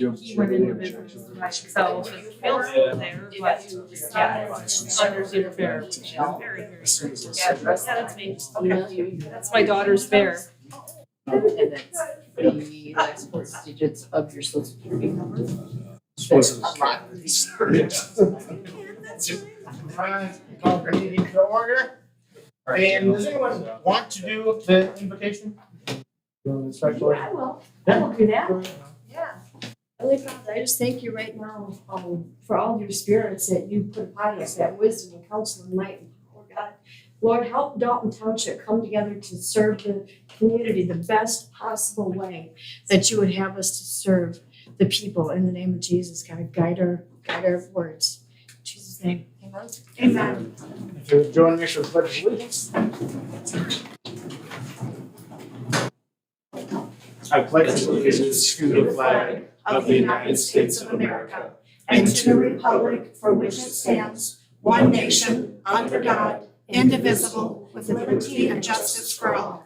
He went into business by himself and feels there, but yeah, Under's your bear. Very, very serious. Yeah, that's me. Okay. That's my daughter's bear. And it's the last four digits of your social security number. Call for meeting to order. And does anyone want to do the invocation? I will do that. Yeah. Heavenly Father, I just thank you right now for all your spirits that you put upon us, that wisdom and counsel and might and power, God. Lord, help Dalton Township come together to serve the community the best possible way that you would have us to serve the people. In the name of Jesus, God, guide our words. In Jesus' name, amen. Amen. If you would join me for the pledge of allegiance. I pledge allegiance to the flag of the United States of America and to the republic for which it stands, one nation, under God, indivisible, with liberty and justice for all.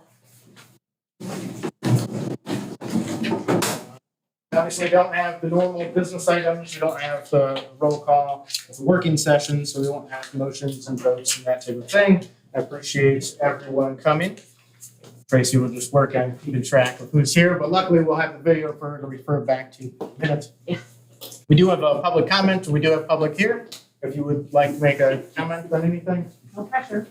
Obviously, we don't have the normal business items, we don't have the roll call, it's a working session, so we won't have motions and votes and that type of thing. I appreciate everyone coming. Tracy will just work on keeping track of who's here, but luckily we'll have the video for her to refer back to minutes. We do have a public comment, we do have public here. If you would like to make a comment on anything. No pressure.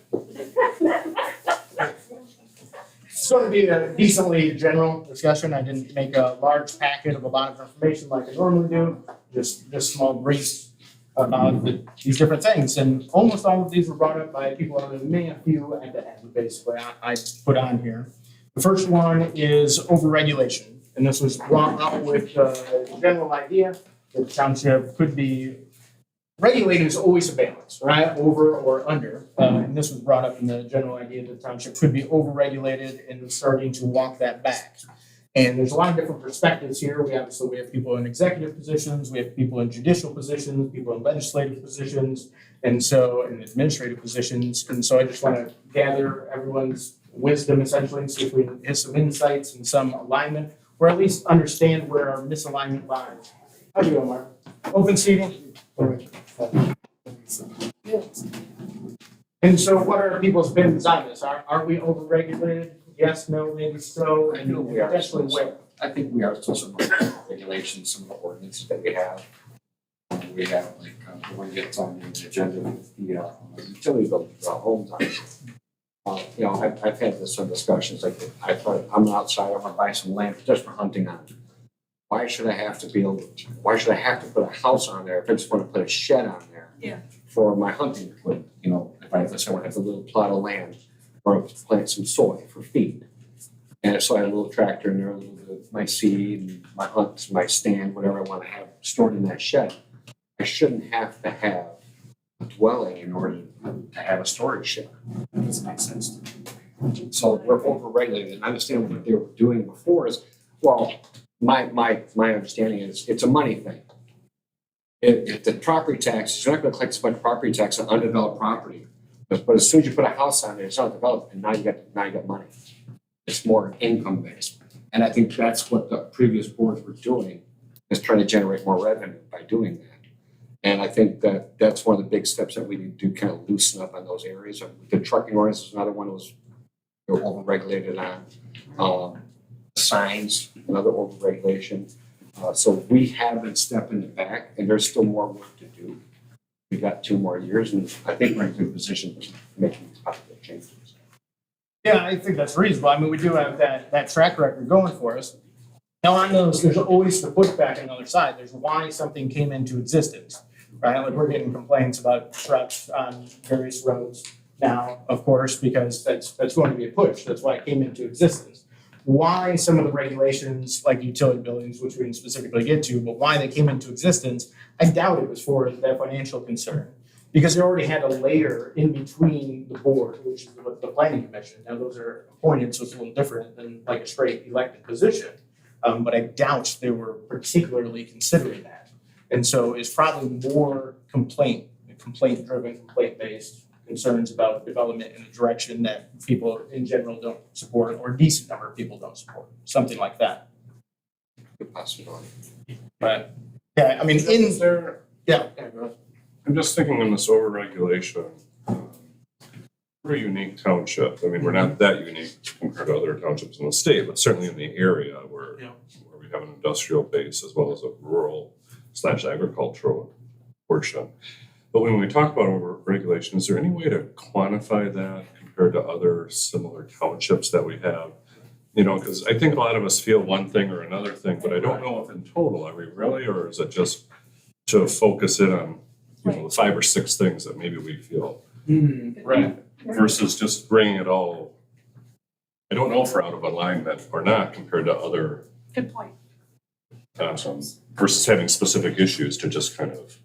It's going to be a decently general discussion. I didn't make a large packet of a lot of information like I normally do, just small briefs about these different things. And almost all of these were brought up by people other than me, a few at the end, basically, I put on here. The first one is overregulation. And this was brought up with the general idea that the township could be regulating is always a balance, right? Over or under. And this was brought up in the general idea that the township could be overregulated and starting to walk that back. And there's a lot of different perspectives here. We have people in executive positions, we have people in judicial positions, people in legislative positions, and so in administrative positions. And so I just want to gather everyone's wisdom essentially and see if we can get some insights and some alignment, or at least understand where our misalignment lies. How do you go, Mark? Open seating. And so what are people's opinions on this? Are we overregulated? Yes, no, maybe so, and we are. potentially where? I think we are still some regulations, some of the ordinances that we have. We have like, the one gets on the agenda with the utility bill for our homes on. I've had some discussions, like I thought, I'm outside, I wanna buy some land just for hunting on. Why should I have to why should I have to put a house on there if I just wanna put a shed on there? Yeah. For my hunting equipment, if I want to have a little plot of land or plant some soy for feed. And so I had a little tractor in there, a little bit of my seed and my hunts, my stand, whatever I want to have stored in that shed. I shouldn't have to have a dwelling in order to have a storage shed. That doesn't make sense to me. So we're overregulated, and I understand what they were doing before is, well, my understanding is it's a money thing. If the property tax, you're not going to collect so much property tax on undeveloped property. But as soon as you put a house on there, it's not developed, and now you got money. It's more income based, and I think that's what the previous boards were doing, is trying to generate more revenue by doing that. And I think that that's one of the big steps that we need to kind of loosen up on those areas. The trucking ordinance is another one that was overregulated on. Signs, another overregulation. So we have been stepping it back, and there's still more work to do. We got 2 more years, and I think we're in a good position to make these positive changes. Yeah, I think that's reasonable. I mean, we do have that track record going for us. Now on those, there's always the pushback on the other side. There's why something came into existence, right? Like we're getting complaints about trucks on various roads now, of course, because that's going to be a push. That's why it came into existence. Why some of the regulations, like utility buildings, which we didn't specifically get to, but why they came into existence, I doubt it was for that financial concern. Because they already had a layer in between the board, which is the planning commission. Now those are appointed, so it's a little different than like a straight elected position. But I doubt they were particularly considering that. And so it's probably more complaint-driven, complaint-based concerns about development in a direction that people in general don't support, or a decent number of people don't support, something like that. Good possibility. But, yeah, I mean, Is there, yeah. I'm just thinking in this overregulation, we're a unique township. I mean, we're not that unique compared to other townships in the state, but certainly in the area where we have an industrial base as well as a rural / agricultural portion. But when we talk about overregulation, is there any way to quantify that compared to other similar townships that we have? You know, because I think a lot of us feel one thing or another thing, but I don't know if in total, are we really, or is it just to focus in on, you know, the 5 or 6 things that maybe we feel Right. versus just bringing it all, I don't know if we're out of alignment or not compared to other, Good point. versus having specific issues to just kind of.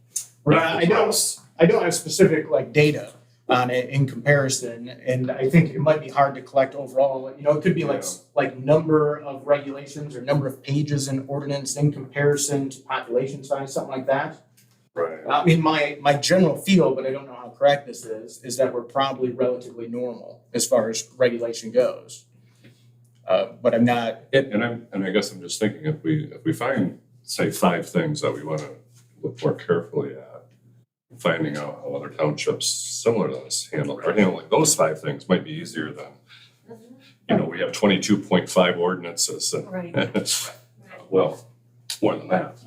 I don't have specific like data on it in comparison, and I think it might be hard to collect overall. You know, it could be like number of regulations or number of pages in ordinance in comparison to population size, something like that. Right. I mean, my general feel, but I don't know how correct this is that we're probably relatively normal as far as regulation goes. But I'm not. And I guess I'm just thinking if we find, say, 5 things that we want to look more carefully at, finding out how other townships similar to us handling those 5 things might be easier than, you know, we have 22.5 ordinances and, Right. well, more than that.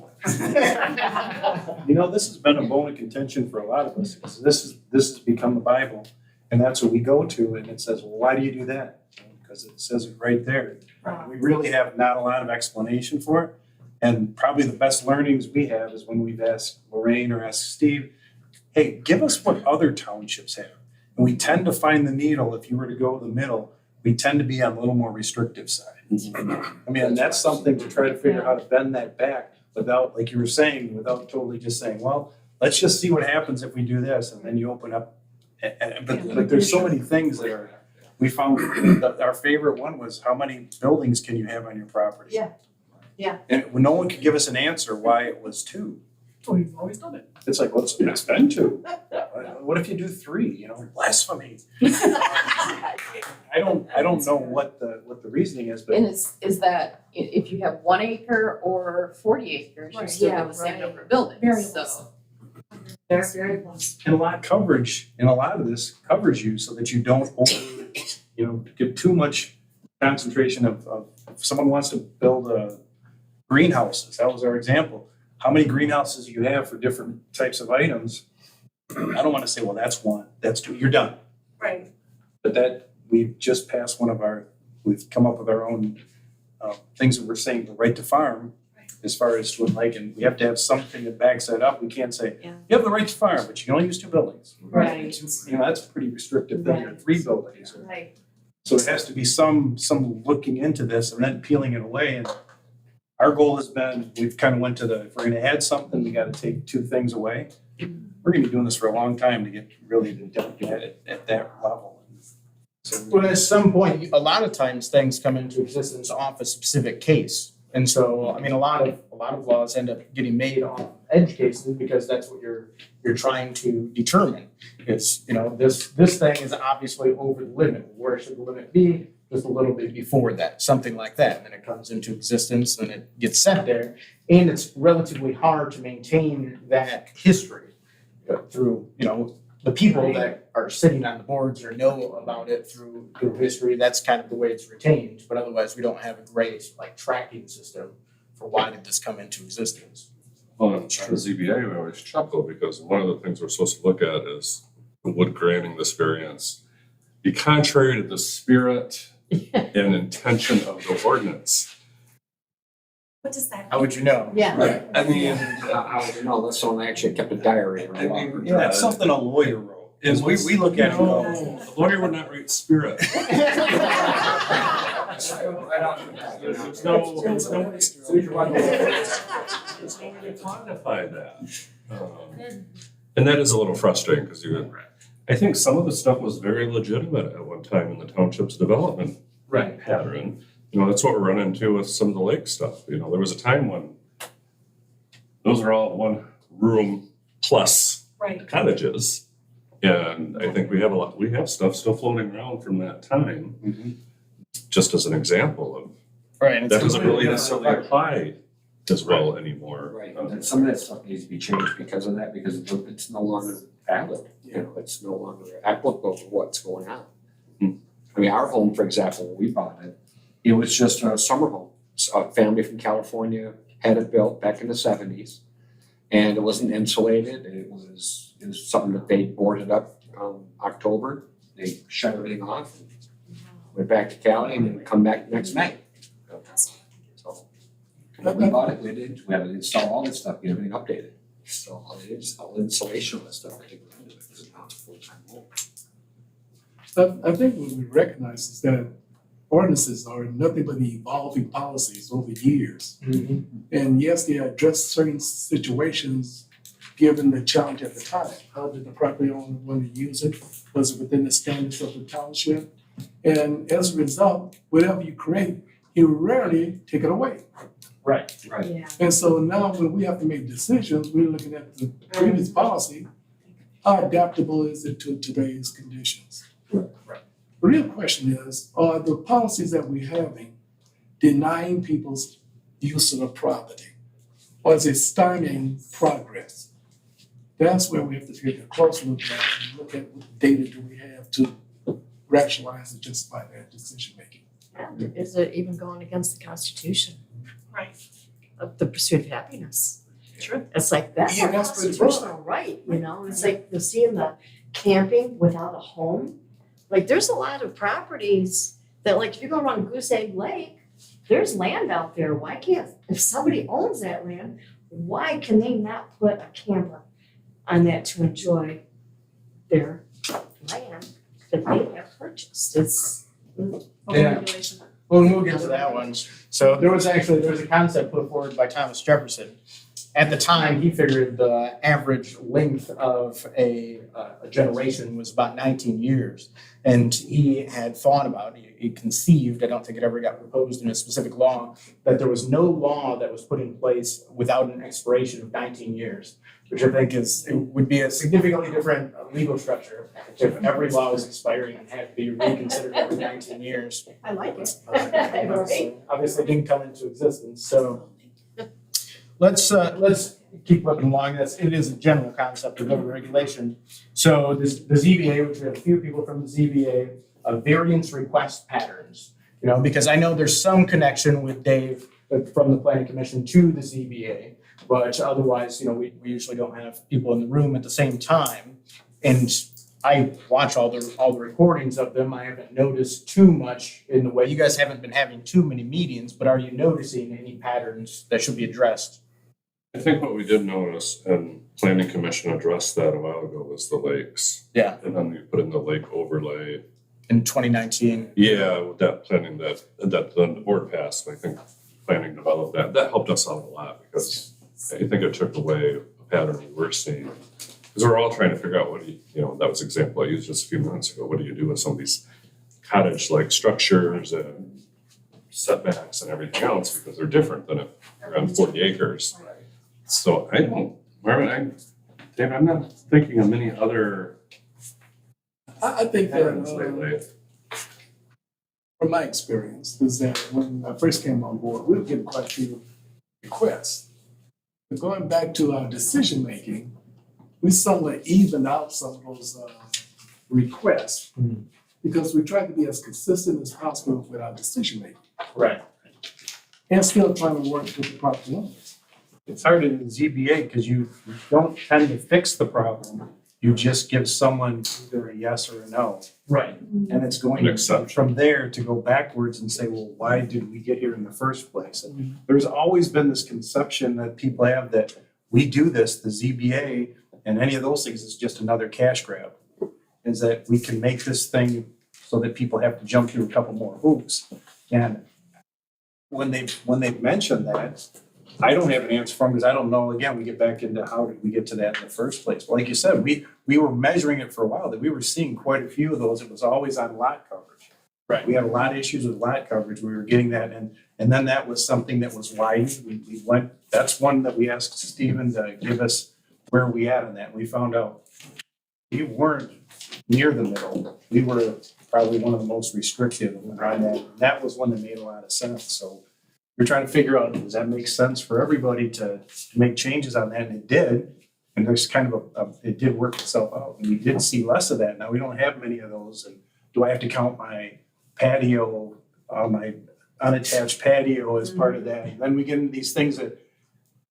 You know, this has been a bone of contention for a lot of us, because this has become the Bible, and that's what we go to, and it says, well, why do you do that? Because it says it right there. We really have not a lot of explanation for it, and probably the best learnings we have is when we've asked Lorraine or asked Steve, hey, give us what other townships have. And we tend to find the needle, if you were to go the middle, we tend to be on a little more restrictive side. I mean, that's something to try to figure out how to bend that back without, like you were saying, without totally just saying, well, let's just see what happens if we do this, and then you open up. But there's so many things that are, we found, our favorite one was how many buildings can you have on your property? Yeah. And when no one could give us an answer why it was 2. We've always done it. It's like, well, it's been 2. What if you do 3, you know, blasphemy? I don't know what the reasoning is, but And is that if you have 1 acre or 40 acres, you Right, still yeah, have the same right. number of buildings, Very so. That's very close. and a lot of coverage, and a lot of this covers you so that you don't get too much concentration of if someone wants to build greenhouses, that was our example. How many greenhouses you have for different types of items? I don't want to say, well, that's 1, that's 2, you're done. Right. But that, we've just passed we've come up with our own things that we're saying, the right to farm, as far as to like, and we have to have something that backs that up. We can't say, Yeah. you have the right to farm, but you can only use 2 buildings. Right. You know, that's a pretty restrictive thing, or Right. 3 buildings. Right. So it has to be some looking into this and then peeling it away. And our goal has been, we've kind of went to if we're gonna add something, we gotta take 2 things away. We're gonna be doing this for a long time to get really at that level. So Well, at some point, a lot of times things come into existence off a specific case. And so, I mean, a lot of laws end up getting made off edge cases because that's what you're trying to determine. It's, you know, this thing is obviously over the limit. Where should the limit be? Just a little bit before that, something like that. And then it comes into existence and it gets set there. And it's relatively hard to maintain that history through, you know, the people that are sitting on the boards or know about it through history. That's kind of the way it's retained. But otherwise, we don't have a great like tracking system for why did this come into existence. Well, on the ZBA, we always chuckle because one of the things we're supposed to look at is would granting this variance be contrary to the spirit and intention of the ordinance. What does that How mean? would you know? Yeah. Right. I mean, how would you know, unless someone actually kept a diary or a log. yeah, that's something a lawyer wrote. Is we look at it and go, No, a lawyer would not write spirit. There's no way to quantify that. And that is a little frustrating because I think some of the stuff was very legitimate at one time in the township's development pattern. You know, that's what we're running into with some of the lake stuff. You know, there was a time when those are all 1 room plus Right. cottages. And I think we have stuff still floating around from that time, just as an example of, Right. that doesn't really necessarily apply as well anymore. Right, and then some of that stuff needs to be changed because of that, because it's no longer valid, you know, it's no longer applicable to what's going on. I mean, our home, for example, when we bought it, it was just a summer home. A family from California had it built back in the 70s, and it wasn't insulated. It was something that they boarded up October. They shut everything off, and went back to Cali, and then come back next May. So when we bought it, we had to install all this stuff, get everything updated. So all the insulation and stuff that went into it, because now it's a full-time home. I think what we recognize is that ordinances are nothing but evolving policies over years. And yes, they address certain situations given the challenge at the time. How did the property owner want to use it? Was it within the standards of the township? And as a result, whatever you create, you rarely take it away. Right. Yeah. And so now when we have to make decisions, we're looking at the previous policy, how adaptable is it to today's conditions? The real question is, are the policies that we're having denying people's use of the property? Or is it stymieing progress? That's where we have to take a closer look at and look at what data do we have to rationalize and justify that decision making. Is it even going against the Constitution? Right. Of the pursuit of happiness? Sure. It's like, that's Yeah, a that's pretty constitutional right, you know, it's like the seeing the camping without a home. Like, there's a lot of properties that, like, if you go around Goose Egg Lake, there's land out there. Why can't, if somebody owns that land, why can they not put a camper on that to enjoy their land that they have purchased? It's Yeah. Regulation. Well, we'll get to that one. So there was a concept put forward by Thomas Jefferson. At the time, he figured the average length of a generation was about 19 years. And he had thought about, he conceived, I don't think it ever got proposed in a specific law, that there was no law that was put in place without an expiration of 19 years, which I think would be a significantly different legal structure if every law was expiring and had to be reconsidered every 19 years. I like it. Obviously didn't come into existence, so. Let's keep moving along. It is a general concept of voter regulation. So the ZBA, which we have a few people from the ZBA, variance request patterns. You know, because I know there's some connection with Dave from the Planning Commission to the ZBA, but otherwise, you know, we usually don't have people in the room at the same time. And I watch all the recordings of them. I haven't noticed too much in the way, you guys haven't been having too many meetings, but are you noticing any patterns that should be addressed? I think what we did notice, and Planning Commission addressed that a while ago, was the lakes. Yeah. And then we put in the lake overlay. In 2019. Yeah, with that planning that then the board passed, I think planning developed that. That helped us out a lot because I think it took away a pattern we were seeing. Because we're all trying to figure out what do you that was an example I used just a few minutes ago. What do you do with some of these cottage-like structures and setbacks and everything else because they're different than if you're on 40 acres. So David, I'm not thinking of many other I think patterns that, lately. from my experience, is that when I first came on board, we were getting quite a few requests. But going back to our decision making, we somewhat evened out some of those requests because we tried to be as consistent as possible with our decision making Right. and still trying to work with the property owners. It's hard in the ZBA because you don't tend to fix the problem. You just give someone either a yes or a no. Right. And it's going An exception. from there to go backwards and say, well, why did we get here in the first place? And there's always been this conception that people have that we do this, the ZBA, and any of those things is just another cash grab. Is that we can make this thing so that people have to jump through a couple more hoops. And when they've mentioned that, I don't have an answer for them because I don't know, again, we get back into how did we get to that in the first place. But like you said, we were measuring it for a while, that we were seeing quite a few of those. It was always on lot coverage. Right. We had a lot of issues with lot coverage. We were getting that, and then that was something that was widened. We went, that's one that we asked Stephen to give us where we at on that. We found out we weren't near the middle. We were probably one of the most restrictive on that. That was one that made a lot of sense. So we're trying to figure out, does that make sense for everybody to make changes on that? And it did. And there's kind of it did work itself out. And we did see less of that. Now we don't have many of those. And do I have to count my patio, my unattached patio as part of that? And then we get into these things that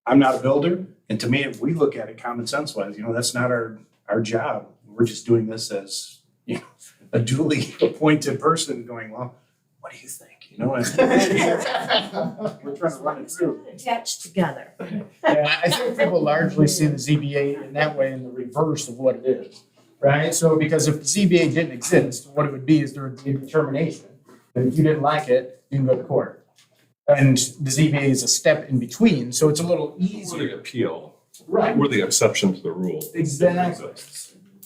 I'm not a builder. And to me, if we look at it common sense wise, that's not our job. We're just doing this as, a duly appointed person going, well, what do you think? We're trying to run it through. Attached together. Yeah, I think people largely see the ZBA in that way in the reverse of what it is, right? So because if the ZBA didn't exist, what it would be is there would be a determination. And if you didn't like it, you can go to court. And the ZBA is a step in between, so it's a little We're easier. the appeal. Right. We're the exception to the rule. Exactly.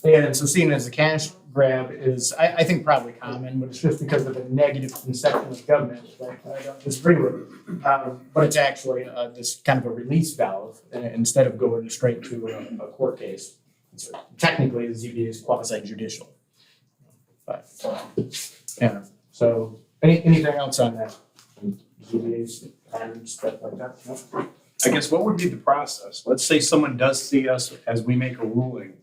And so seeing it as a cash grab is, I think probably common, but it's just because of the negative conception of government that I don't disagree with. But it's actually this kind of a release valve instead of going straight to a court case. So technically, the ZBA is quasi judicial. But, yeah, so anything else on that? ZBA's patterns, stuff like that? No? I guess what would be the process? Let's say someone does see us as we make a ruling,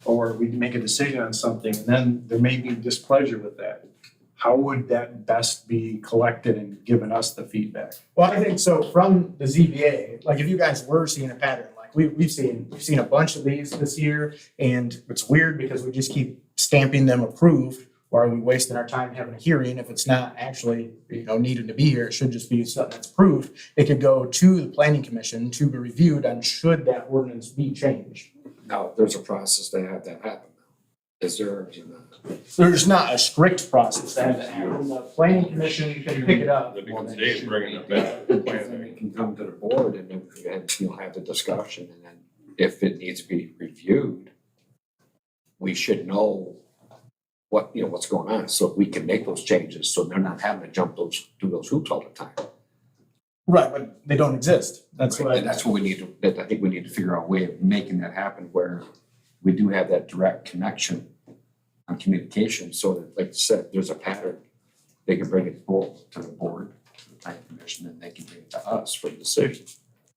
or we make a decision on something, and then there may be displeasure with that. How would that best be collected and given us the feedback? Well, I think so from the ZBA, like if you guys were seeing a pattern, like we've seen a bunch of these this year, and it's weird because we just keep stamping them approved. Why are we wasting our time having a hearing if it's not actually, needed to be here? It should just be something that's approved. It could go to the planning commission to be reviewed on should that ordinance be changed. Now, there's a process to have that happen. Is there? There's not a strict process to have that happen. The planning commission can pick it up. That'd be Dave's bringing it back. It can come to the board and have the discussion, and then if it needs to be reviewed, we should know what's going on, so we can make those changes, so they're not having to do those hoops all the time. Right, but they don't exist. That's Right, what and that's what we need to, I think we need to figure out a way of making that happen where we do have that direct connection on communication, so that, like you said, there's a pattern. They can bring it both to the board, to the planning commission, and they can bring it to us for the decision.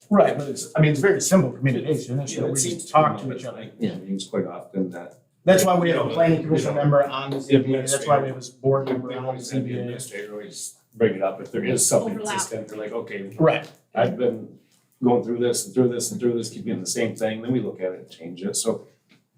Right, but it's very simple communication. It's, we just talk to each other. Yeah, it means quite often that. That's why we have a planning commission member on the ZBA. That's why we have a board member on the The ZBA. administrator always bring it up if there is something Overlap. consistent, they're like, okay, Right. I've been going through this and through this and through this, keep getting the same thing, then we look at it and change it, so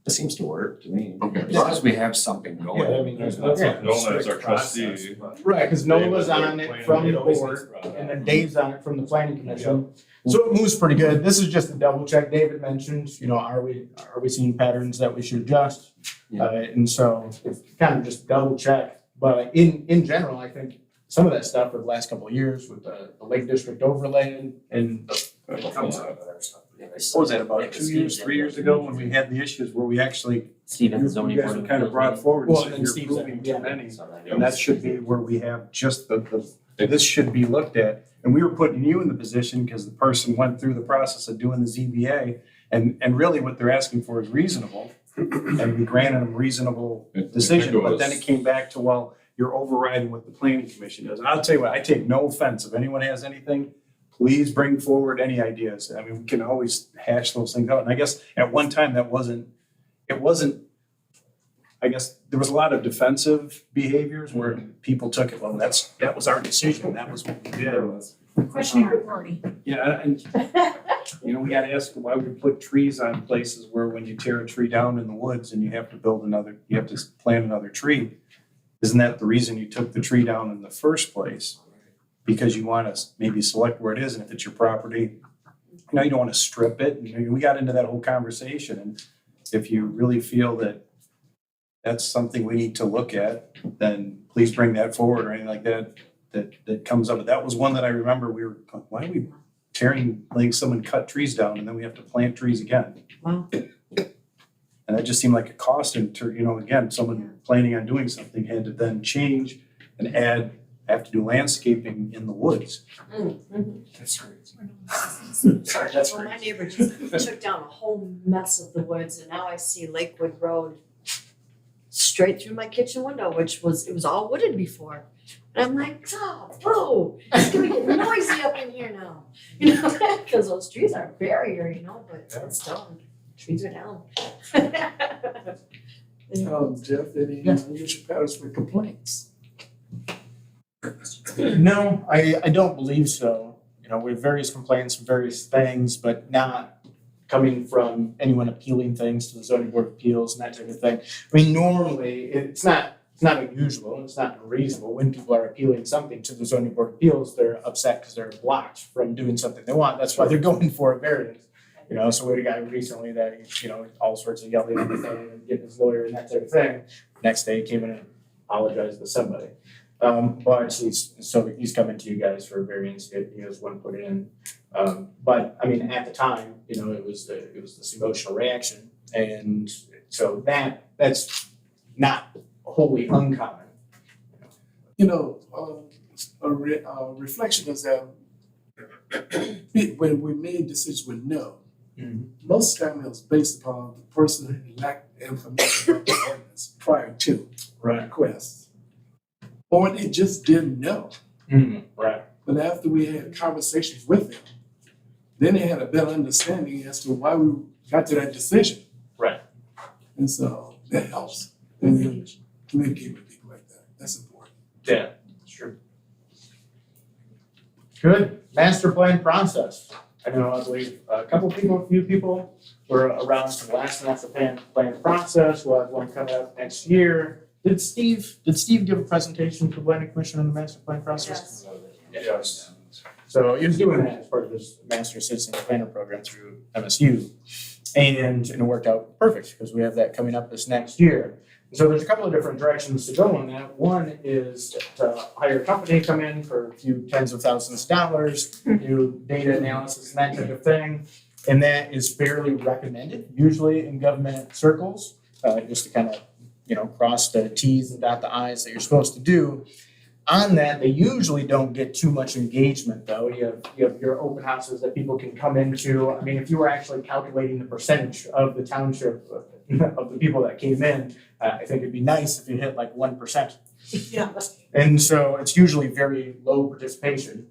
it seems to work to me. Okay, as long as we have something going. Yeah, I mean, there's not Yeah. some Nola is our strict process, trustee. but Right, because Nola's on it from it the always board, gets brought up. and then Dave's on it from the planning commission. So it moves pretty good. This is just a double check. David mentioned, are we seeing patterns that we should adjust? Yeah. And so it's kind of just double check. But in general, I think some of that stuff for the last couple of years with the Lake District overlay and What was that, about 2 years, 3 years ago, when we had the issues where we actually, Steve at the you zoning guys board were of kind of appeals brought meeting. forward and Well, said and you're Steve's approving on it, too yeah. many. And that should be where we have just this should be looked at. And we were putting you in the position because the person went through the process of doing the ZBA. And really what they're asking for is reasonable. And we granted them reasonable decision, but then it came back to, well, you're overriding what the planning commission does. And I'll tell you what, I take no offense. If anyone has anything, please bring forward any ideas. I mean, we can always hash those things out. And I guess at one time I guess there was a lot of defensive behaviors where people took it, well, that was our decision. That was what we did. Questionnaire party. Yeah, and we gotta ask why we put trees on places where when you tear a tree down in the woods and you have to plant another tree. Isn't that the reason you took the tree down in the first place? Because you wanna maybe select where it is, and if it's your property, you don't wanna strip it. We got into that whole conversation, and if you really feel that that's something we need to look at, then please bring that forward or anything like that comes up. But that was one that I remember we were, why are we letting someone cut trees down and then we have to plant trees again? Wow. And that just seemed like a cost, and again, someone planning on doing something had to then change and have to do landscaping in the woods. That's great. That's Well, my neighbor just took down a whole mess of the woods, and now I see Lakewood Road straight through my kitchen window, it was all wooded before. And I'm like, oh, whoa, it's gonna get noisy up in here now. You know, because those trees are barrier, you know, but it's done. Trees are down. Jeff, any unusual patterns for complaints? No, I don't believe so. You know, we have various complaints from various things, but not coming from anyone appealing things to the zoning board of appeals and that type of thing. I mean, normally, it's not unusual, it's not unreasonable when people are appealing something to the zoning board of appeals, they're upset because they're blocked from doing something they want. That's why they're going for a variance. You know, so we had a guy recently that, you know, all sorts of yelling on the phone and getting his lawyer and that type of thing. Next day he came in and apologized to somebody. But he's coming to you guys for a variance, he has one put in. But I mean, at the time, you know, it was this emotional reaction. And so that's not wholly uncommon. You know, a reflection is that when we made decisions with no, most of the time it was based upon the person who lacked information about the ordinance prior to request. Or they just didn't know. Right. But after we had conversations with them, then they had a better understanding as to why we got to that decision. Right. And so that helps. And you communicate with people like that. That's important. Yeah, that's true. Good. Master plan process. I believe a few people were around for the last master plan process. We'll have one coming up next year. Did Steve give a presentation to the planning commission on the master plan process? Yes. So he was doing that as part of his master citizen planner program through MSU. And it worked out perfect because we have that coming up this next year. So there's a couple of different directions to go on that. One is to hire a company, come in for a few tens of thousands of dollars, do data analysis and that type of thing. And that is fairly recommended, usually in government circles, just to kind of, you know, cross the T's and dot the I's that you're supposed to do. On that, they usually don't get too much engagement though. You have your open houses that people can come into. I mean, if you were actually calculating the percentage of the township of the people that came in, I think it'd be nice if you hit like 1%. Yeah. And so it's usually very low participation.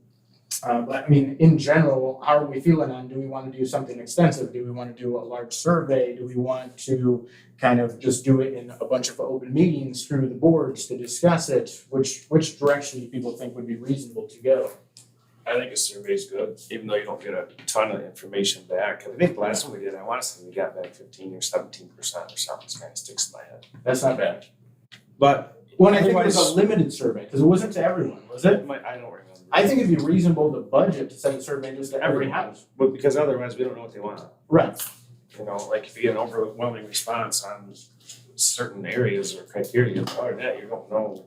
But I mean, in general, how are we feeling on, do we want to do something extensive? Do we want to do a large survey? Do we want to kind of just do it in a bunch of open meetings through the boards to discuss it? Which direction do people think would be reasonable to go? I think a survey's good, even though you don't get a ton of information back. I think the last one we did, I want to say we got back 15 or 17% or something, it's kind of sticks in my head. That's not bad. But Well, I think it was a limited survey, because it wasn't to everyone, was it? I don't remember. I think it'd be reasonable to budget to send a survey just to every house. But because otherwise we don't know what they want. Right. You know, like if you get an overwhelming response on certain areas or criteria, other than that, you don't know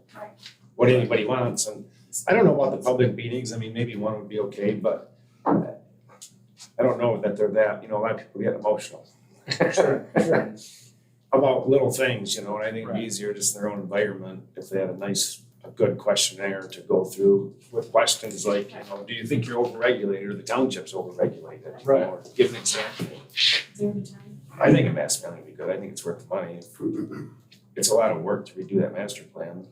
what anybody wants. And I don't know about the public meetings, I mean, maybe one would be okay, but I don't know that they're that, you know, a lot of people get emotional. Sure. About little things, you know, and I think it'd be Right. easier just in their own environment if they had a good questionnaire to go through with questions like, you know, do you think you're overregulated or the township's overregulated? Right. Or give an example. I think a master plan would be good, I think it's worth the money. It's a lot of work to redo that master plan.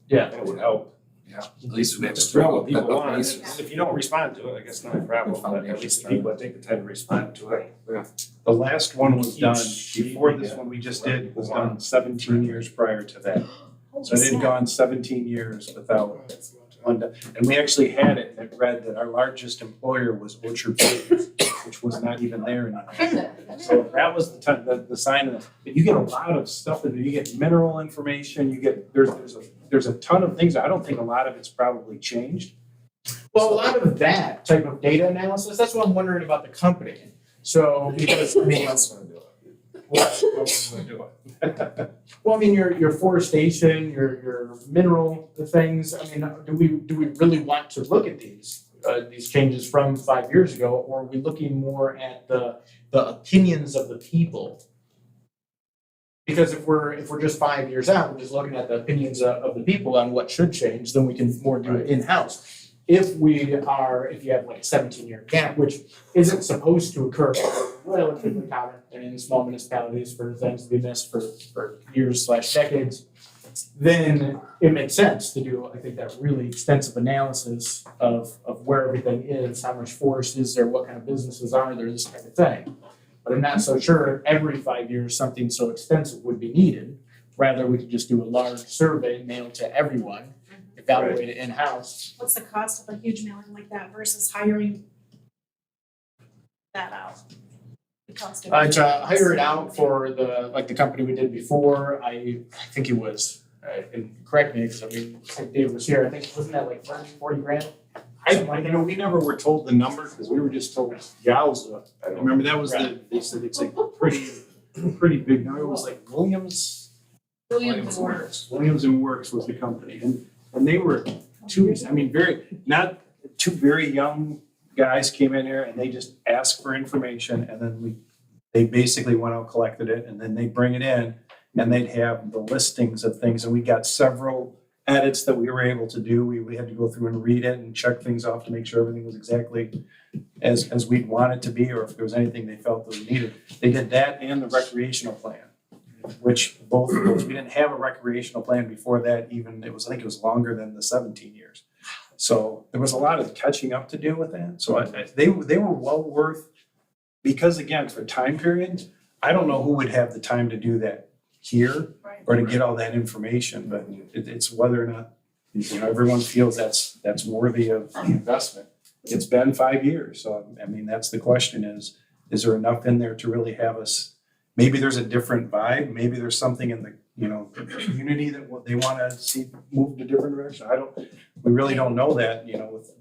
Yeah. And it would help. At least we have Just throw what people want, and if you don't respond to it, I guess not a problem, but at least the people that take the time to respond to it. The last one was done Each- before this one we just did, was done 17 years prior to that. So it had gone 17 years without one done. And we actually had it, and it read that our largest employer was Orchard Foods, which was not even there anymore. So that was the sign of, but you get a lot of stuff in there, you get mineral information, you get, there's a ton of things, I don't think a lot of it's probably changed. Well, a lot of that type of data analysis, that's what I'm wondering about the company. So, because, I mean, What's gonna do it? What's gonna do it? well, I mean, your forestation, your mineral things, I mean, do we really want to look at these changes from 5 years ago, or are we looking more at the opinions of the people? Because if we're just 5 years out, we're just looking at the opinions of the people on what should change, then we can more do it in-house. If you have like a 17-year gap, which isn't supposed to occur, relatively common in small municipalities for things to be missed for years/decades. then it makes sense to do, I think, that really extensive analysis of where everything is, how much forest is there, what kind of businesses are there, this kind of thing. But I'm not so sure every 5 years something so extensive would be needed. Rather, we could just do a large survey, mail to everyone, evaluate it in-house. What's the cost of a huge mailing like that versus hiring that out? The cost of To hire it out for the company we did before, I think it was, and correct me, because I mean, if Dave was here, I think, wasn't that like 40 grand? We never were told the number, because we were just told Yowza. I remember that was they said it's like pretty big number. It was like Williams and Works was the company, and they were not two very young guys came in here and they just asked for information, and then they basically went out, collected it, and then they'd bring it in and they'd have the listings of things, and we got several edits that we were able to do. We had to go through and read it and check things off to make sure everything was exactly as we'd want it to be, or if there was anything they felt that we needed. They did that and the recreational plan, which both of those, we didn't have a recreational plan before that even. I think it was longer than the 17 years. So there was a lot of catching up to do with that. So they were well worth, because again, for time period, I don't know who would have the time to do that here or to get all that information, but it's whether or not, everyone feels that's worthy of the investment. It's been 5 years, so I mean, that's the question is there enough in there to really have us, maybe there's a different vibe, maybe there's something in the, community that what they want to see move in a different direction. We really don't know that, with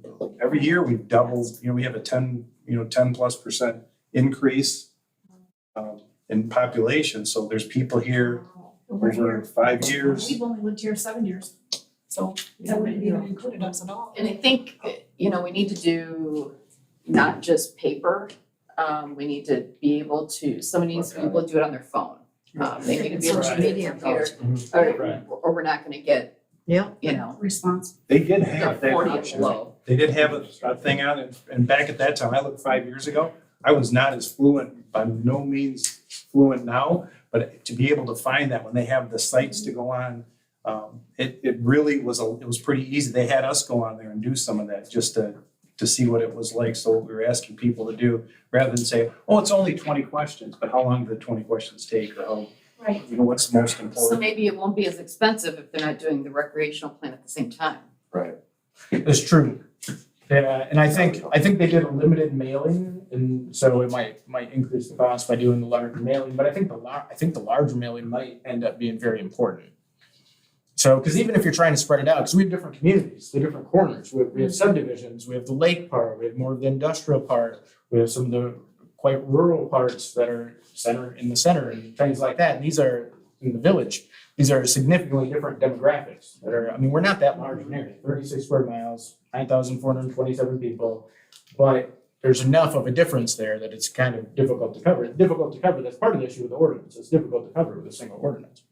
every year we've doubled, we have a 10+% increase in population. So there's people here over 5 years. We've only lived here 7 years, so that wouldn't even included us at all. And I think, we need to do not just paper. We need to be able to, somebody needs to be able to do it on their phone. They need to be able to Social do it media. on their computer, or we're not gonna get, Yeah. Response. They did have that 40 and option. below. They did have a thing on it, and back at that time, I looked 5 years ago, I was not as fluent, by no means fluent now, but to be able to find that when they have the sites to go on, it really was, it was pretty easy. They had us go on there and do some of that just to see what it was like. So what we were asking people to do, rather than say, oh, it's only 20 questions, but how long do the 20 questions take, or how, Right. what's most So important? maybe it won't be as expensive if they're not doing the recreational plan at the same time. Right. It's true. Yeah, and I think they did a limited mailing, and so it might increase the cost by doing the larger mailing, but I think the larger mailing might end up being very important. So, because even if you're trying to spread it out, because we have different communities, the different corners, we have subdivisions, we have the lake part, we have more of the industrial part, we have some of the quite rural parts that are in the center and things like that, and these are in the village. These are significantly different demographics we're not that large an area, 36 square miles, 9,427 people, but there's enough of a difference there that it's kind of difficult to cover. It's difficult to cover, that's part of the issue with the ordinance, it's difficult to cover with a single ordinance.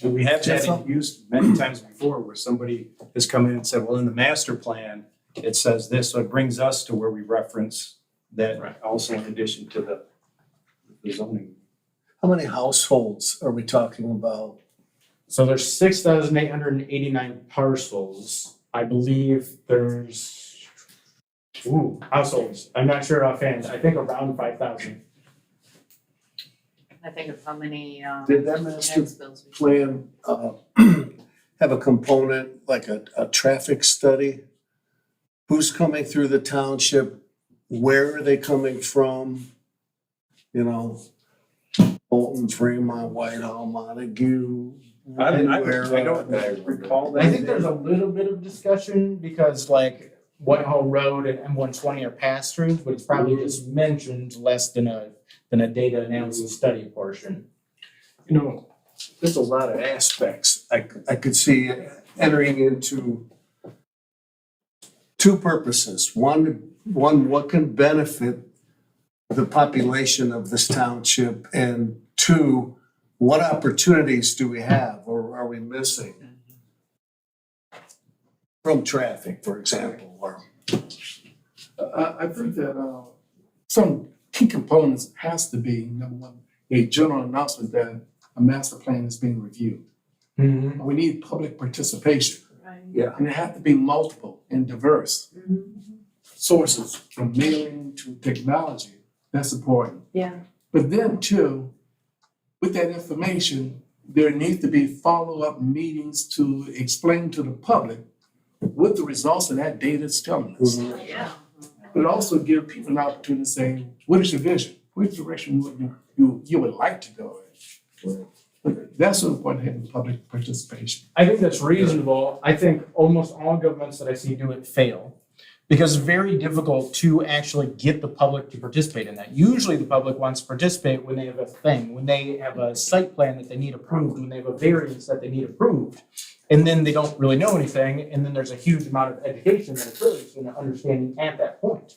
And we have had it used many times before where somebody has come in and said, well, in the master plan, it says this, so it brings us to where we reference that also in addition to the zoning. How many households are we talking about? So there's 6,889 parcels. I believe there's, households. I'm not sure offhand. I think around 5,000. I think of how many, Did that master tax bills we plan have a component like a traffic study? Who's coming through the township? Where are they coming from? Bolton, Fremont, Whitehall, Montague. I anywhere, don't recall that. I think there's a little bit of discussion because like Whitehall Road and M120 are pass-throughs, but it's probably just mentioned less than a data analysis study portion. There's a lot of aspects I could see entering into two purposes. One, what can benefit the population of this township, and two, what opportunities do we have or are we missing from traffic, for example, or I think that some key components has to be, number one, a general announcement that a master plan is being reviewed. We need public participation. Right. Yeah. And it have to be multiple and diverse sources, from mailing to technology. That's important. Yeah. But then too, with that information, there needs to be follow-up meetings to explain to the public what the results of that data is telling us. Yeah. But also give people an opportunity to say, what is your vision? Which direction would you would like to go in? That's so important, having public participation. I think that's reasonable. I think almost all governments that I see do it fail. Because it's very difficult to actually get the public to participate in that. Usually the public wants to participate when they have a thing, when they have a site plan that they need approved, when they have a variance that they need approved. And then they don't really know anything, and then there's a huge amount of education that occurs in understanding at that point.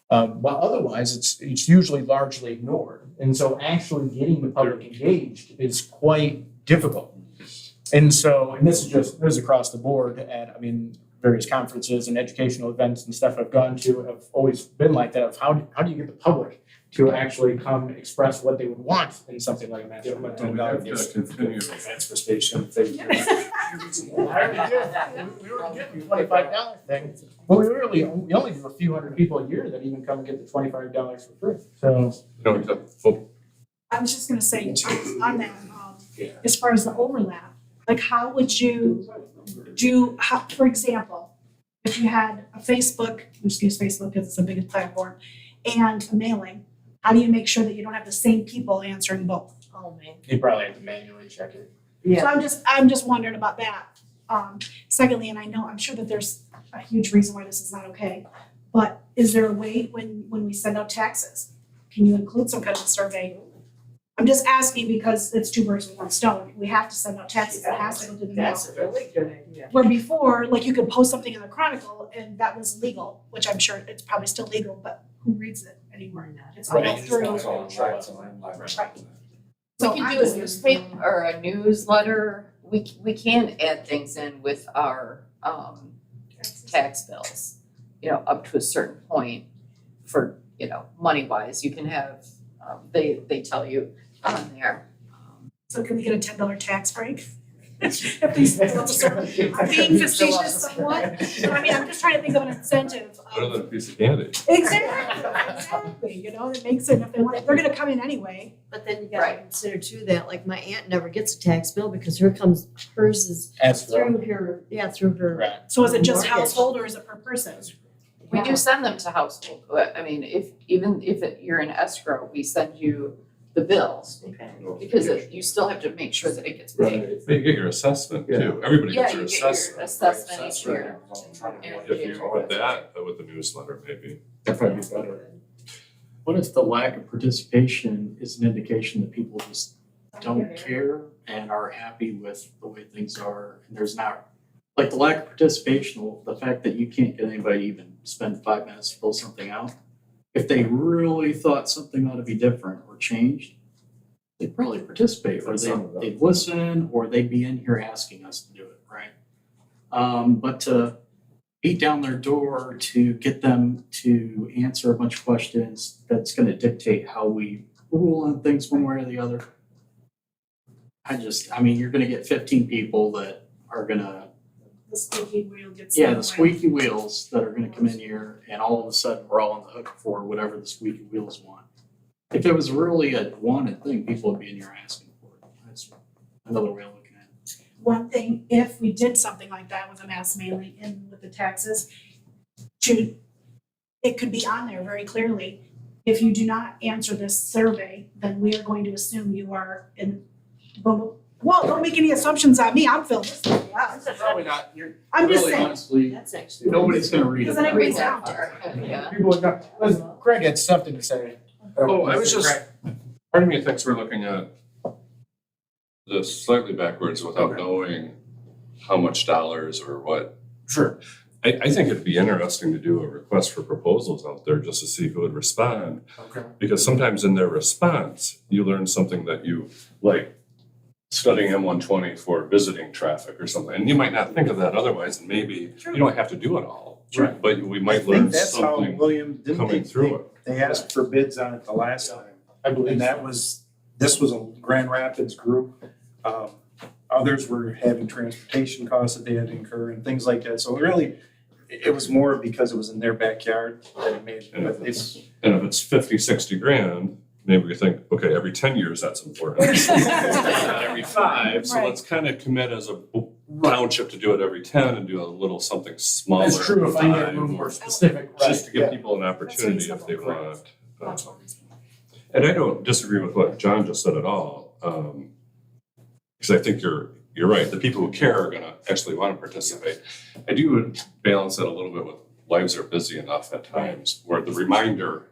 While otherwise, it's usually largely ignored. And so actually getting the public engaged is quite difficult. And so, and this is across the board at, various conferences and educational events and stuff I've gone to have always been like that, of how do you get the public to actually come express what they would want in something like that? We have to continue. Transfer station thing. We were getting the $25 thing, but we only do a few hundred people a year that even come and get the $25 for free. So I was just gonna say, on that, as far as the overlap, like how would you for example, if you had a Facebook, just use Facebook because it's the biggest platform, and a mailing, how do you make sure that you don't have the same people answering both? Oh, man. you probably have to manually check it. So I'm just wondering about that. Secondly, and I'm sure that there's a huge reason why this is not okay, but is there a way when we send out taxes, can you include some kind of a survey? I'm just asking because it's two birds with one stone. We have to send out taxes, it has to go to the mail. That's a really good idea. Where before, like you could post something in the Chronicle and that was legal, which I'm sure it's probably still legal, but who reads it anymore? It's all Right. through. Right. So We can I'm do a just- newspaper or a newsletter. We can add things in with our tax bills, up to a certain point for, money wise. You can have, they tell you on there. So can we get a $10 tax break? If these, I'm being facetious somewhat, but I'm just trying to think of an incentive. Better than a piece of candy. Exactly, it makes it, if they're gonna come in anyway. But then you gotta Right. consider too that, like, my aunt never gets a tax bill because hers is As through her. right. So is it just Mortgage. household or is it per person? We do send them to household. If you're in escrow, we send you the bills. Because you still have to make sure that it gets paid. But you get your assessment too. Everybody Yeah, gets you their get your assessment. assessment each year. If you want that, with the newsletter maybe. That probably be better. What if the lack of participation is an indication that people just don't care and are happy with the way things are? And there's not, like the lack of participation, the fact that you can't get anybody to even spend 5 minutes to fill something out. If they really thought something ought to be different or changed, they'd probably participate, or they'd listen, or they'd be in here asking us to do it, right? But to beat down their door to get them to answer a bunch of questions, that's gonna dictate how we rule on things one way or the other. You're gonna get 15 people that are gonna, The squeaky wheel gets. the squeaky wheels that are gonna come in here, and all of a sudden, we're all on the hook for whatever the squeaky wheels want. If it was really a wanted thing, people would be in here asking for it. That's another way of looking at it. One thing, if we did something like that with a mass mailing and with the taxes, it could be on there very clearly. If you do not answer this survey, then we are going to assume you are in, well, don't make any assumptions on me, I'm filling this thing out. Probably not, I'm just really saying, honestly, That's actually. nobody's gonna read because it. then Read everybody's that out. part, yeah. People are not, listen, Craig had something to say. Oh, I was just, part of me thinks we're looking at this slightly backwards without knowing how much dollars or what. Sure. I think it'd be interesting to do a request for proposals out there just to see who would respond. Okay. Because sometimes in their response, you learn something that you, like studying M120 for visiting traffic or something. And you might not think of that otherwise, and maybe you don't have to do it all. Sure. But we I might think learn that's how something William, didn't coming through it. they asked for bids on it the last time. I believe And that was, this was a Grand Rapids group. others were having transportation costs that they had to incur and things like that. So really, it was more because it was in their backyard that it made, but it's. And if it's 50, 60 grand, maybe we think, okay, every 10 years that's important. Not every 5, so Right. let's kind of commit as a township to do it every 10 and do a little something smaller. That's true if I need 5, room more specific, right? just to give Yeah. people an opportunity if they reasonable, want. That's what reason. And I don't disagree with what John just said at all. Because I think you're right. The people who care are gonna actually want to participate. I do balance it a little bit with lives are busy enough at times where the reminder,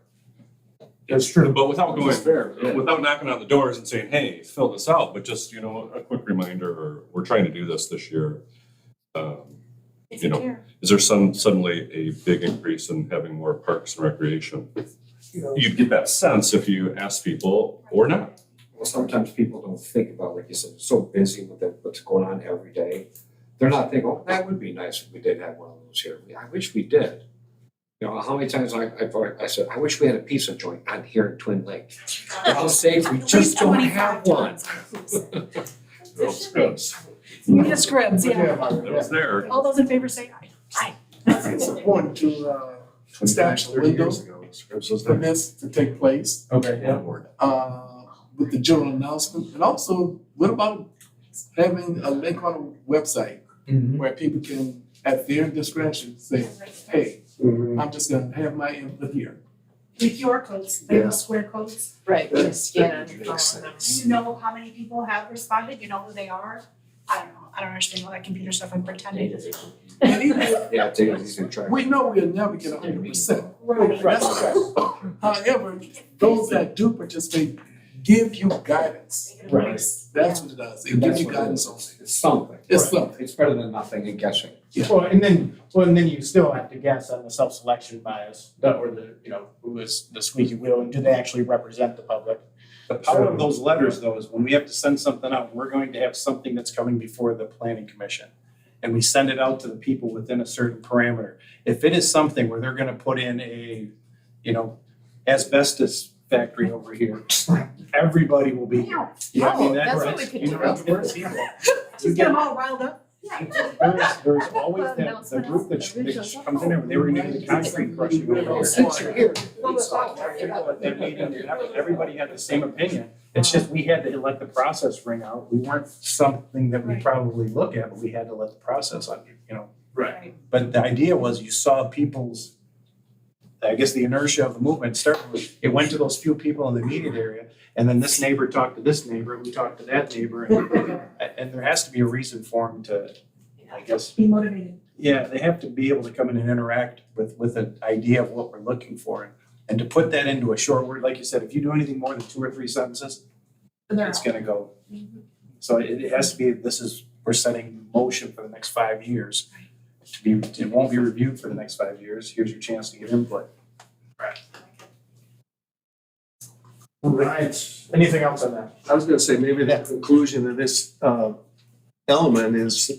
That's true. but without going, fair, yeah. without knocking on the doors and saying, hey, fill this out, but just, a quick reminder, or we're trying to do this year. If You know, care. Is there suddenly a big increase in having more parks and recreation? You'd get that sense if you ask people or not. Well, sometimes people don't think about, like you said, so busy with what's going on every day. They're not thinking, oh, that would be nice if we did have one of those here. I wish we did. How many times I said, I wish we had a pizza joint on here in Twin Lake. For how safe, we just don't have one. Scripts. The scribs, yeah. It was there. All those in favor say aye. Aye. It's important to establish a 30 window years ago, Scripps was for there. this to take place, Okay, yeah. with the general announcement. And also, what about having a link on a website Mhm. where people can, at their discretion, say, hey, I'm just gonna have my input here. The QR codes, the Yeah. square codes. Right, you can scan on your Makes phone. sense. Do you know how many people have responded? You know who they are? I don't know. I don't understand all that computer stuff. I'm pretending. And even, Yeah, it's easy to track. we know we'll never get 100%. Right. However, those that do participate give you guidance. Right. That's what it does. It gives you guidance on it. It's something. It's something. It's better than nothing and guessing. Well, and then you still have to guess on the self-selection bias, or who is the squeaky wheel, and do they actually represent the public? The power of those letters, though, is when we have to send something out, we're going to have something that's coming before the planning commission. And we send it out to the people within a certain parameter. If it is something where they're gonna put in a, asbestos factory over here, everybody will be here. You know what I mean? Oh, that's what we could do. Just get them all riled up. There's always the group that comes in there, they were gonna do the concrete crushing over here. Since you're here. We saw people at that meeting, and everybody had the same opinion. It's just we had to let the process ring out. We weren't something that we probably look at, but we had to let the process on, Right. But the idea was you saw people's, I guess the inertia of the movement started with, it went to those few people in the immediate area, and then this neighbor talked to this neighbor, who talked to that neighbor, and there has to be a reason for them to, I guess, Be motivated. yeah, they have to be able to come in and interact with an idea of what we're looking for. And to put that into a short word, like you said, if you do anything more than 2 or 3 sentences, it's gonna go. So it has to be, we're setting motion for the next 5 years. It won't be reviewed for the next 5 years. Here's your chance to get input. Right. Anything else on that? I was gonna say, maybe the conclusion of this element is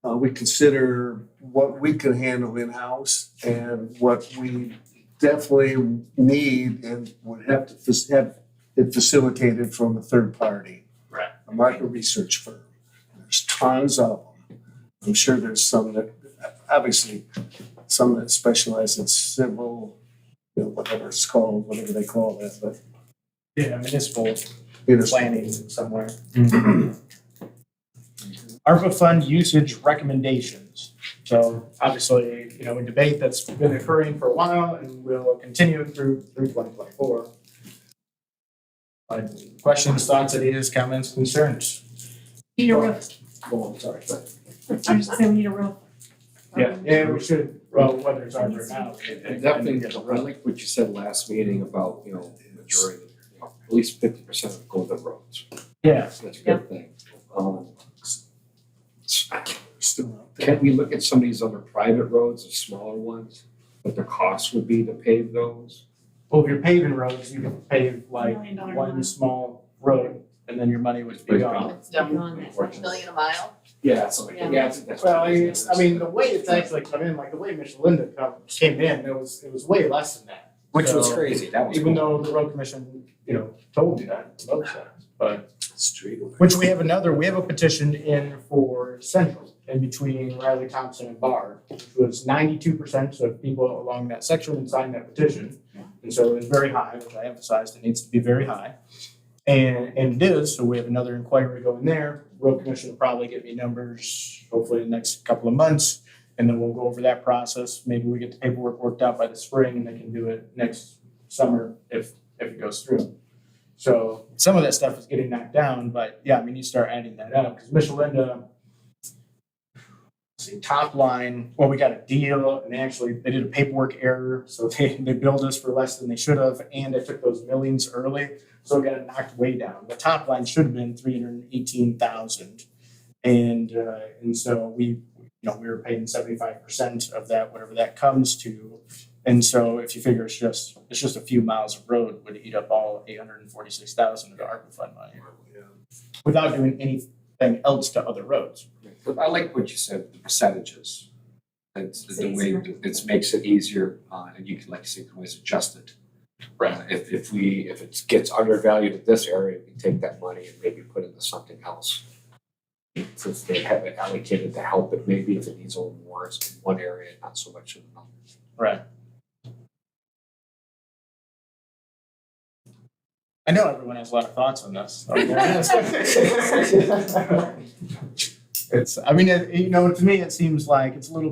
we consider what we can handle in-house and what we definitely need and would have to have it facilitated from a third party. Right. A market research firm. There's tons of them. I'm sure there's some that, obviously, some that specialize in civil, whatever it's called, whatever they call that, but Yeah, municipal it's planning somewhere. ARPA fund usage recommendations. So obviously, a debate that's been occurring for a while and will continue through 2024. Questions, thoughts, ideas, comments, concerns? Need a roof. Oh, I'm sorry. I'm just saying we need a roof. Yeah, we should, well, whether it's ARPA or not. And definitely, I like what you said last meeting about, majority, at least 50% of golden roads. Yeah. That's a good thing. still out there. Can we look at some of these other private roads, the smaller ones, what the cost would be to pave those? Well, if you're paving roads, you can pave like $1 million one one. small road and then your money would be gone. It's done on that, $1 million a mile. Yeah, something like that. Yeah, I think that's. Well, I mean, the way it's actually come in, like the way Michelinda came in, it was way less than that. Which was So, crazy, that was Even cool. though the road commission, told you that, both sides, but Which we have a petition in for Central, in between Riley Thompson and Bard, which was 92% of people along that section signed that petition. And so it was very high, which I emphasized, it needs to be very high. And it is, so we have another inquiry going there. Road Commission will probably get me numbers, hopefully in the next couple of months. And then we'll go over that process. Maybe we get the paperwork worked out by the spring and they can do it next summer if it goes through. So some of that stuff is getting knocked down, but yeah, I mean, you start adding that up, because Michelinda, see, top line, well, we got a deal, and they did a paperwork error, so they billed us for less than they should have, and they took those millings early, so it got knocked way down. The top line should have been 318,000, and so we were paying 75% of that, whatever that comes to. And so if you figure it's just a few miles of road would eat up all 846,000 of the ARPA fund money without doing anything else to other roads. But I like what you said, the percentages. It's the way it makes it easier, and you can, like you say, always adjust it. Right. If it gets undervalued at this area, we take that money and maybe put it into something else. Since they have it allocated to help it, maybe if it needs a little more, it's in one area, not so much in another. Right. I know everyone has a lot of thoughts on this. To me, it seems like it's a little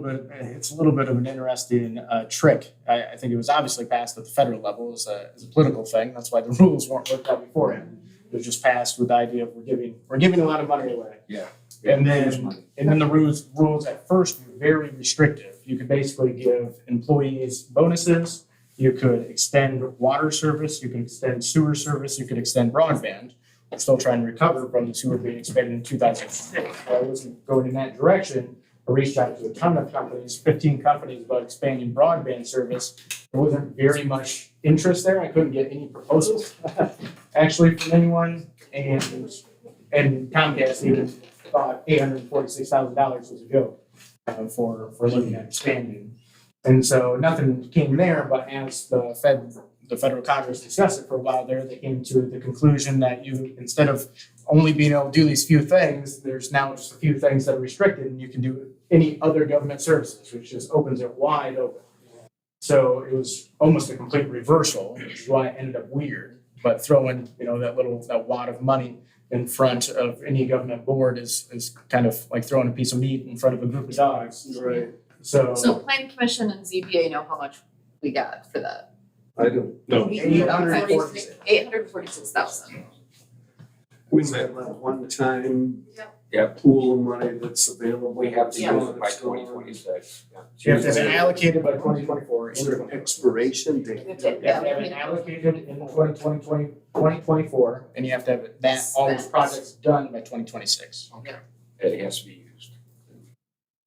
bit of an interesting trick. I think it was obviously passed at the federal level as a political thing. That's why the rules weren't worked out beforehand. It was just passed with the idea of we're giving a lot of money away. Yeah. And then the rules at first were very restrictive. You could basically give employees bonuses. You could extend water service, you could extend sewer service, you could extend broadband. We're still trying to recover from the sewer being expanded in 2006. So I wasn't going in that direction. I reached out to a ton of companies, 15 companies about expanding broadband service. There wasn't very much interest there. I couldn't get any proposals actually from anyone. And Comcast even thought $846,000 was a joke for looking at expanding. And so nothing came there, but as the federal Congress discussed it for a while there, they came to the conclusion that you, instead of only being able to do these few things, there's now just a few things that are restricted and you can do any other government services, which just opens it wide open. So it was almost a complete reversal, which is why it ended up weird. But throwing, that wad of money in front of any government board is kind of like throwing a piece of meat in front of a group of dogs. Right. So Planning Commission and ZBA know how much we got for that. I don't. No. 846,000. We might have one time. Yep. Pool of money that's available. We have to Yeah. use it by 2026. You have to have it allocated by 2024. Is there an expiration date? You have to have it allocated in 2024, and you have to have all those projects done by 2026. Okay. It has to be used.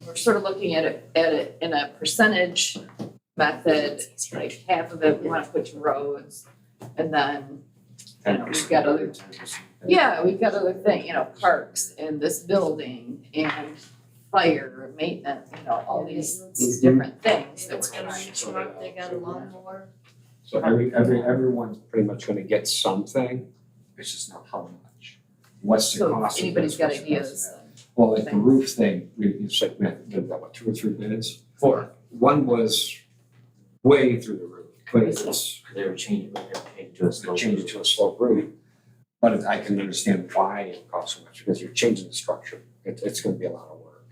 We're sort of looking at it in a percentage method, like half of it we want to put to roads, and then, we've got other things, parks and this building and fire, maintenance, all these different things that we're trying to. They got a lawnmower. So everyone's pretty much gonna get something, it's just not how much. What's the So cost of anybody's this, got what's the cost of ideas. that? Well, like the roof thing, it's like, we did that, 2 or 3 bids? 4. One was way through the roof, but it's, They were changing to a slope. change it to a slope roof. But I can understand why it costs so much, because you're changing the structure, it's gonna be a lot of work.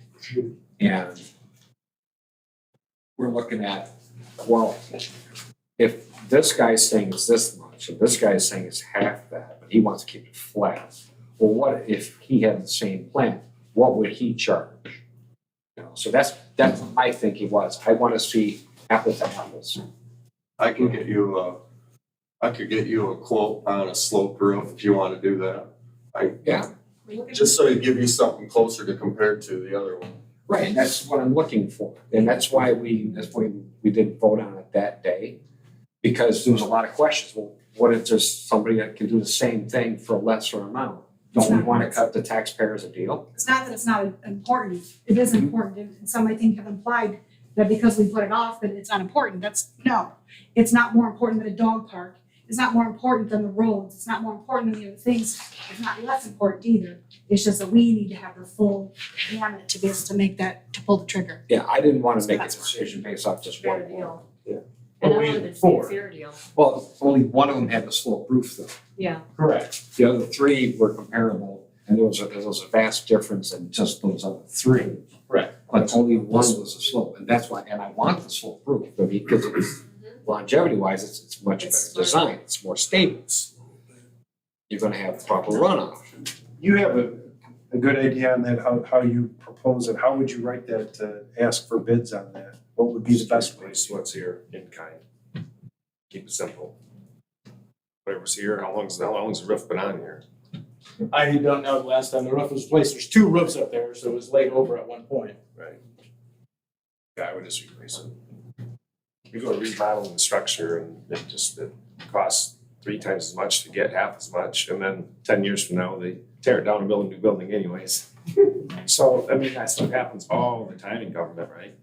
And we're looking at, well, if this guy's saying it's this much, and this guy's saying it's half that, but he wants to keep it flat, well, what if he had the same plan? What would he charge? So that's what my thinking was. I want to see apples to apples. I could get you a quote on a sloped roof if you want to do that. Just so to give you something closer to compare to the other one. Right, and that's what I'm looking for. And that's why we didn't vote on it that day. Because there was a lot of questions. Well, what if there's somebody that can do the same thing for a lesser amount? Don't we want to cut the taxpayers a deal? It's not that it's not important, it is important, and some I think have implied that because we put it off, that it's unimportant, no. It's not more important than a dog park, is not more important than the roads, it's not more important than the other things, it's not less important either. It's just that we need to have the full gamut to be able to make that, to pull the trigger. Yeah, I didn't wanna make a That's fine. decision based off just one. Fair deal. Yeah. And I But we wanted had it to be a four. fair deal. Well, only one of them had the slope roof though. Yeah. Correct. The other three were comparable, and there was a vast difference in just those other three. Correct. But only one was a slope, and that's why, and I want the slope roof, because it's longevity wise, it's much It's better design, it's more stable. You're gonna have proper runoff. You have a good idea on that, how you propose it, how would you write that, ask for bids on that? What would be the best way? Replace what's here in kind. Keep it simple. Whatever's here, how long's the roof been on here? I don't know the last time the roof was replaced. There's 2 roofs up there, so it was laid over at one point. Right. Yeah, I would just replace it. You go remodeling the structure and it costs 3 times as much to get half as much, and then 10 years from now, they tear it down and build a new building anyways. So, I mean, that stuff happens all the time in government, right?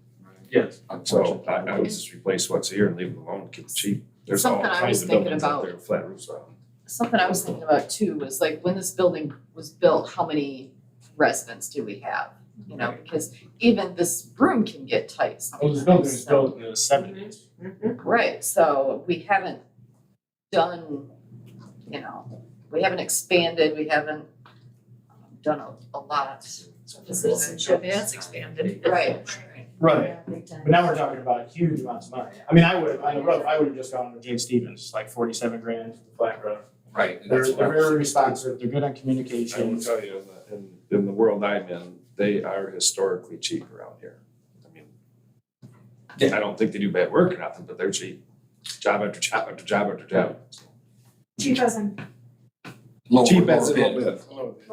Yes. So I would just replace what's here and leave it alone, keep it cheap. There's all Something I kinds was of thinking buildings out about. there with flat roofs on. Something I was thinking about too was like when this building was built, how many residents do we have? You know, because even this room can get tight Well, this sometimes. building was so- built in the 70s. Right, so we haven't done, you know, we haven't expanded, we haven't done a lot. The citizenship has expanded. Right. Right. Yeah, big time. But now we're talking about huge amounts of money. I mean, I would have, on the roof, I would have just gone with Gene Stevens, like 47 grand for the flat roof. Right. They're very responsive, they're good on I will communication. tell you, in the world I'm in, they are historically cheap around here. I mean, I don't think they do bad work or nothing, but they're cheap. Job after job after job after job. Cheap as in, Cheap as a little bit.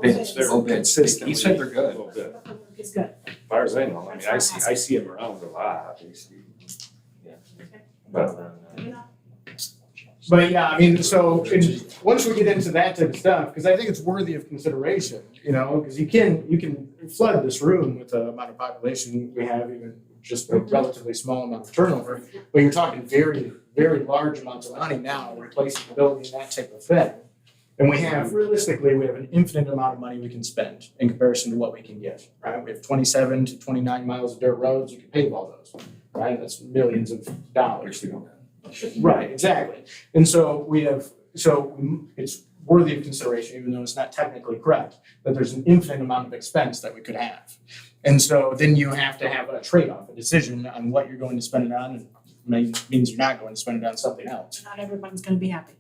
Bids, They're low bids. consistently He said they're a good. little bit. it's good. As far as I know, I mean, I see them around a lot. But yeah, I mean, so once we get into that type of stuff, because I think it's worthy of consideration, you know, because you can flood this room with the amount of population we have, even just a relatively small amount of turnover. But you're talking very, very large amounts of money now replacing the building and that type of thing. And we have, realistically, we have an infinite amount of money we can spend in comparison to what we can get, right? We have 27 to 29 miles of dirt roads, you can pave all those, right? That's millions of dollars. Right, exactly. And so it's worthy of consideration, even though it's not technically correct, that there's an infinite amount of expense that we could have. And so then you have to have a trade-off, a decision on what you're going to spend it on, and means you're not going to spend it on something else. Not everyone's gonna be happy.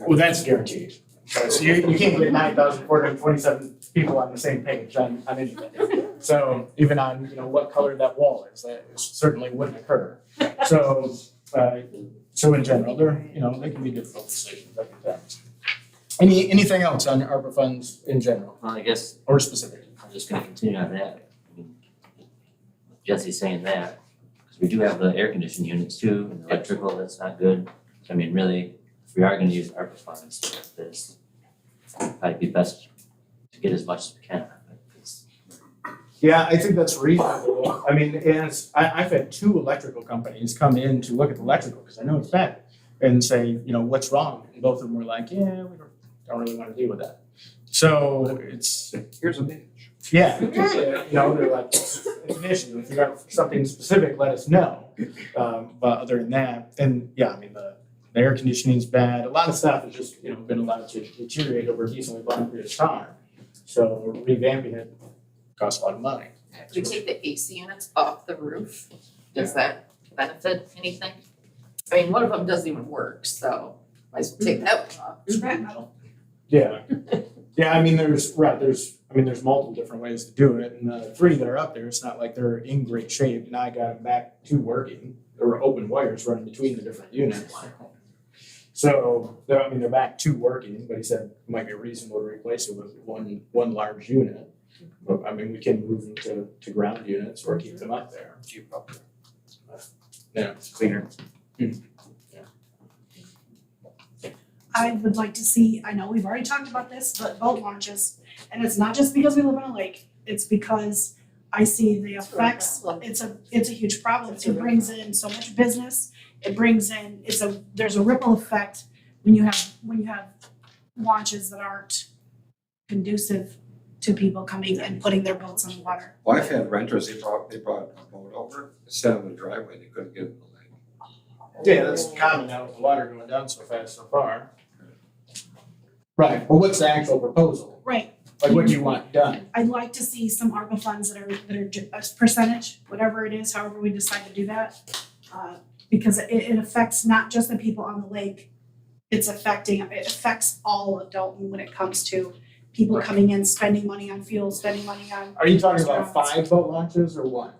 Well, that's guaranteed. So you can't get 9,427 people on the same page on anything. So even on, you know, what color that wall is, that certainly wouldn't occur. So in general, they can be difficult decisions, I can tell. Anything else on ARPA funds in general Well, I guess or specific? I'm just gonna continue on that. I mean, Jesse's saying that, because we do have the air conditioning units too, and electrical, that's not good. I mean, really, if we are gonna use ARPA funds for this, it'd probably be best to get as much as we can. Because Yeah, I think that's reasonable. I mean, I've had 2 electrical companies come in to look at the electrical, because I know it's bad, and say, you know, what's wrong? And both of them were like, yeah, we don't really want to deal with that. So it's, Here's a bitch. yeah, you know, they're like, it's an issue. If you got something specific, let us know. But other than that, and yeah, I mean, the air conditioning's bad. A lot of stuff has just, you know, been allowed to deteriorate over a decently long period of time. So revamping it costs a lot of money. If we take the AC units off the roof, does that benefit anything? I mean, one of them doesn't even work, so might as well take that one off. Scrap metal. Yeah. Yeah, I mean, there's multiple different ways to do it. And the 3 that are up there, it's not like they're in great shape. And I got them back to working. There were open wires running between the different units. So, they're back to working, but he said it might be reasonable to replace it with one large unit. But I mean, we can move them to ground units or keep them up there. Keep up there. Yeah, it's cleaner. I would like to see, I know we've already talked about this, but boat launches, and it's not just because we live on a lake, it's because I see the effects, it's a huge problem. It brings in so much business, it brings in, there's a ripple effect when you have launches that aren't conducive to people coming and putting their boats on the water. Well, I've had renters, they brought a boat over, set on the driveway, they couldn't get in the lake. Yeah, that's common now with the water going down so fast so far. Right, but what's the actual proposal? Right. Like, what do you want done? I'd like to see some ARPA funds that are a percentage, whatever it is, however we decide to do that. Because it affects not just the people on the lake, it affects all of Dalton when it comes to people coming in, spending money on fuel, spending money on. Are you talking about restaurants. 5 boat launches or 1?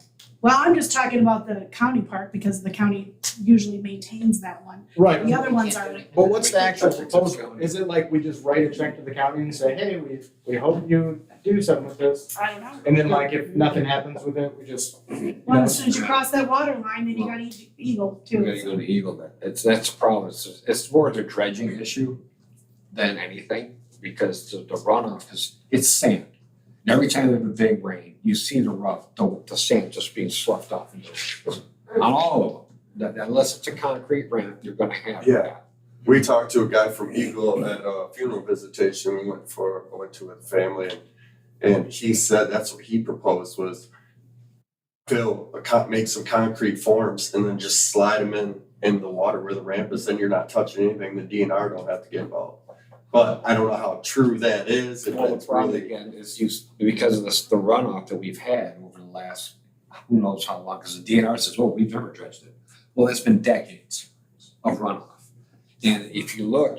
Well, I'm just talking about the county park because the county usually maintains that one. Right. The other ones are, But what's the actual proposal? Is it like we just write a check to the county and say, hey, we hope you do something with this? I don't know. And then like if nothing happens with it, we just, Well, as soon as you cross that water line, then you got Eagle too. We gotta go to Eagle then. That's the problem. It's more the dredging issue than anything, because the runoff it's sand. And every time there's a big rain, you see the sand just being sloughed off into the on all of them. That unless it's a concrete ramp, you're gonna have Yeah. that. We talked to a guy from Eagle at a funeral visitation. We went to with family, and he said that's what he proposed was make some concrete forms and then just slide them in the water where the ramp is. Then you're not touching anything. The DNR don't have to get involved. But I don't know how true that is. If Well, the that's problem really again is because of the runoff that we've had over the last, who knows how long, because the DNR says, well, we've never dredged it. Well, it's been decades of runoff. And if you look,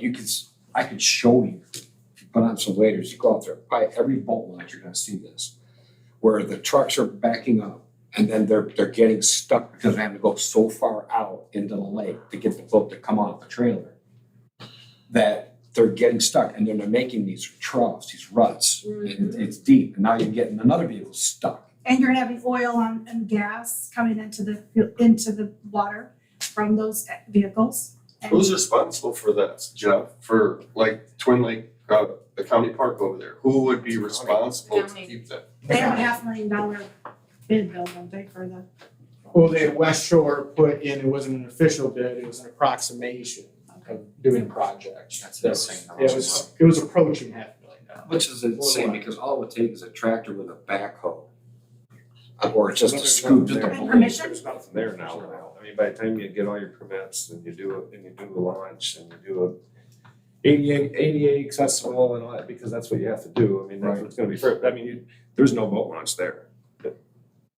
I could show you, if you put on some waders, you go out there, by every boat launch, you're gonna see this. Where the trucks are backing up and then they're getting stuck because they have to go so far out into the lake to get the boat to come off the trailer. That they're getting stuck and then they're making these troughs, these ruts, and it's deep. And now you're getting another vehicle stuck. And you're having oil and gas coming into the water from those vehicles. And who's responsible for that, Jeff? For like Twin Lake, the county park over there? Who would be responsible to County. keep that? they have a $500,000 bid bill, don't they, for the, well, the West Shore put in, it wasn't an official bid, it was an approximation of doing projects. That's insane. It was approaching $500,000. Which is insane, because all it would take is a tractor with a backhoe. Or just a scoop, just a And blade. permission? There's nothing there now. I mean, by the time you get all your permits and you do a launch and you do a ADA accessible and all that, because that's what you have to do. I mean, that's what's gonna be first. I mean, there's no boat launch there.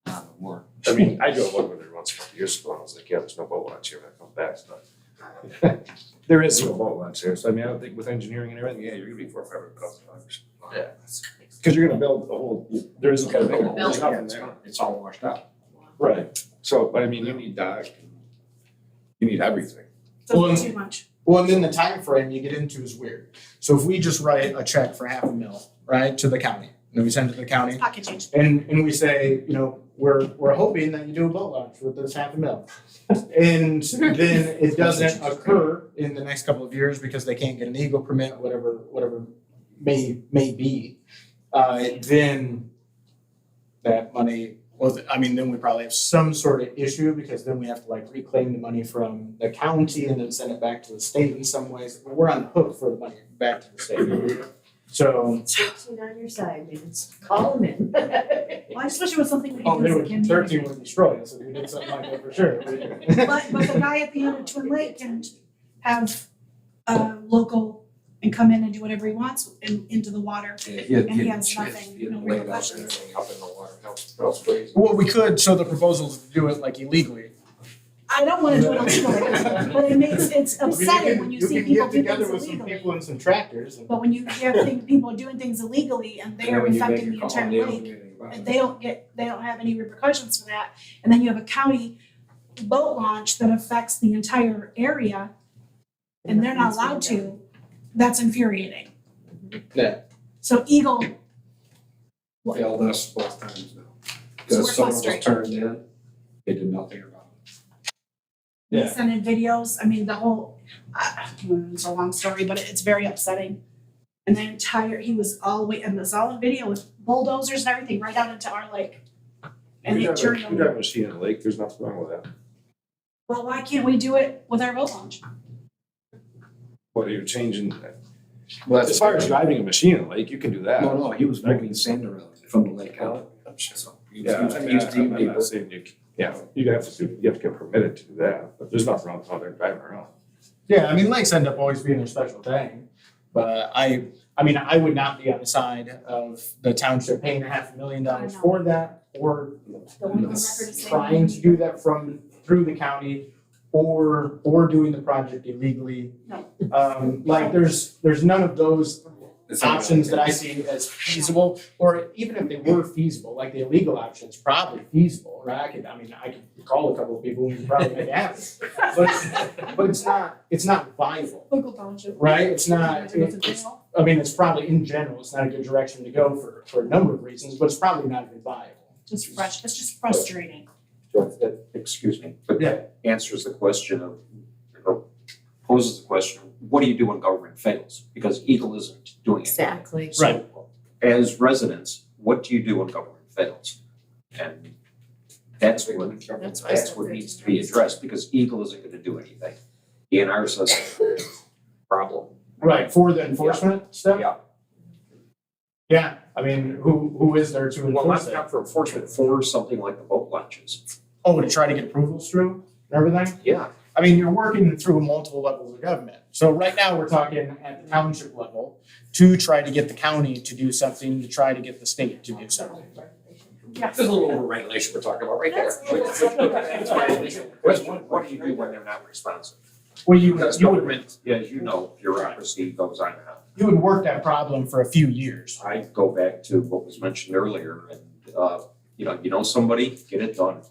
Not more. I mean, I drove over there once a couple years ago and I was like, yeah, there's no boat launch here when I come back, but there is no boat launch there. So I mean, I don't think with engineering and everything, yeah, you're gonna be $400,000. Yeah. Cause you're gonna build the whole, there isn't gonna be, Build. there's nothing there. It's all washed out. Right. So, but I mean, you need dock, you need everything. doesn't be too much. Well, and then the time frame you get into is weird. So if we just write a check for $500,000, right, to the county, and then we send it to the county, Pocket change. and we say, you know, we're hoping that you do a boat launch with this $500,000. And then it doesn't occur in the next couple of years because they can't get an Eagle permit, whatever may be. Then that money, well, I mean, then we probably have some sort of issue because then we have to like reclaim the money from the county and then send it back to the state in some ways. We're on the hook for the money back to the state. So. 13 on your side, man. Call them in. Well, I just wish it was something we Oh, could they do as a would, community. 13 would destroy us if we did something like that for sure. But the guy at the end of Twin Lake can have local and come in and do whatever he wants into the water. Yeah, And he has nothing, he no had laid out repercussions. everything up in the water. That was crazy. Well, we could, so the proposal is to do it like illegally. I don't wanna do it illegally, but it's upsetting when you see people do can get things together with some illegally. people and some tractors. And But when you have people doing things illegally and they are affecting the entire lake, and they don't have any repercussions for that, and then you have a county boat launch that affects the entire area, and they're not allowed to, that's infuriating. Yeah. So Eagle, Failed us both times now. So Because we're someone was frustrated. turned in, they did nothing about it. they sent in videos, I mean, the whole, it's a long story, but it's very upsetting. And the entire, he was all the way, and it's all in video with bulldozers and everything right out into our lake. And You they turned drive over. a machine in a lake, there's nothing wrong with that. Well, why can't we do it with our boat launch? Whether you're changing, Well, as far as driving a machine in a lake, you can do that. No, he was moving sand around from the lake out. So he was using I'm not saying you, yeah, you have to get permitted to do that, but there's nothing wrong with how they're driving around. Yeah, I mean, lakes end up always being their special thing, but I mean, I would not be on the side of the township paying $500,000 for that, or trying to do that through the county, or doing the project illegally. No. Like, there's none of those options that I see as feasible, or even if they were feasible, like the illegal option's probably feasible, right? I could call a couple of people who could probably make it happen. But it's not viable, Local township. right? It's not, it's probably in general, it's not a good direction to go for a number of reasons, but it's probably not even viable. It's just frustrating. Excuse me, but Yeah. that answers the question of, or poses the question, what do you do when government fails? Because Eagle isn't doing it. Exactly. Right. As residents, what do you do when government fails? And that's what needs to be addressed, because Eagle isn't gonna do anything. DNR says problem. Right, for the enforcement stuff? Yeah. Yeah, I mean, who is there to Well, enforce it? not for enforcement, for something like the boat launches. Oh, to try to get approvals through and everything? Yeah. I mean, you're working through multiple levels of government. So right now, we're talking at the township level to try to get the county to do something, to try to get the state to do something. There's a little overregulation we're talking about right there. What do you do when they're not responsive? Well, you Because would government, as you know, bureaucracy goes on and on. you would work that problem for a few years. I go back to what was mentioned earlier, and you know somebody, get it done.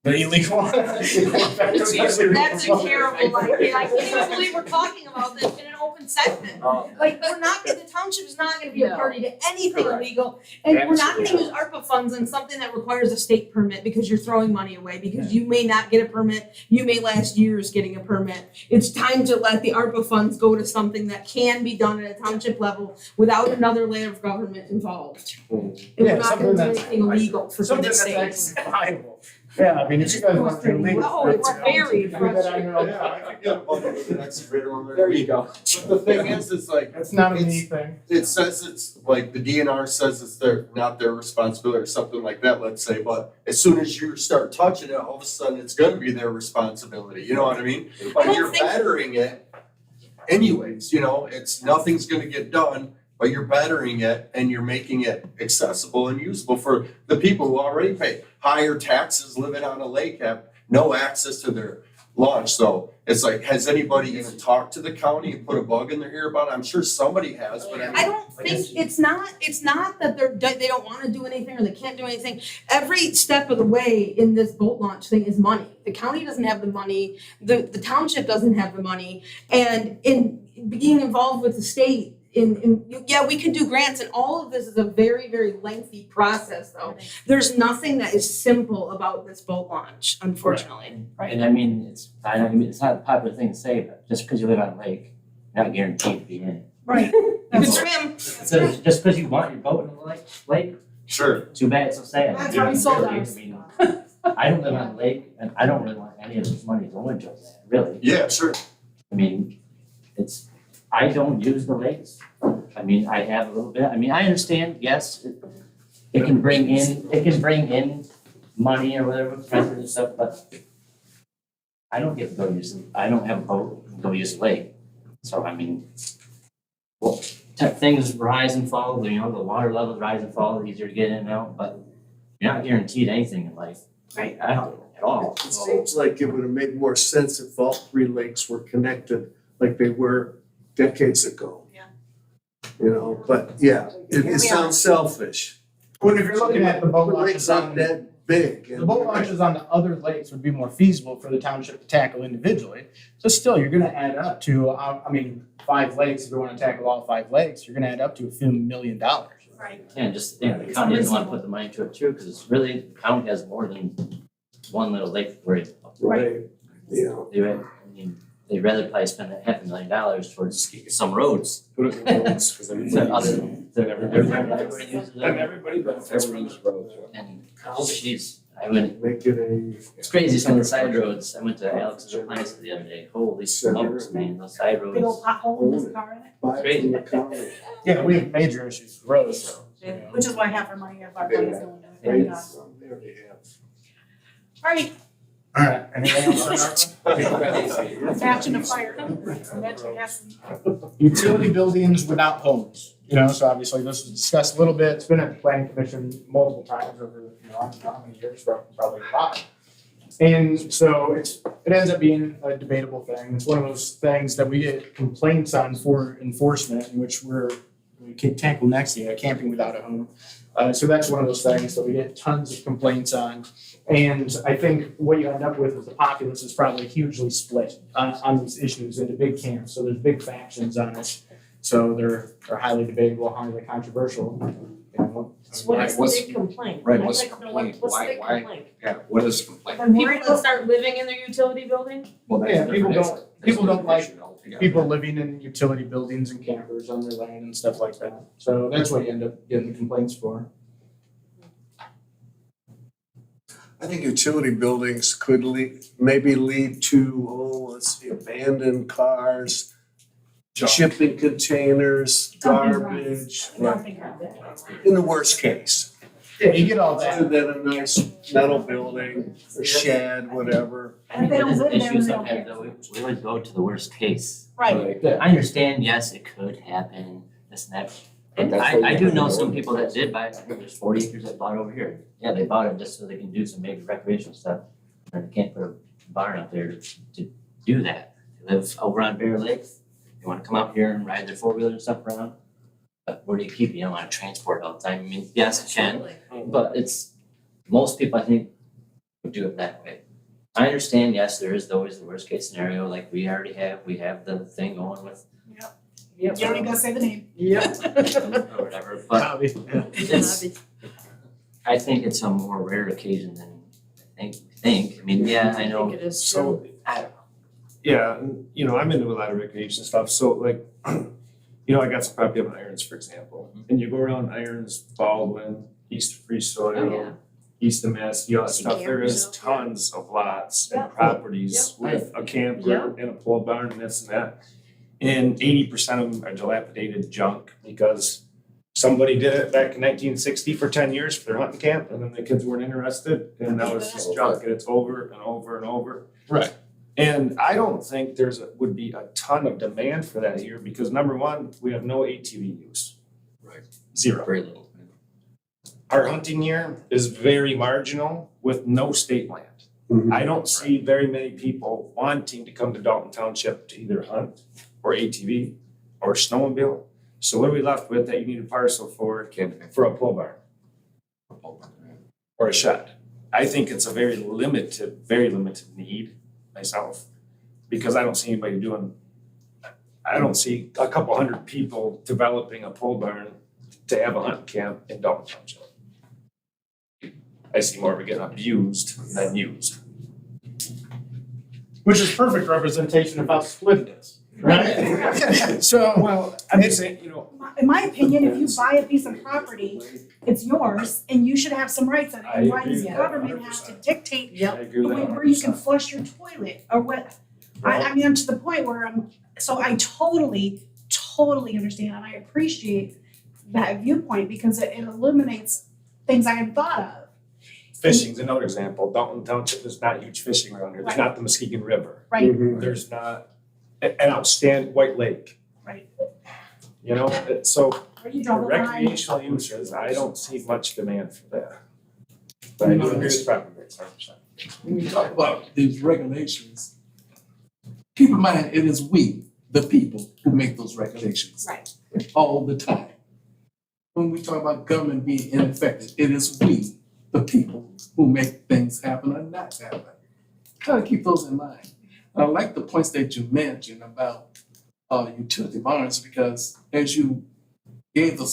The illegal one. That's a terrible idea. I can't even believe we're talking about this in an open segment. Like, the township is not gonna be a No. party to anything Correct. illegal. And we're not gonna Absolutely. use ARPA funds on something that requires a state permit because you're throwing money away, because you may not get a permit, you may last years getting a permit. It's time to let the ARPA funds go to something that can be done at a township level without another layer of government involved. And we're Yeah, not something gonna do that's- anything illegal, for Something goodness that's sakes. actually viable. Yeah, I mean, if you guys want to do illegal. Oh, it's very do that on your own. Yeah, I could get a bunch of the next grader on there. There you go. But the thing is, it's like, It's not a me thing. it says it's like the DNR says it's not their responsibility or something like that, let's say, but as soon as you start touching it, all of a sudden it's gonna be their responsibility, you know what I mean? I But don't you're think- battering it anyways, nothing's gonna get done, but you're battering it and you're making it accessible and usable for the people who already pay higher taxes living on a lake, have no access to their launch. So it's like, has anybody even talked to the county and put a bug in their ear about it? I'm sure somebody has, but I mean. I don't think, it's not that they don't wanna do anything or they can't do anything. Every step of the way in this boat launch thing is money. The county doesn't have the money, the township doesn't have the money, and in being involved with the state, yeah, we can do grants, and all of this is a very, very lengthy process though. There's nothing that is simple about this boat launch, unfortunately. And I mean, it's not a popular thing to say, but just because you live on a lake, you're not guaranteed to be in it. Right. You can swim. So just because you want your boat in the lake, Sure. too bad, it's so sad. That's how we sold I ours. mean, I don't live on a lake, and I don't really want any of this money going to that, really. Yeah, sure. I mean, I don't use the lakes. I mean, I have a little bit, I mean, I understand, yes, it can bring in money or whatever, renters and stuff, but I don't get to go I don't have a boat, and go use the lake. So, I mean, well, things rise and fall, the water levels rise and fall, easier to get in and out, but you're not guaranteed anything in life. Right. I don't, at all. It seems like it would have made more sense if all three lakes were connected like they were decades ago. Yeah. But yeah, it sounds selfish. When if you're looking at the boat The launches lake's not on, that big. the boat launches on the other lakes would be more feasible for the township to tackle individually. So still, you're gonna add up to, 5 lakes, if you wanna tackle all 5 lakes, you're gonna add up to a few $1 million. Right. And the county doesn't wanna put the money to it too, cause it's really, the county has more than one little lake to worry about. Right, yeah. They'd rather probably spend $500,000 towards some roads. Put it in roads, cause then Everybody uses And everybody benefits from and, jeez, I went, Make it a. it's crazy, some of the side roads, I went to Alex's appliances the other day, holy smokes, man, those side Big old roads. pothole, there's a car in it, Crazy. Yeah, we have major issues with roads. which is why half our money is going to it. Thank God. All right, All right, anything else on ARPA? matching the fire. Imagine gas. Utility buildings without homes, so obviously this was discussed a little bit, it's been at the planning commission multiple times over, I don't know how many years, probably a lot. And so it ends up being a debatable thing, it's one of those things that we get complaints on for enforcement, in which we can tackle next year, camping without a home. So that's one of those things that we get tons of complaints on. And I think what you end up with is the populace is probably hugely split on these issues into big camps. So there's big factions on it. So they're highly debatable, highly controversial. So what is the What's- big complaint? right, I'd what's like the to know what- complaint? What's the Why- big why- complaint? Yeah, what is the complaint? I'm People worried that about- start living in their utility building? Well, that's Yeah, a people different don't- issue. That's people a don't different like issue altogether. People living in utility buildings and campers on their land and stuff like that. So that's what you end up getting the complaints for. I think utility buildings could maybe lead to, let's see, abandoned cars, shipping containers, garbage, I don't think I'm there. in the worst case. Yeah, you get all Other that. than a nice metal building, a shed, whatever. I think If they what is don't the live there, issue they don't sometimes though, we always go to the worst case. Right, I understand, yes, it could happen, this and that. But that's what I you do have know to some know. people that did buy it, I think there's 40 acres that bought over here. Yeah, they bought it just so they can do some maybe recreational stuff. And they can't put a barn out there to do that. They live over on Bear Lake, they wanna come out here and ride their four-wheeler and stuff around. But where do you keep it? You don't wanna transport all the time, I mean, yes, it can, but most people I think would do it that way. I understand, yes, there is always the worst case scenario, like we have the thing going with. you don't even gotta say the name. Or whatever, but I think it's a more rare occasion than I think, I mean, yeah, I know, think it is So, I don't know. yeah, and, I'm into a lot of recreation stuff, so like, I got some property up in Irons, for example. And you go around Irons, Baldwin, east of Free Soil, Oh, yeah. east of Mass, all that See stuff, there is campers out tons of lots and Yeah. properties Yeah. with a camper Yeah. and a pole barn and this and that. And 80% of them are dilapidated junk because somebody did it back in 1960 for 10 years for their hunting camp, and then the kids weren't interested, and now it's just junk, and it's over and over and over. Right. And I don't think would be a ton of demand for that here, because number one, we have no ATV use. Right. Zero. Very little. Our hunting here is very marginal with no state land. Mhm. I don't see very many people wanting to come to Dalton Township to either hunt or ATV or snowmobile. So what are we left with that you need a parcel for a pole barn or a shed? I think it's a very limited need myself, because I don't see I don't see a couple hundred people developing a pole barn to have a hunting camp in Dalton Township. I see more of it getting abused than used. Which is perfect representation of how split it is, right? So, Well, I'm just saying, In my opinion, if you buy a piece of property, it's yours and you should have some rights on it. And why does the government have to dictate I agree the with way that where you can 100%. flush your toilet or what? I mean, I'm to the point where I totally understand and I appreciate that viewpoint because it eliminates things I hadn't thought of. Fishing's another example. Dalton Township is not huge fishing around here. There's Right. not the Muskegon River. Right, Mhm. There's not an outstanding White Lake. right. So Where you draw for the line. recreational uses, I don't see much demand for that. But I do agree with property rates, 100%. When we talk about these regulations, keep in mind, it is we, the people, who make those regulations. Right. All the time. When we talk about government being ineffective, it is we, the people, who make things happen or not happen. Gotta keep those in mind. I like the points that you mentioned about utility barns, because as you gave the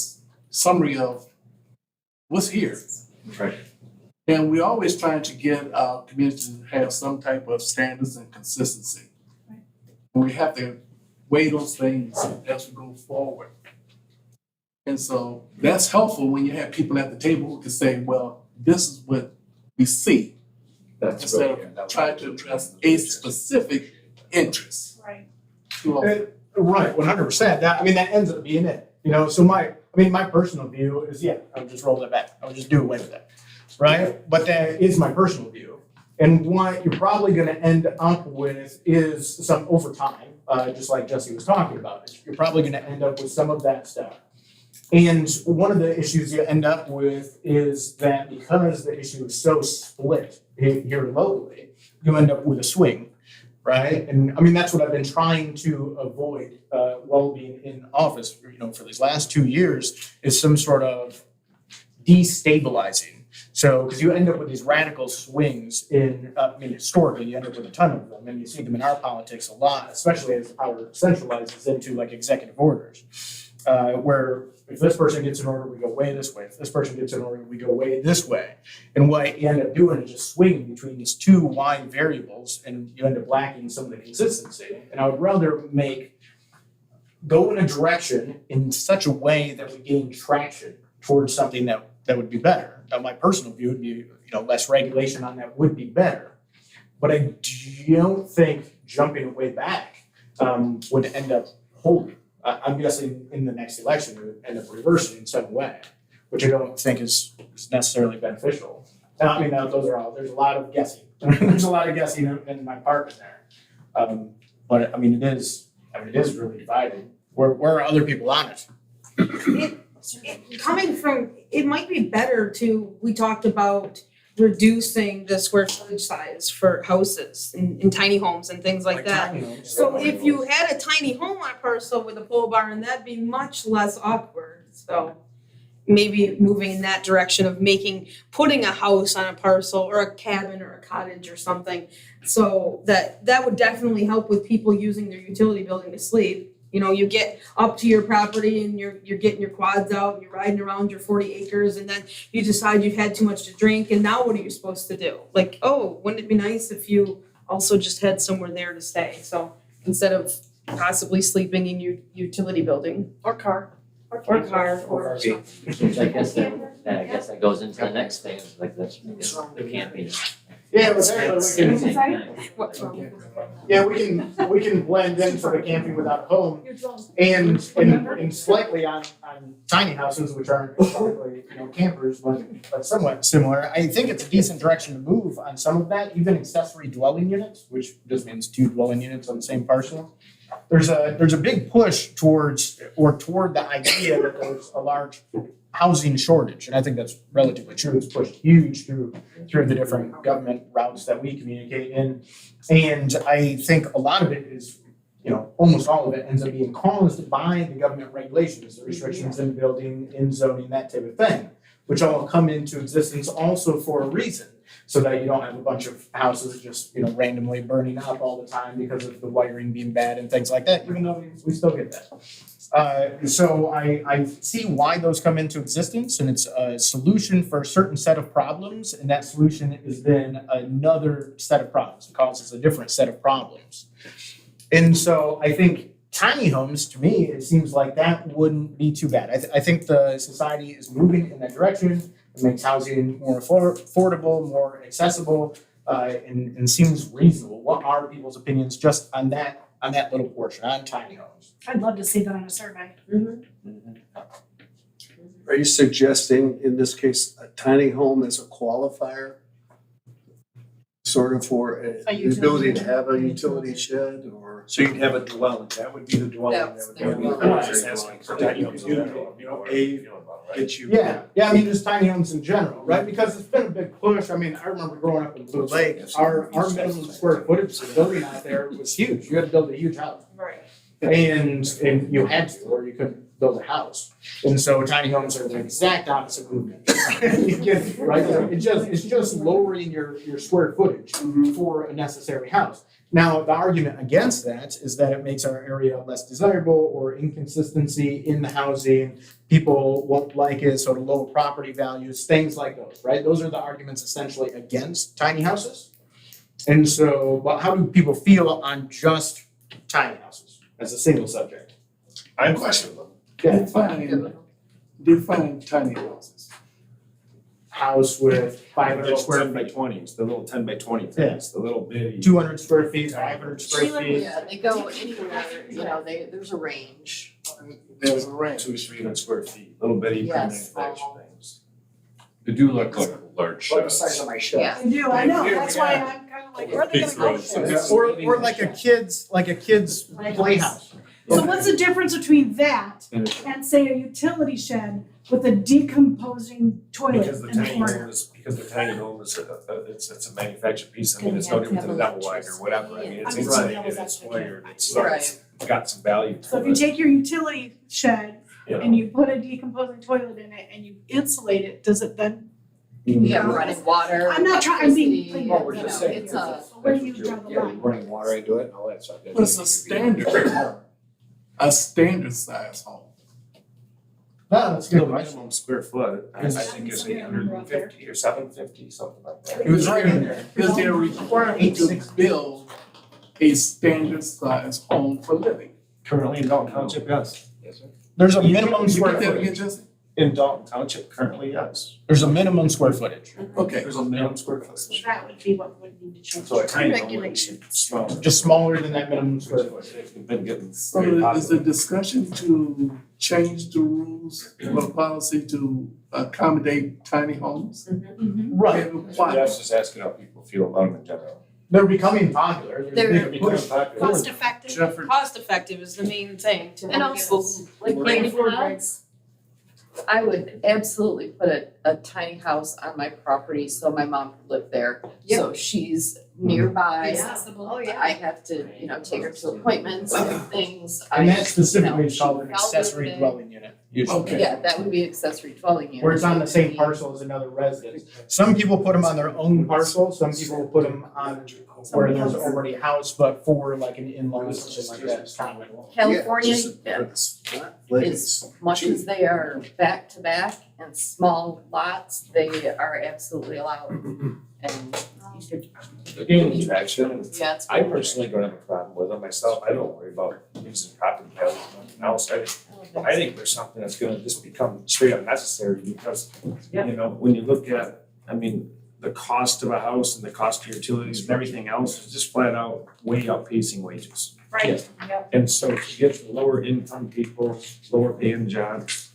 summary of what's here. Right. And we're always trying to get our community to have some type of standards and consistency. Right. And we have to weigh those things as we go forward. And so that's helpful when you have people at the table who can say, well, this is what we see, That's instead right, yeah, of trying to address a specific interest. Right. Too often. Right, 100%. That ends up being it. So my personal view is, yeah, I would just roll that back. I would just do away with that, right? But that is my personal view. And what you're probably going to end up with is some over time, just like Jesse was talking about. You're probably going to end up with some of that stuff. And one of the issues you end up with is that because the issue is so split here locally, you end up with a swing, right? And that's what I've been trying to avoid while being in office, for these last 2 years, is some sort of destabilizing. So, because you end up with these radical swings historically, you end up with a ton of them, and you see them in our politics a lot, especially as the power centralizes into like executive orders, where if this person gets an order, we go way this way. If this person gets an order, we go way this way. And what you end up doing is just swinging between these two wide variables, and you end up lacking some of the consistency. And I would rather go in a direction in such a way that we gain traction towards something that would be better. Now, my personal view would be, less regulation on that would be better. But I don't think jumping way back would end up holding. I'm guessing in the next election it would end up reversing in some way, which I don't think is necessarily beneficial. Now, there's a lot of guessing. There's a lot of guessing in my part in there. But it is really divided. Where are other people on it? It might be better we talked about reducing the square footage size for houses in tiny homes and things like that. Tiny homes. So if you had a tiny home on a parcel with a pole barn, that'd be much less awkward. So maybe moving in that direction of putting a house on a parcel or a cabin or a cottage or something. So that would definitely help with people using their utility building to sleep. You get up to your property and you're getting your quads out and you're riding around your 40 acres, and then you decide you've had too much to drink, and now what are you supposed to do? Like, oh, wouldn't it be nice if you also just had somewhere there to stay? So instead of possibly sleeping in your utility building. Or car. Or car. Which I guess that goes into the next thing, like the camping. Yeah, but Same we can blend in for the camping without a home, and slightly on tiny houses, which aren't exactly campers, but somewhat similar. I think it's a decent direction to move on some of that, even accessory dwelling units, which just means 2 dwelling units on the same parcel. There's a big push toward the idea that there's a large housing shortage, and I think that's relatively true. It's pushed huge through the different government routes that we communicate in, and I think a lot of it is, almost all of it ends up being caused by the government regulations, the restrictions in building, in zoning, that type of thing, which all come into existence also for a reason, so that you don't have a bunch of houses just randomly burning up all the time because of the wiring being bad and things like that, even though we still get that. So I see why those come into existence, and it's a solution for a certain set of problems, and that solution is then another set of problems. It causes a different set of problems. And so I think tiny homes, to me, it seems like that wouldn't be too bad. I think the society is moving in that direction. It makes housing more affordable, more accessible, and seems reasonable. What are people's opinions just on that little portion, on tiny homes? I'd love to see that on a survey. Are you suggesting, in this case, a tiny home as a qualifier? Sort of for the ability to have a utility shed, or? So you'd have a dwelling, that would be the dwelling, that would be the dwelling. that you can do, get you. Yeah, just tiny homes in general, right? Because it's been a big push. I remember growing up in Blue Lake, our minimum square footage of building out there was huge. You had to build a huge house. Right. And you had to, or you couldn't build a house. And so tiny homes are the exact opposite movement. You get it, right? It's just lowering your square footage for a necessary house. Now, the argument against that is that it makes our area less desirable, or inconsistency in the housing. People won't like it, so to lower property values, things like those, right? Those are the arguments essentially against tiny houses. And so, well, how do people feel on just tiny houses as a single subject? I'm questioning them. Yeah. Define tiny houses. house with 500 Little square 10 by feet, 20s, the little 10 by 20 things, the little bitty. 200 square feet, 500 square feet. Yeah, they go anywhere, you know, there's a range. There's a range. 200-300 square feet, little bitty Yes. manufactured things. They do look like large About the size sheds. of my shed. Yeah. I do, I know, that's why I'm kind of like, where are they gonna go? Pizza. Or like a kid's playhouse. So what's the difference between that And and say a utility shed with a decomposing toilet because the in the tiny corner? home is, it's a manufactured piece, I mean, it's no different than a double wide or whatever, I mean, it's I'm insulated, just- it's wired, it's Right. got some value So if to you it. take your utility shed You and you put a decomposing toilet in it and you insulate it, does it then? Yeah, running water, I'm not trying- I'm being- electricity, Well, we're you just know, saying. it's a, Where do you draw the Yeah, line? running water into it and all that stuff. What's a standard size home? No, that's a The good question. minimum square foot, I think is 850 or 750, something like that. It was right in there. Is there a requirement to build a standard size home for living? Currently in Dalton Township, yes. Yes, sir. There's a minimum You square get that again, footage. Jesse? In Dalton Township, currently, yes. There's a minimum square footage. Okay. There's a minimum square footage. That would be what would need to change. So a tiny home would be Regulation. smaller. Just smaller than that minimum square footage. We've been getting So very is popular. the discussion to change the rules or the policy to accommodate tiny homes? Right. And why? Jeff's just asking how people feel about them in general. They're becoming popular. They're- Push. Cost effective. Jeffrey, Cost effective is the main thing to and also, like baby pods, I would absolutely put a tiny house on my property so my mom could live there. So she's nearby. Accessible. Oh, yeah. I have to, you know, take her to appointments and things. And that specifically you know, is called an she felt good accessory with it. dwelling unit, usually. Okay. Yeah, that would be accessory dwelling unit. Where it's on the same parcel as another residence. Some people put them on their own parcel, some people put them on where there's already a house, but for like an in-law or something like that, it's common. California, Yeah, as it's much as they are back to back and small lots, they are absolutely allowed. And you could, They're gaining traction, and yeah, it's. I personally don't have a problem with them myself, I don't worry about using property values or anything else, I think there's something that's gonna just become straight up necessary, because, you know, when you look at, I mean, the cost of a house and the cost of utilities and everything else is just flat out way outpacing wages. Right, And so to get the lower income people, lower paying jobs,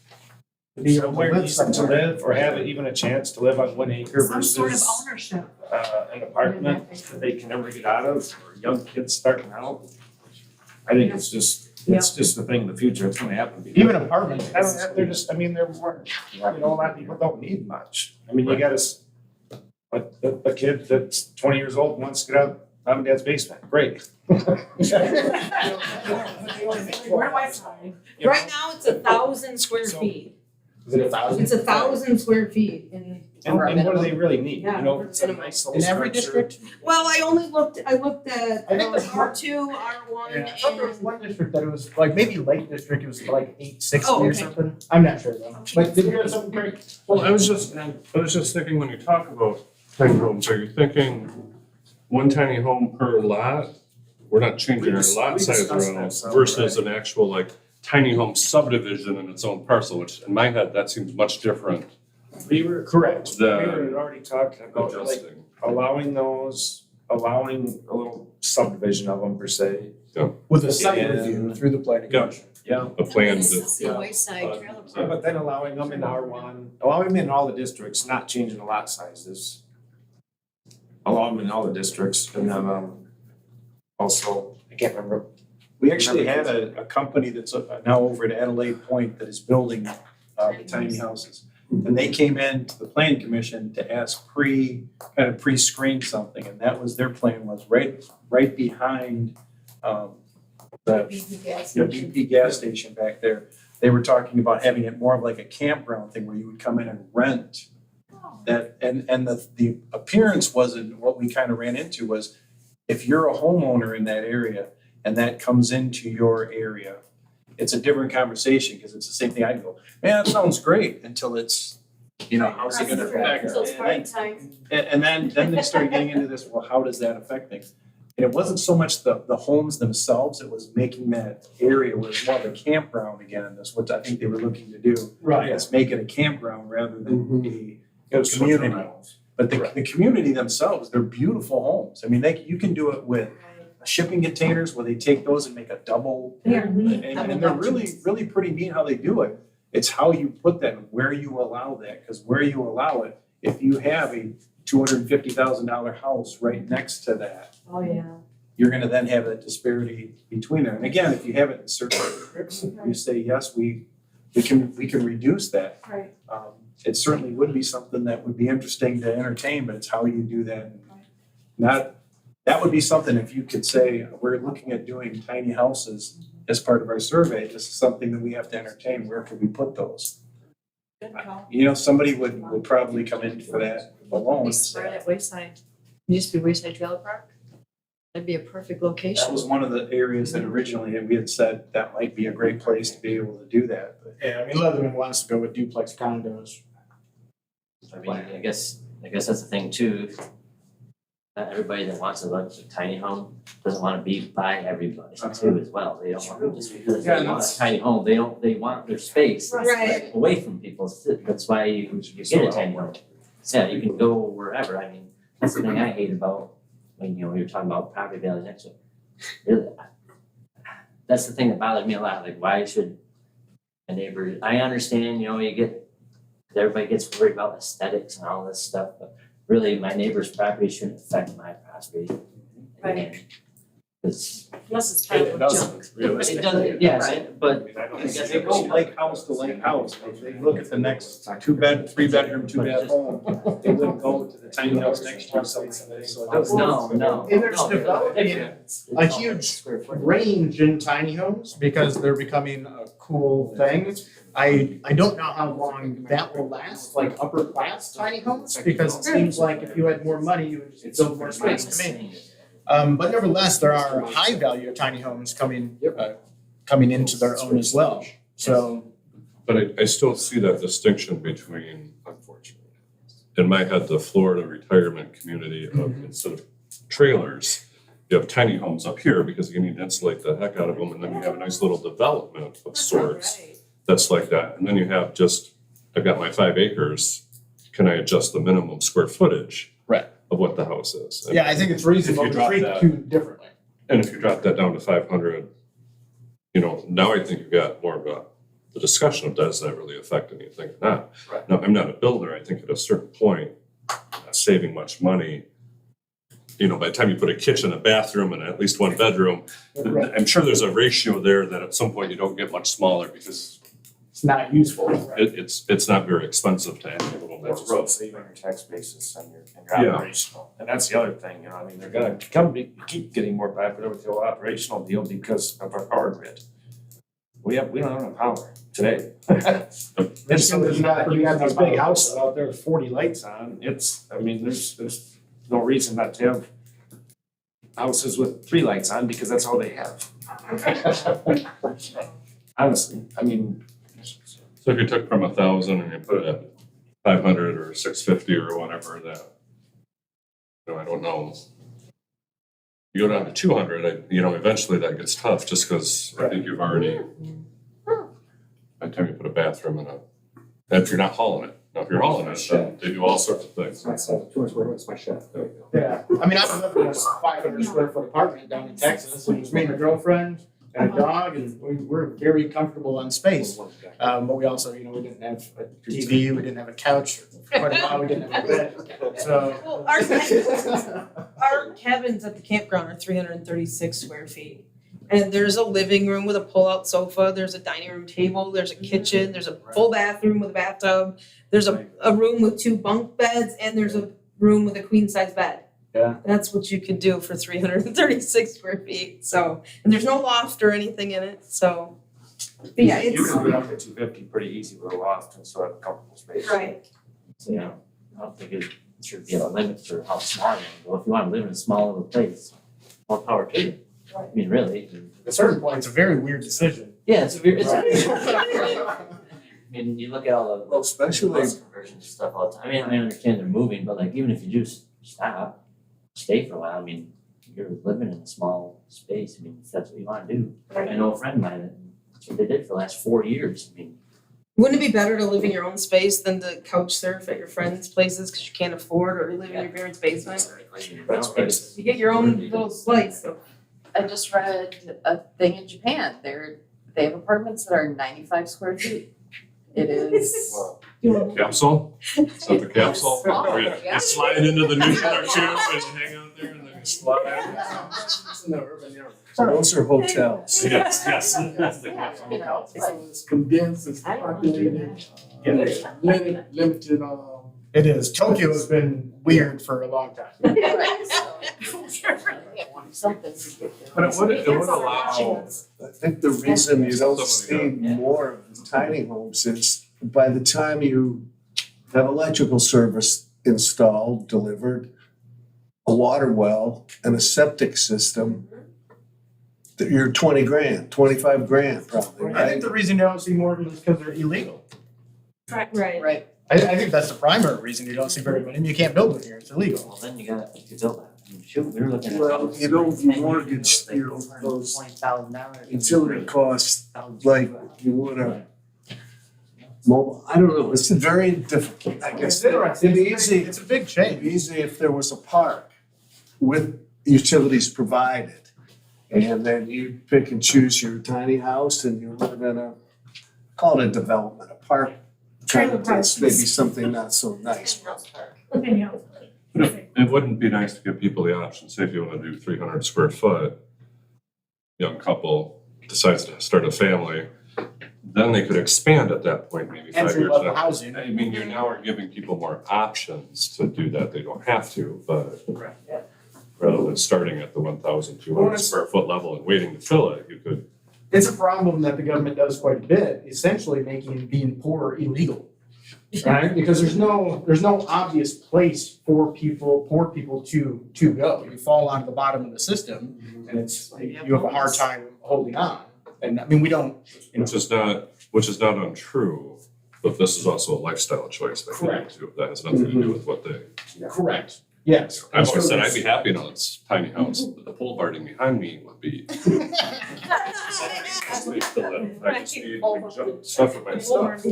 somewhere decent to live or have even a chance to live on 1 acre some sort of versus ownership. an apartment that they can never get out of, or young kids starting out. I think it's just the thing of the future, it's gonna happen. Even apartments. They're just, I mean, they're more, you know, a lot of people don't need much. I mean, you gotta, a kid that's 20 years old wants to get out of and dad's basement, great. Where do I sign? You know? Right now, it's 1,000 square So- feet. Is it 1,000? It's 1,000 square feet in. And what do they really need, Yeah, you know, for it's a minimum. nice little In every structure. district? Well, I looked at I know it's R2, R1, Yeah, I thought there was and one district that it was like, maybe Lake District, it was like 860 Oh, or okay. something. I'm not sure though. But did you have something, Craig? Well, I was just thinking, when you talk about tiny homes, are you thinking one tiny home per lot? We're not changing our lot We size discussed around that some, versus an actual like tiny home subdivision in its own parcel, which in my head, that seems much different We were Correct. than had already talked about like adjusting. allowing a little subdivision of them per se. With a site Yeah. review through the planning Yeah. commission. Yeah. A plan This to, is the Wayside Trailer Park. But then allowing them in R1, allowing them in all the districts, not changing the lot sizes. Allow them in all the districts, and then also, I can't remember. We actually had a company that's now over at Adelaide Point that is building the tiny houses. And they came in to the planning commission to ask kind of pre-screen something, and that was, their plan was right behind the BP gas station back there. They were talking about having it more of like a campground thing where you would come in and rent. That, and the appearance wasn't, what we kind of ran into was, if you're a homeowner in that area and that comes into your area, it's a different conversation, because it's the same thing. I go, man, that sounds great, until it's, you know, how's it gonna affect? Until it's party time. And then they started getting into this, well, how does that affect things? And it wasn't so much the homes themselves, it was making that area where it's more of a campground again. That's what I think they were looking to do. Right. Yes, make it a campground rather than community. But the community themselves, they're beautiful homes. I mean, you can do it with shipping containers where they take those and make a double. And they're really pretty neat how they do it. It's how you put that, and where you allow that, because where you allow it, if you have a $250,000 house right next to that, Oh, yeah. you're gonna then have that disparity between there. And again, if you have it in certain districts, you say, yes, we can reduce that. Right. It certainly would be something that would be interesting to entertain, but it's how you do that. That would be something if you could say, we're looking at doing tiny houses as part of our survey, this is something that we have to entertain, where could we put those? Good call. You know, somebody would probably come in for that alone. Right at Wayside. It used to be Wayside Trailer Park. That'd be a perfect location. That was one of the areas that originally we had said that might be a great place to be able to do that, but. Yeah, I mean, Leatherman wants to go with duplex condos. I mean, I guess that's the thing too. Not everybody that wants a tiny home doesn't want to be by everybody too as well. They don't want, just because Yeah, they want a tiny home, they want their space Right. away from people. That's why you get a tiny home. Yeah, you can go wherever. I mean, that's the thing I hate about when you're talking about property values next to it. Really, that's the thing that bothers me a lot. Like, why should a neighbor? I understand, everybody gets worried about aesthetics and all this stuff, but really, my neighbor's property shouldn't affect my property. Right. It's, Unless it's kind of junk. it doesn't, yes, but I guess they go lake house to lake house, if they look at the next 3-bedroom, 2-bath home, they wouldn't go to the tiny house next to something, so it doesn't. no. And there's developing a huge range in tiny homes because they're becoming a cool thing. I don't know how long that will last, like upper class tiny homes, because it seems like if you had more money, you would just build more space to me. But nevertheless, there are high value tiny homes coming into their own as well. So, But I still see that distinction between, unfortunately, in my head, the Florida retirement community of instead of trailers, you have tiny homes up here because you need to insulate the heck out of them, and then you have a nice little development of sorts that's like that. And then you have I've got my 5 acres, can I adjust the minimum square footage? Right. Of what the house is? yeah, I think it's reasonable If you to drop treat that- two differently. And if you drop that down to 500, now I think you've got more of the discussion of does that really affect anything or not? Right. Now, I'm not a builder, I think at a certain point, not saving much money, by the time you put a kitchen, a bathroom, and at least 1 bedroom, I'm sure there's a ratio there that at some point you don't get much smaller because It's not useful. it's not very expensive to add a little more. That's rough, save on your tax basis and your Yeah. operational. And that's the other thing, they're gonna keep getting more popular with the whole operational deal because of our power grid. We don't have enough power today. It's you got these big houses out there with 40 lights on. There's no reason not to have houses with 3 lights on because that's all they have. Honestly, So if you took from 1,000 and you put it at 500 or 650 or whatever that, I don't know. You go down to 200, eventually that gets tough just because I think you've already, by the time you put a bathroom in if you're not hauling it. Now, if you're hauling it, then they do all sorts of things. That's 200 square foot, it's my shed. Yeah, I mean, I live in a 500 square foot apartment down in Texas, and it was me and a girlfriend and a dog, and we're very comfortable on space. But we also, we didn't have a TV, we didn't have a couch, for quite a while, we didn't have a bed, so. Well, our cabins at the campground are 336 square feet. And there's a living room with a pull-out sofa, there's a dining room table, there's a kitchen, there's a full bathroom with a bathtub, there's a room with 2 bunk beds, and there's a room with a queen-size bed. Yeah. That's what you could do for 336 square feet, so, and there's no loft or anything in it, so. But yeah, you it's, can go up to 250 pretty easy with a loft and still have a comfortable space. right, So, I don't think it should be a limit for how small you want to go. If you want to live in a small little place, more power to you. I mean, really. At a certain point, it's a very weird decision. Yeah, it's weird. I mean, you look at all the especially bus conversions and stuff all the time. I mean, I understand they're moving, but like even if you just stay for a while, I mean, you're living in a small space. I mean, if that's what you want to do. I know a friend of mine that's what they did for the last 4 years. I mean, Wouldn't it be better to live in your own space than to couch surf at your friends' places because you can't afford, or to live in your parents' basement? You get your own little slice of. I just read a thing in Japan, they have apartments that are 95 square feet. It is. Capsule? Is that the capsule? Small, Where yeah. you slide into the nuclear tube and hang out there and then you slide. Those are hotels. Yes, that's the Yeah, capsule. you know, So but it's condensed, it's populated, limited, It is. Tokyo has been weird for a long time. right, so. Yeah, something to get there. But it would allow, I think the reason you don't see more of the tiny homes is by the time you have electrical service installed, delivered, a water well and a septic system, that you're 20 grand, 25 grand probably, I right? think the reason you don't see more of them is because they're illegal. Right. Right. I think that's the primary reason you don't see very many. You can't build them here, it's illegal. Well, then you build that. I mean, shoot, we were looking at. Well, you don't mortgage, you know, those $20,000. utility costs like you would a mobile, I don't know, it's very difficult, I guess. It'd be easy, It's a big it'd change. be easy if there was a park with utilities provided. And then you pick and choose your tiny house and you live in a, call it a development, a park. Trailer Kind of, park. it's maybe something not so nice. Anyhow. it wouldn't be nice to give people the option, say if you wanna do 300 square foot, young couple decides to start a family, then they could expand at that point, maybe 5 Entry years. level down. housing. I mean, you now are giving people more options to do that, they don't have to, but rather than starting at the 1,200 square foot level and waiting to fill it, you could. It's a problem that the government does quite a bit, essentially making being poor illegal. Right? Because there's no obvious place for poor people to go. You fall onto the bottom of the system and you have a hard time holding on. And I mean, we don't, you know. Which is not untrue, but this is also a lifestyle choice that you need to, that has nothing to do with what they. Correct. Yes. I've always said I'd be happy in a tiny house, but the pole barn behind me would be. I just need stuff for my stuff.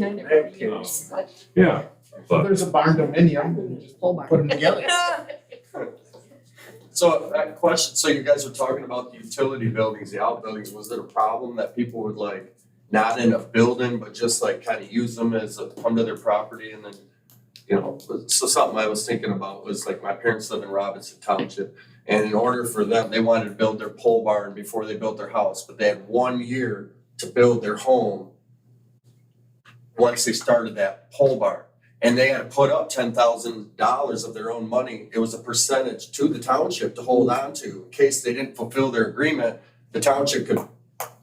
Yeah, but There's a barn dominium, and just put them together. So that question, so you guys were talking about the utility buildings, the outbuildings, was it a problem that people would like not end up building, but just like kind of use them as come to their property and then, you know, so something I was thinking about was like my parents live in Robinson Township. And in order for them, they wanted to build their pole barn before they built their house, but they had 1 year to build their home once they started that pole barn. And they had to put up $10,000 of their own money. It was a percentage to the township to hold on to in case they didn't fulfill their agreement. The township could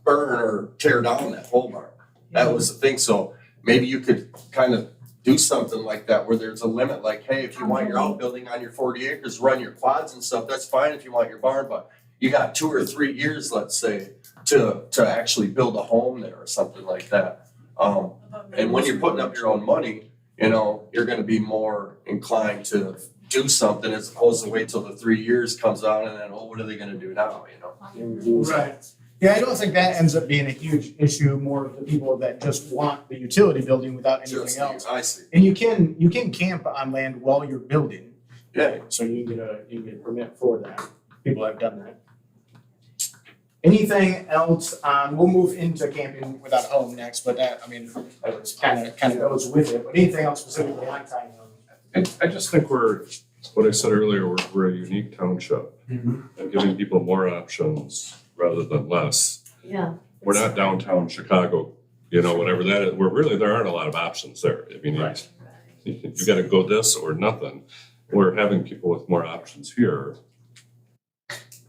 burn or tear down that pole barn. That was the thing. So maybe you could kind of do something like that where there's a limit. Like, hey, if you want your outbuilding on your 40 acres, run your quads and stuff. That's fine if you want your barn, but you got 2 or 3 years, let's say, to actually build a home there or something like that. And when you're putting up your own money, you know, you're gonna be more inclined to do something as opposed to wait till the 3 years comes out and then, oh, what are they gonna do now, you know? Right. Yeah, I don't think that ends up being a huge issue, more of the people that just want the utility building without anything Just, else. I see. And you can camp on land while you're building. Yeah. So you get a permit for that. People have done that. Anything else? We'll move into camping without a home next, but that, I mean, that was kind of goes with it. But anything else specifically on tiny homes? I just think what I said earlier, we're a unique township. And giving people more options rather than less. Yeah. We're not downtown Chicago, you know, whatever that is, there aren't a lot of options there. I mean, you gotta go this or nothing. We're having people with more options here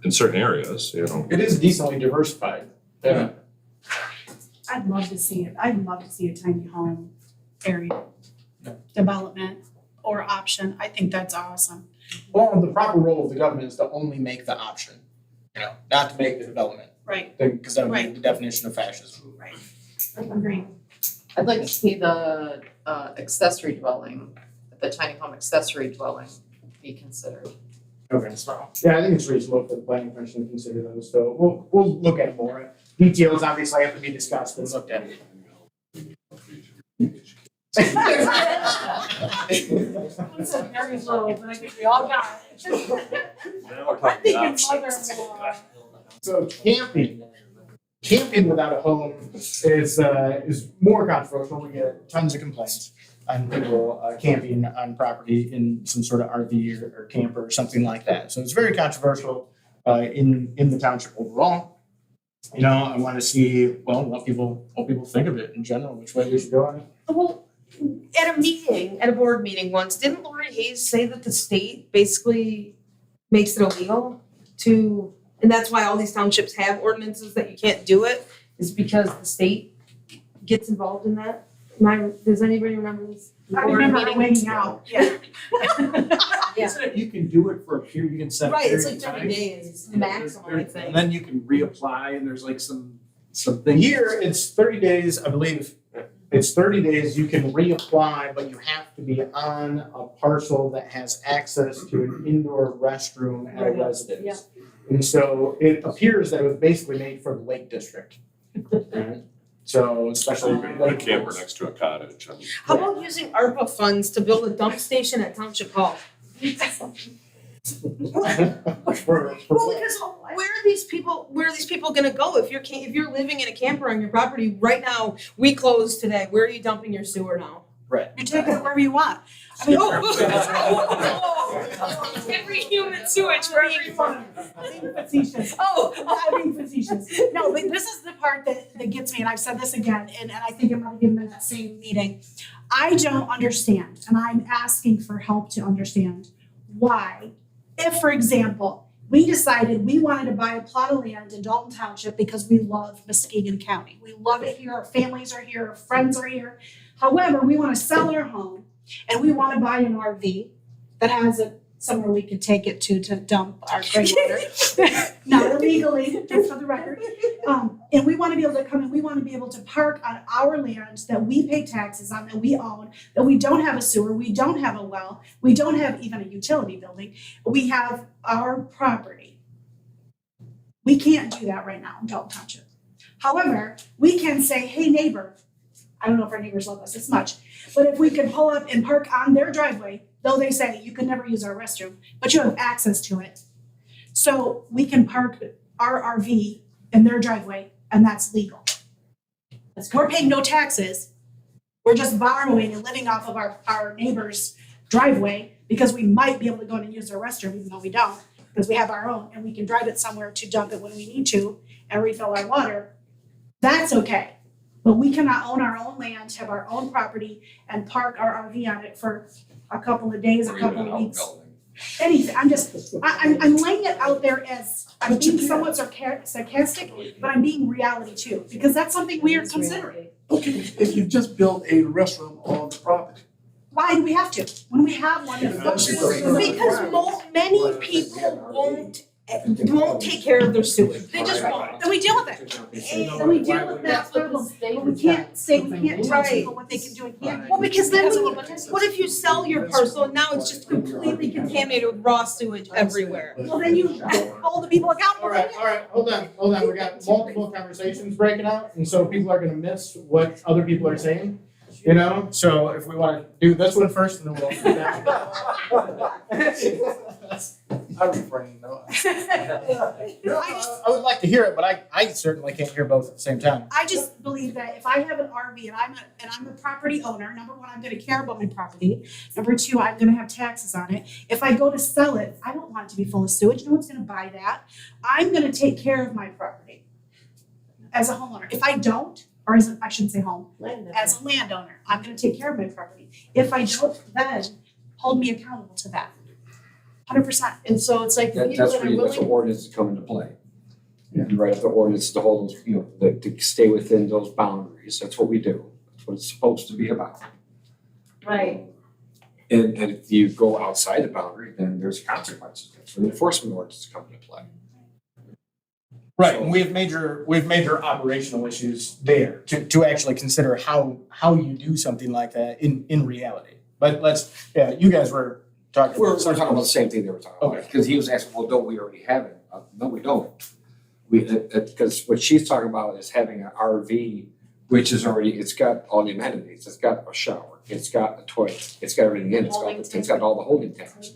in certain areas, you know. It is decently diversified. Yeah. I'd love to see it. I'd love to see a tiny home area development or option. I think that's awesome. Well, the proper role of the government is to only make the option, you know, not to make the development. Right. Because that would be Right. the definition of fascism. Right. I agree. I'd like to see the accessory dwelling, the tiny home accessory dwelling be considered. Okay, so, yeah, I think it's reasonable for the planning commission to consider those, so we'll look at it more. Details obviously have to be discussed and looked at. It's a very low, but I think we all got it. Now we're I talking think the it's opposite. mother-in-law. So camping without a home is more controversial. We get tons of complaints on people camping on property in some sort of RV or camper or something like that. So it's very controversial in the township overall. You know, I want to see what people think of it in general, which way we should go on it. Well, at a board meeting once, didn't Lori Hayes say that the state basically makes it illegal to, and that's why all these townships have ordinances that you can't do it, is because the state gets involved in that? Does anybody remember this? I board remember her meeting? waiting out, yeah. Isn't it, you can do it for a period, you can set a Right, period it's of like time? 30 days, the maximum, I think. And then you can reapply and there's like some things. Here, it's 30 days, I believe. It's 30 days, you can reapply, but you have to be on a parcel that has access to an indoor restroom at a residence. And so it appears that it was basically made for the Lake District. Right? So especially A camper next to a cottage. And How about using ARPA funds to build a dump station at Township Hall? Well, because where are these people gonna go if you're living in a camper on your property right now? We closed today. Where are you dumping your sewer now? You take it wherever you want. I mean, every human sewage wherever you want. I'm being facetious. I'm being facetious. No, but this is the part that gets me, and I've said this again, and I think I'm gonna give them in that same meeting. I don't understand, and I'm asking for help to understand why, if, for example, we decided we wanted to buy a plot of land in Dalton Township because we love Muskegon County. We love it here, our families are here, our friends are here. However, we want to sell our home and we want to buy an RV that has somewhere we could take it to dump our gray water. Not illegally, just for the record. And we want to be able to come and we want to be able to park on our land that we pay taxes on, that we own, that we don't have a sewer, we don't have a well, we don't have even a utility building. We have our property. We can't do that right now in Dalton Township. However, we can say, hey neighbor, I don't know if our neighbors love us this much, but if we could pull up and park on their driveway, though they say you can never use our restroom, but you have access to it. So we can park our RV in their driveway and that's legal. We're paying no taxes. We're just borrowing and living off of our neighbor's driveway because we might be able to go in and use their restroom even though we don't, because we have our own and we can drive it somewhere to dump it when we need to and refill our water. That's okay. But we cannot own our own land, have our own property, and park our RV on it for a couple of days, a couple of weeks. Anything, I'm laying it out there as, I'm being somewhat sarcastic, but I'm being reality too, because that's something we are considering. Okay, if you just built a restroom on the property. Why do we have to? When we have one that functions. Because many people won't take care of their sewage. They just won't. Then we deal with it. Then we deal with that problem. But we can't tell people what they can do and can't. Well, because then what if you sell your parcel and now it's just completely contaminated with raw sewage everywhere? Well, then you hold the people accountable. All right, hold on. We got multiple conversations breaking out, and so people are gonna miss what other people are saying. You know, so if we wanna do this one first, and then we'll do that. I refrain, no. I would like to hear it, but I certainly can't hear both at the same time. I just believe that if I have an RV and I'm a property owner, number one, I'm gonna care about my property. Number two, I'm gonna have taxes on it. If I go to sell it, I don't want it to be full of sewage. No one's gonna buy that. I'm gonna take care of my property as a homeowner. If I don't, or I shouldn't say home, as a landowner, I'm gonna take care of my property. If I don't, then hold me accountable to that. 100%. And so it's like the That's people that are where the willing. ordinance come into play. You write up the ordinance to hold those, to stay within those boundaries. That's what we do. That's what it's supposed to be about. Right. And if you go outside the boundary, then there's consequences. That's where the enforcement ordinance come into play. Right, and we have major operational issues there to actually consider how you do something like that in reality. But you guys were talking. We're talking about the same thing they were talking about. Okay. Because he was asking, well, don't we already have it? No, we don't. Because what she's talking about is having an RV which is already, it's got all the amenities, it's got a shower, it's got a toilet, it's got everything in it, it's got all the holding tanks.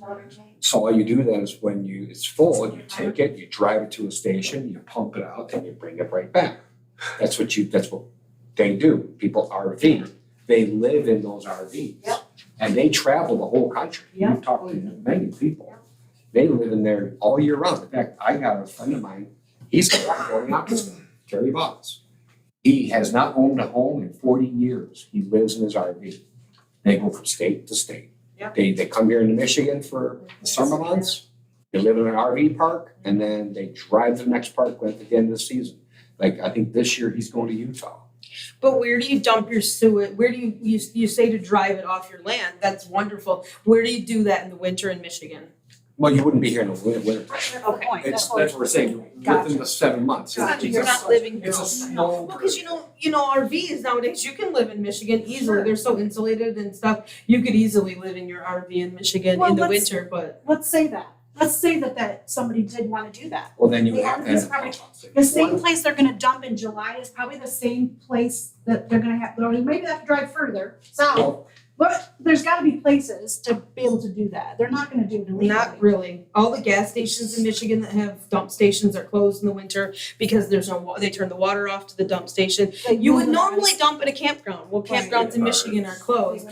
So all you do then is when it's full, you take it, you drive it to a station, you pump it out, and you bring it right back. That's what they do. People RV, they live in those RVs. Yep. And they travel the whole country. Yep. We've talked to many people. They live in there all year round. In fact, I got a friend of mine, he's going opposite, Terry Voss. He has not owned a home in 40 years. He lives in his RV. They go from state to state. Yep. They come here into Michigan for the summer months. They live in an RV park, and then they drive to the next park at the end of the season. Like, I think this year he's going to Utah. But where do you dump your sewage? Where do you say to drive it off your land? That's wonderful. Where do you do that in the winter in Michigan? Well, you wouldn't be here in the winter. Okay. That's what we're saying, within the 7 months. You're not living here. It's a snow. Well, because you know RVs nowadays, you can live in Michigan easily. They're so insulated and stuff. You could easily live in your RV in Michigan Well, in the let's- winter, but Let's say that. Let's say that somebody did wanna do that. Well, then you They would have own to this have. property. The same place they're gonna dump in July is probably the same place that they're gonna have, or maybe they have to drive further south. But there's gotta be places to be able to do that. They're not gonna do it illegally. not really. All the gas stations in Michigan that have dump stations are closed in the winter because there's no they turn the water off to the dump station. They You would move it on. normally dump at a campground. Well, Right. campgrounds in Michigan are closed.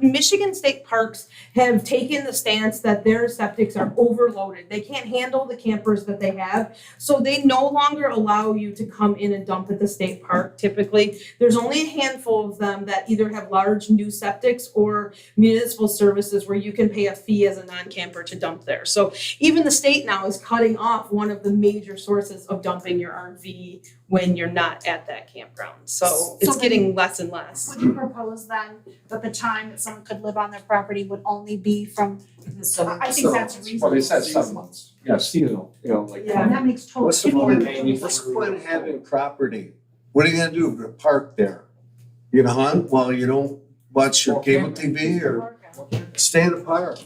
Michigan state parks have taken the stance that their septics are overloaded. They can't handle the campers that they have. So they no longer allow you to come in and dump at the state park typically. There's only a handful of them that either have large new septics or municipal services where you can pay a fee as a non-camper to dump there. So even the state now is cutting off one of the major sources of dumping your RV when you're not at that campground. So it's then- getting less and less. Would you propose then that the time that someone could live on their property would only be from, I think that's reasonable. Well, they said 7 months. Yeah, seasonal, like. Yeah, that makes total. What's the people point, are- what's the point of having property? What are you gonna do, park there? You gonna hunt while you don't watch your cable TV or stay in the park?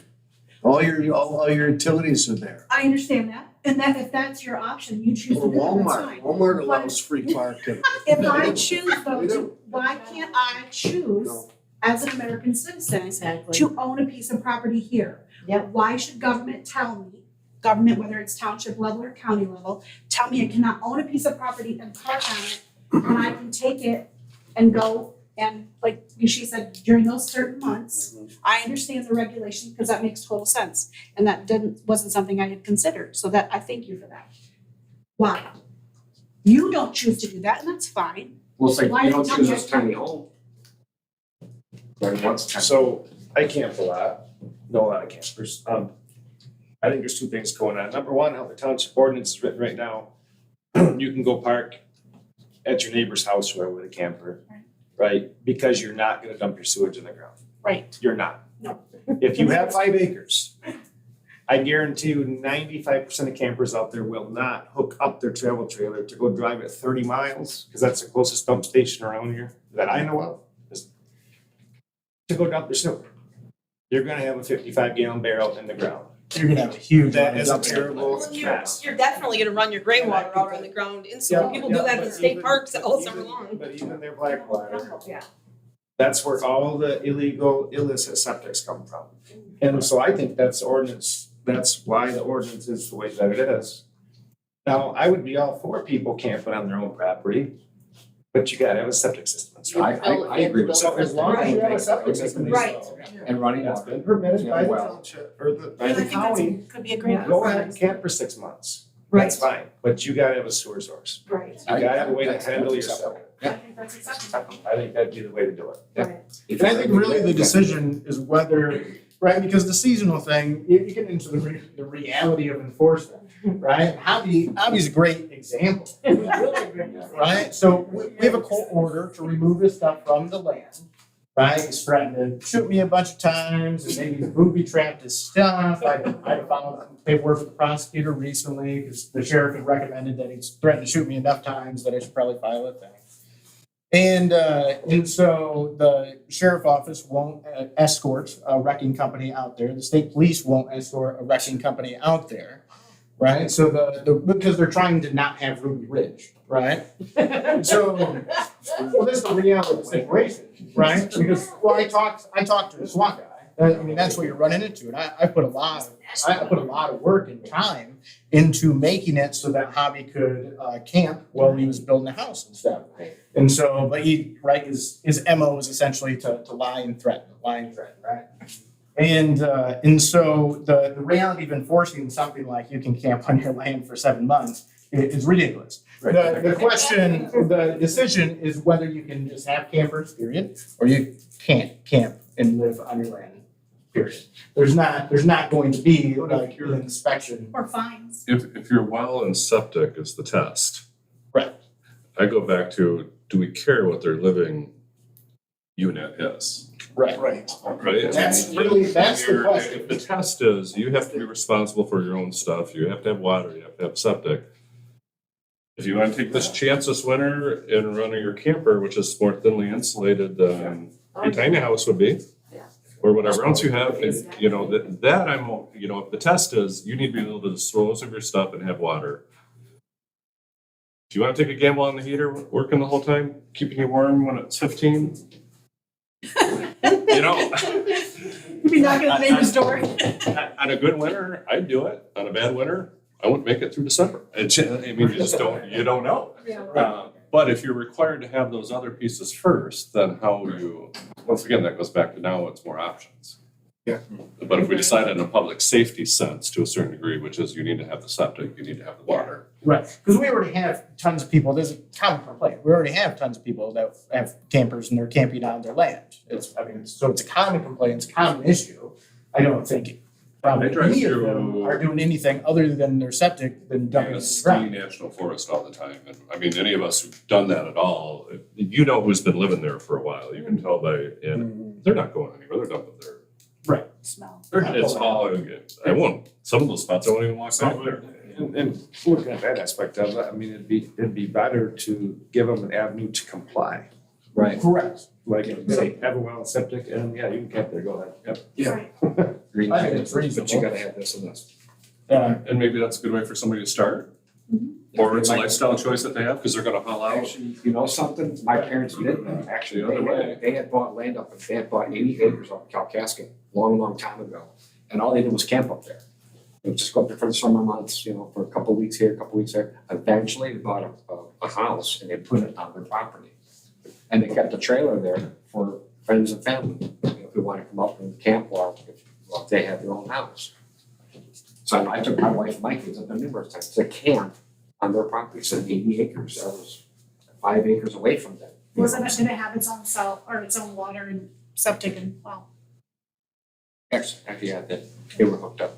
All your utilities are there. I understand that, and that if that's your option, you choose to Or do it, that's Walmart, fine. Walmart allows free parking. If I choose though, We do. why can't I choose No. as an American citizen Exactly. to own a piece of property here? Yep. Why should government tell me, government, whether it's township level or county level, tell me I cannot own a piece of property and park on it, and I can take it and go and like she said, during those certain months, I understand the regulation because that makes total sense. And that wasn't something I had considered, so that I thank you for that. Why? You don't choose to do that, and that's fine. Well, it's like, Why you don't don't choose you- this tiny home. But once time. So I camp a lot, know a lot of campers. I think there's two things going on. Number one, how the township ordinance is written right now, you can go park at your neighbor's house, whoever with a camper, right? Because you're not gonna dump your sewage in the ground. Right. You're not. No. If you have 5 acres, I guarantee you 95% of campers out there will not hook up their travel trailer to go drive it 30 miles, because that's the closest dump station around here that I know of, is to go dump their sewer. You're gonna have a 55-gallon barrel in the ground. You're gonna have a huge. That is a amount of terrible Well, mess. you're definitely gonna run your gray water out on the ground instantly. People do that in state parks all summer long. But even their black water, Yeah. that's where all the illegal, illicit septics come from. And so I think that's ordinance, that's why the ordinance is the way that it is. Now, I would be all for people camping on their own property, but you gotta have a septic system. That's right. I agree with So that. as long as you have a septic system, Right. And running that's water. been permitted by the Well. township or by And I the think that's, county, could be a great. go ahead and camp for 6 months. Right. That's fine, but you gotta have a sewer source. Right. You gotta have a way to handle your acceptable. septic. I think that's acceptable. I think that'd be the way to do it. And I think really the decision is whether, right, because the seasonal thing, you get into the reality of enforcement, right? Hobby's a great example, right? So we have a court order to remove this stuff from the land, right? He's threatened to shoot me a bunch of times and maybe booby trapped his stuff. I found paperwork with the prosecutor recently because the sheriff had recommended that he's threatened to shoot me enough times that I should probably file a thing. And so the sheriff office won't escort a wrecking company out there. The state police won't escort a wrecking company out there. right? So because they're trying to not have Ruby Ridge, right? So, well, this is the reality of the situation, right? Because, well, I talked to the SWAT guy. I mean, that's what you're running into, and I put a lot of work and time into making it so that Hobby could camp while he was building a house and stuff. And so, but his MO is essentially to lie and threaten, right? And so the reality of enforcing something like you can camp on your land for 7 months is ridiculous. The decision is whether you can just have campers, period, or you can't camp and live on your land, period. There's not going to be like an inspection. Or fines. If your well and septic is the test. Right. I go back to, do we care what their living unit is? Right. Right? That's the question. If the test is, you have to be responsible for your own stuff, you have to have water, you have to have septic. If you want to take this chance this winter and run your camper, which is more thinly insulated than your tiny house would be, or whatever else you have, you know, that I'm, you know, if the test is, you need to be able to dispose of your stuff and have water. If you want to take a gamble on the heater working the whole time, keeping you warm when it's 15, you know. Maybe knocking at the neighbor's door. On a good winter, I'd do it. On a bad winter, I wouldn't make it through December. I mean, you just don't know. But if you're required to have those other pieces first, then how you, once again, that goes back to now it's more options. Yeah. But if we decide in a public safety sense to a certain degree, which is you need to have the septic, you need to have the water. Right, because we already have tons of people, there's a common complaint, we already have tons of people that have campers and they're camping on their land. It's a common complaint, it's a common issue. I don't think probably any of them are doing anything other than their septic than dumping it in the Ski ground. National Forest all the time. And I mean, any of us who've done that at all, you know who's been living there for a while. You can tell by, and they're not going anywhere, they're done with their. Right. Smell. It's all, I won't, some of those spots I won't even walk back there. And looking at that aspect of it, I mean, it'd be better to give them an avenue to comply. Right. Correct. Like, say, have a well and septic, and yeah, you can camp there, go ahead, yep. Right. I think it's reasonable. But you gotta have this and this. And maybe that's a good way for somebody to start. Or it's a lifestyle choice that they have, because they're gonna haul out. Actually, you know something, my parents did that, actually, The other way. they had bought land up, they had bought 80 acres up in Calcasket, long time ago. And all they did was camp up there. They would just go up there for the summer months, you know, for a couple of weeks here, a couple of weeks there. Eventually, they bought a house and they put it on their property. And they kept the trailer there for friends and family, you know, who want to come up and camp while they have their own house. So I took my wife and my kids up there numerous times to camp on their property. It's 80 acres. That was 5 acres away from them. Did it have its own cell or its own water and septic and well? Actually, yeah, they were hooked up.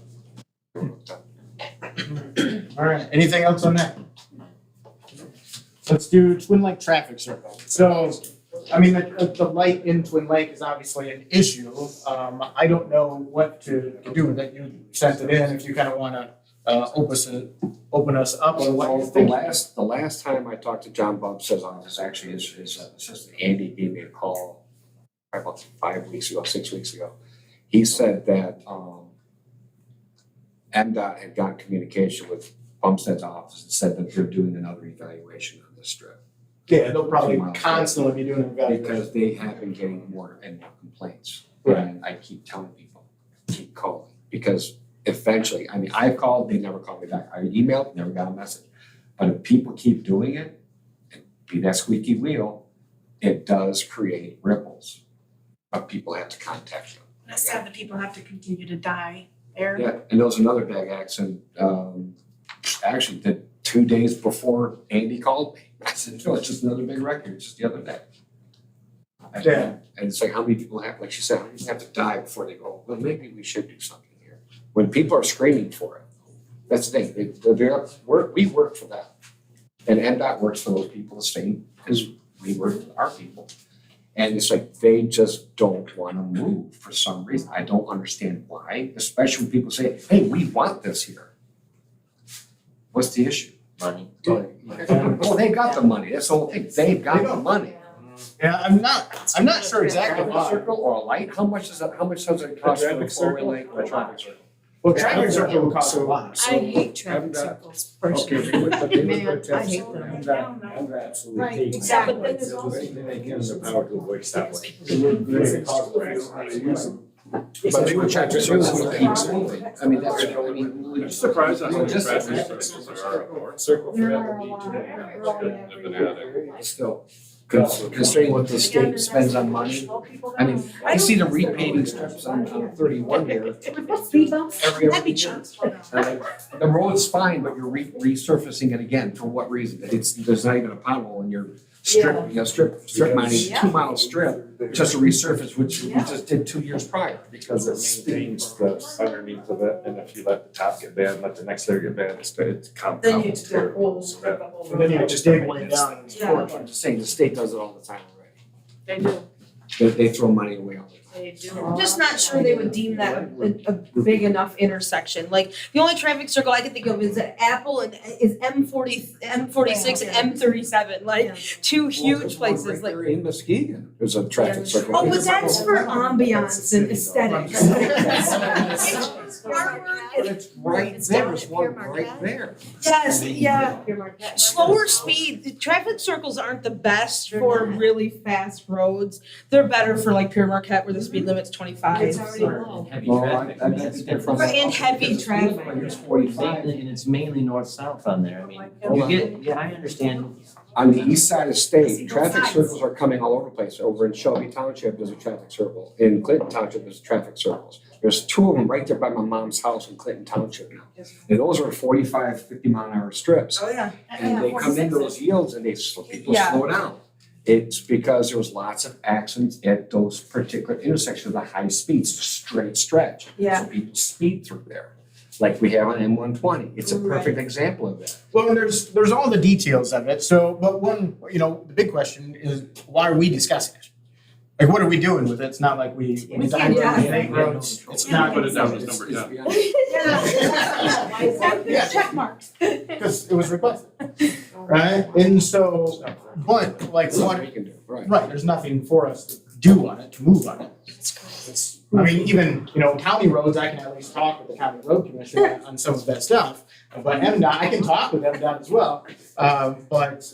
All right, anything else on that? Let's do Twin Lake traffic circle. So, I mean, the light in Twin Lake is obviously an issue. I don't know what to do with it. You sent it in, if you kind of want to open us up on what you think. The last time I talked to John Bob says on this, actually his assistant Andy gave me a call about 5 weeks ago, 6 weeks ago. He said that MDOT had gotten communication with Bumstead's office and said that they're doing another evaluation on this strip. Yeah, they'll probably constantly be doing an evaluation. Because they have been getting more and more complaints. Right. And I keep telling people, keep calling, because eventually, I mean, I've called, they never called me back. I emailed, never got a message. But if people keep doing it, and be that squeaky wheel, it does create ripples. But people have to contact them. It's sad that people have to continue to die there. Yeah, and there was another big accident, actually, the 2 days before Andy called me. I said, no, it's just another big record, it's just the other day. Yeah. And it's like, how many people have, like she said, how many people have to die before they go, well, maybe we should do something here. When people are screaming for it, that's the thing, we work for them. And MDOT works for those people the same as we work for our people. And it's like, they just don't want to move for some reason. I don't understand why, especially when people say, hey, we want this here. What's the issue? Money. Well, they got the money, that's the whole thing, they've got the money. Yeah, I'm not sure exactly A why. circle or a light, how much does it cost for a four-way light or a traffic circle? Well, traffic circle would cost a lot. I hate traffic circles personally. Man, I hate them. I'm absolutely Right, hating. exactly. But then there's also- They give us the power to avoid stoplight. But they would check this, would keep moving. I mean, that's, I mean. I'm surprised at how many Just- traffic circles there are on North Circle for There that. are a lot. They're all in I've been every- adding. Still, considering what the state spends on money, I mean, I see the repaving strips on 31 here. Speed bumps, Every that'd be year. cheap. The road's fine, but you're resurfacing it again, for what reason? There's not even a pothole in your strip, you know, strip mining, 2 mile strip, just a resurface, which we just did 2 years prior. Because it maintains the underneath of it, and if you let the top get bad, let the next layer get bad, it compounds. Then you just do a whole, So that- And then you just dig way down. Yeah. I'm just saying, the state does it all the time already. They do, They throw money away all the time. they do. I'm just not sure they would deem that a big enough intersection. Like, the only traffic circle I can think of is at Apple and is M46 and M37, like, two huge places, like. In Muskegon, there's a traffic circle. Oh, but that's for ambiance and aesthetics. It's forward But and- it's right It's there, down there's at one Pier right Marquette. there. Yes, yeah. Pure Marquette. Slower speed, the traffic circles aren't the best for really fast roads. They're better for like Pure Marquette where the speed limit's 25. It's already low. And heavy Well, traffic, I mean, that's that's different. different. And heavy traffic. It's 45, and it's mainly north-south on there, I mean, you get, yeah, I understand. On the east side of state, traffic circles are coming all over the place. Over in Shelby Township, there's a traffic circle. In Clinton Township, there's traffic circles. There's 2 of them right there by my mom's house in Clinton Township now. And those are 45, 50-mile-an-hour strips. Oh, yeah. And they come into those yields and people Yeah. slow down. It's because there was lots of accidents at those particular intersections of the high speeds, straight stretch. Yeah. So people speed through there, like we have on M120. It's a perfect example of that. Well, and there's all the details of it, so, but one, the big question is, why are we discussing it? Like, what are we doing with it? It's not like we designed Yeah. it, make roads, it's not. Put it down as It's- number it's 10. beyond- Yeah. Check marks. Because it was requested, right? And so, but like, That's what what, we can do, right. right, there's nothing for us to do on it, to move on it. It's, I mean, even, county roads, I can at least talk with the county road commission on some of that stuff. But MDOT, I can talk with MDOT as well, but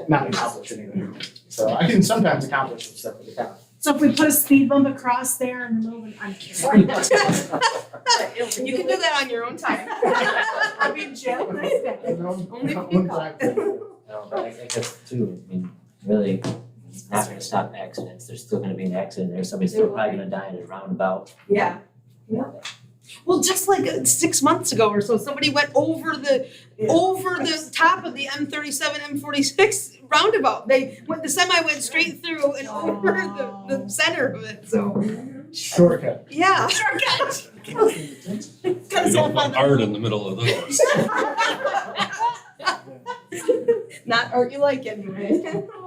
not accomplish anything. So I can sometimes accomplish some stuff with the county. So if we put a speed bump across there and the moving, I'm kidding. You can do that on your own time. I mean, Jim, nice guy. Only if you call. No, but I guess too, I mean, really, it's not gonna stop accidents, there's still gonna be an accident there, somebody's still probably gonna die in a roundabout. Yeah. Well, just like 6 months ago or so, somebody went over the top of the M37, M46 roundabout. The semi went straight through and over the center of it, so, Shortcut. yeah. Shortcut. You don't put art in the middle of those. Not art you like anyway.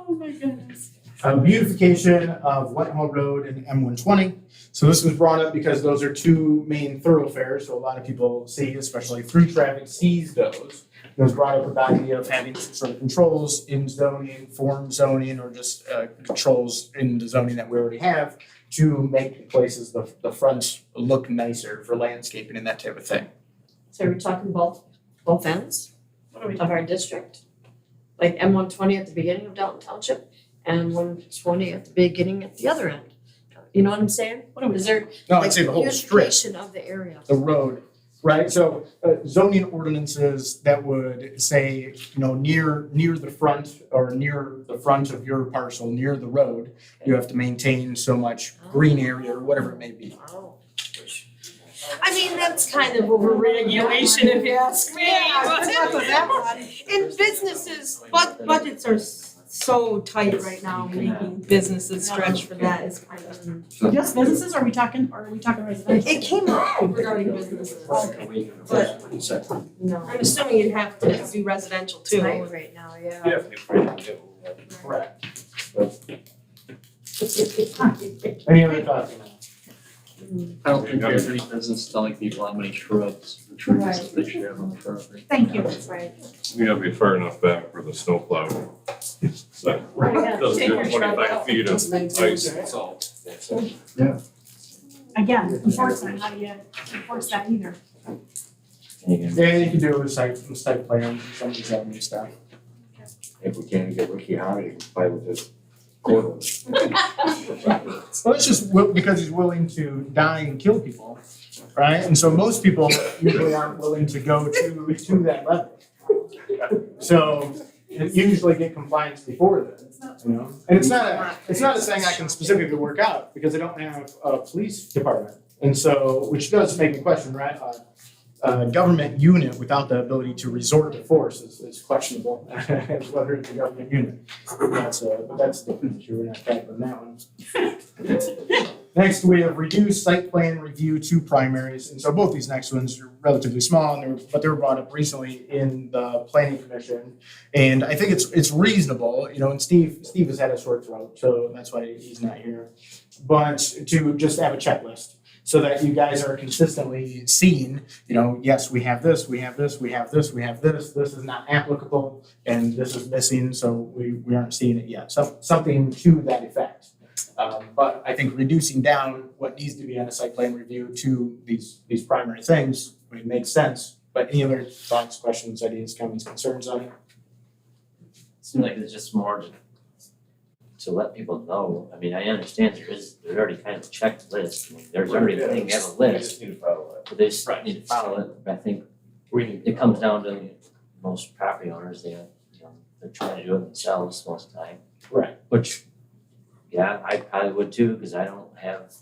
Oh my goodness. Beautification of Whitehall Road and M120. So this was brought up because those are 2 main thoroughfares, so a lot of people see, especially through traffic, sees those. It was brought up with the idea of having some sort of controls in zoning, form zoning, or just controls in the zoning that we already have to make places, the fronts look nicer for landscaping and that type of thing. So are we talking both ends of our district? Like M120 at the beginning of Dalton Township and M120 at the beginning at the other end? You know what I'm saying? Is there No, I'd say the whole strip. beautification of the area? The road, right? So zoning ordinances that would say, near the front or near the front of your parcel, near the road, you have to maintain so much green area or whatever it may be. Oh. I mean, that's kind of over-regulation if you ask me. And businesses, budgets are so tight right now, making businesses stretch for that is kind of. Just businesses, or are we talking residential? It came up regarding businesses, but No. I'm assuming you'd have to do residential It's too. tight right now, yeah. Yeah, if you Correct. Any other thoughts? I don't think there's any business telling people how many shrubs and trees that they should have on the property. Thank you. That's right. You gotta be far enough back for the snowplow. So, Yeah. doesn't Take do your shrub 25 out. feet of ice. That's all. Yeah. again, enforcement, how do you enforce that either? Yeah, you can do a site plan, some of these other stuff. If we can't get Ricky Howard, we can play with this quarter. Well, it's just because he's willing to die and kill people, right? And so most people usually aren't willing to go to that level. So you usually get compliance before then, you know? And it's not a thing I can specifically work out because I don't have a police department. And so, which does make me question, right? A government unit without the ability to resort to force is questionable as whether it's a government unit. That's a different issue. We're not tackling that one. Next, we have reduced site plan review to primaries. And so both these next ones are relatively small, but they were brought up recently in the planning commission. And I think it's reasonable, you know, and Steve has had a sore throat, so that's why he's not here. But to just have a checklist, so that you guys are consistently seeing, you know, yes, we have this, we have this, we have this, we have this, this is not applicable, and this is missing, so we aren't seeing it yet. So something to that effect. But I think reducing down what needs to be on a site plan review to these primary things, I mean, makes sense. But any other thoughts, questions, ideas, comments, concerns on it? Seems like it's just more to let people know. I mean, I understand there's already kind of a checked list. I mean, there's already a thing, they have a We list, just need to follow it. but they just need to follow it. But I think it comes down to most property owners, they're trying to do it themselves most of the time. Right. Which, yeah, I probably would too, because I don't have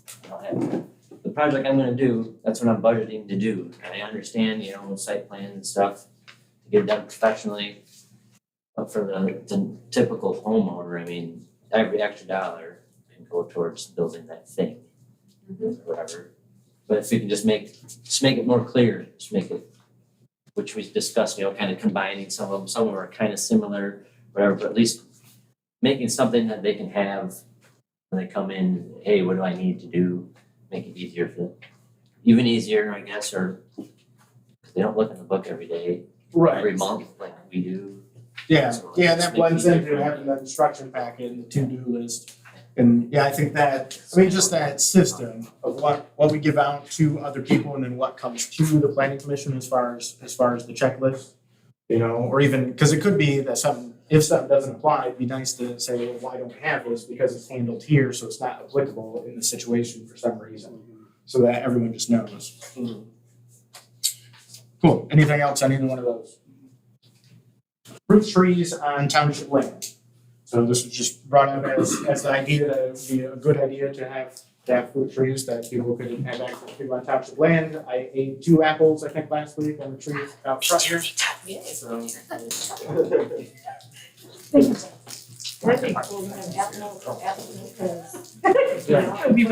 the project I'm gonna do, that's what I'm budgeting to do. And I understand, site plan and stuff, to get it done professionally. But for the typical homeowner, I mean, every extra dollar can go towards building that thing, or whatever. But if we can just make it more clear, just make it, which we discussed, kind of combining some of them, some of them are kind of similar, whatever, but at least making something that they can have when they come in, hey, what do I need to do? Make it easier for them. Even easier, I guess, or they don't look in the book every day, every month like we do. Yeah, So, yeah, just that make it blends easier into for them. having the instruction packet and the to-do list. And yeah, I think just that system of what we give out to other people and then what comes to the planning commission as far as the checklist. Or even, because it could be that if something doesn't apply, it'd be nice to say, well, why don't we have this? Because it's handled here, so it's not applicable in the situation for some reason. So that everyone just knows. Cool, anything else on either one of those? Fruit trees on township land. So this was just brought up as the idea that it would be a good idea to have fruit trees that people could have access to on township land. I ate 2 apples, I think, last week on the tree out front here. So, I think we'll have applicants, that would be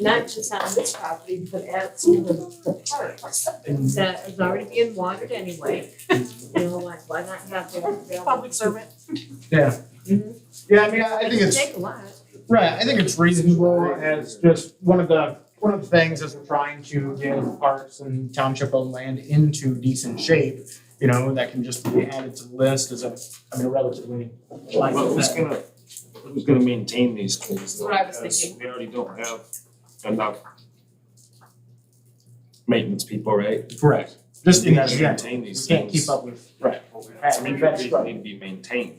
not just on this property, but at some of the parks that is already being watered anyway. Why not have the Public servant. yeah. Yeah, I mean, I think it's. Take a lot. Right, I think it's reasonable as just one of the things as we're trying to get parks and township owned land into decent shape, that can just be added to the list as a relatively light thing. Who's gonna maintain these trees? That's what I was Because thinking. we already don't have enough maintenance people, right? Correct. Just We in need to that, maintain these we can't things. keep up with, right, what we have. I mean, That's they right. need to be maintained.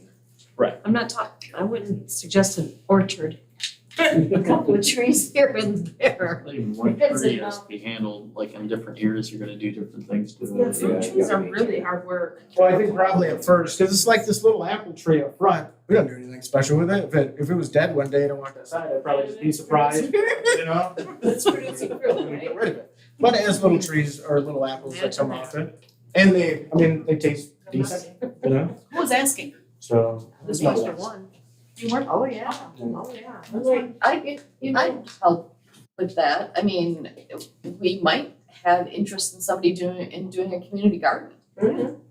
I'm not talking, I wouldn't suggest an orchard. A couple of trees here and there. Even one Because tree it, has to be handled, like in different years, you're gonna do different things to Yeah, it. fruit trees are really hard work. Well, I think probably at first, because it's like this little apple tree up front, we don't do anything special with it. If it was dead one day and I walked outside, I'd probably just be surprised, It's producing fruit, and right? get rid of it. But it has little trees or little apples that come off it, and they taste decent, Who was asking? so. This it's not was the bad. one. You weren't? Oh, yeah, oh, yeah. I'm like, I'd help with that. I mean, we might have interest in somebody doing a community garden.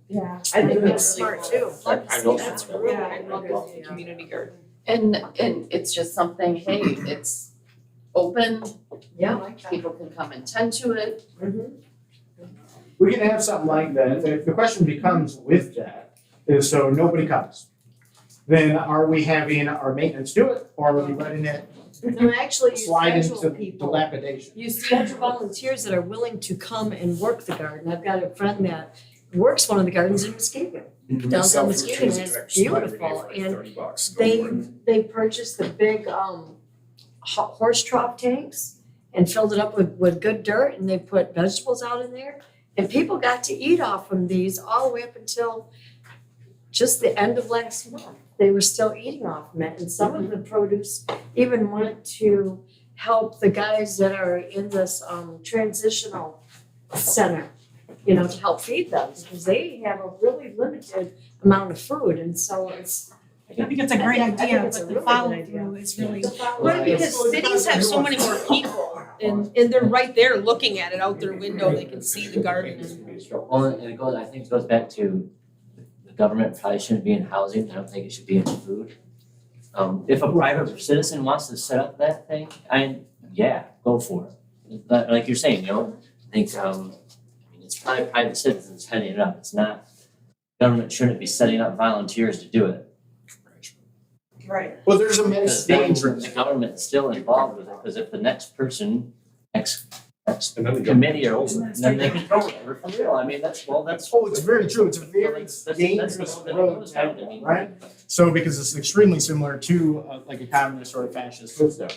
Yeah. I think That's that's smart too. I know That's that. really, I love the community garden. And it's just something, hey, it's open, Yeah. people can come and tend to it. We can have something like that, and if the question becomes with that, is so nobody comes. then are we having our maintenance do it, or are we letting it No, actually, you slide schedule into people. dilapidation? You schedule volunteers that are willing to come and work the garden. I've got a friend that works one of the gardens in Muskegon. Downtown Muskegon, and it's beautiful, and they purchased the big horse trough tanks and filled it up with good dirt, and they put vegetables out in there. And people got to eat off from these all the way up until just the end of last month. They were still eating off from it, and some of the produce even went to help the guys that are in this transitional center, you know, to help feed them, because they have a really limited amount of food, and so it's. I think it's a great I think idea, it's a but the really follow good idea. through is really. Right, because cities have so many more people and they're right there looking at it out their window, they can see the garden and. Well, and it goes, I think it goes back to the government probably shouldn't be in housing, I don't think it should be in food. If a private citizen wants to set up that thing, yeah, go for it. But like you're saying, you know, I think, I mean, it's probably private citizens heading it up, it's not, government shouldn't be setting up volunteers to do it. Right. Well, there's a Because danger. then the government's still involved with it, because if the next person, next committee or then they control it, for real, I mean, that's. Oh, it's very true, it's a very That's the dangerous road that it road, goes down, I mean. right? So, because it's extremely similar to like a communist or a fascist system.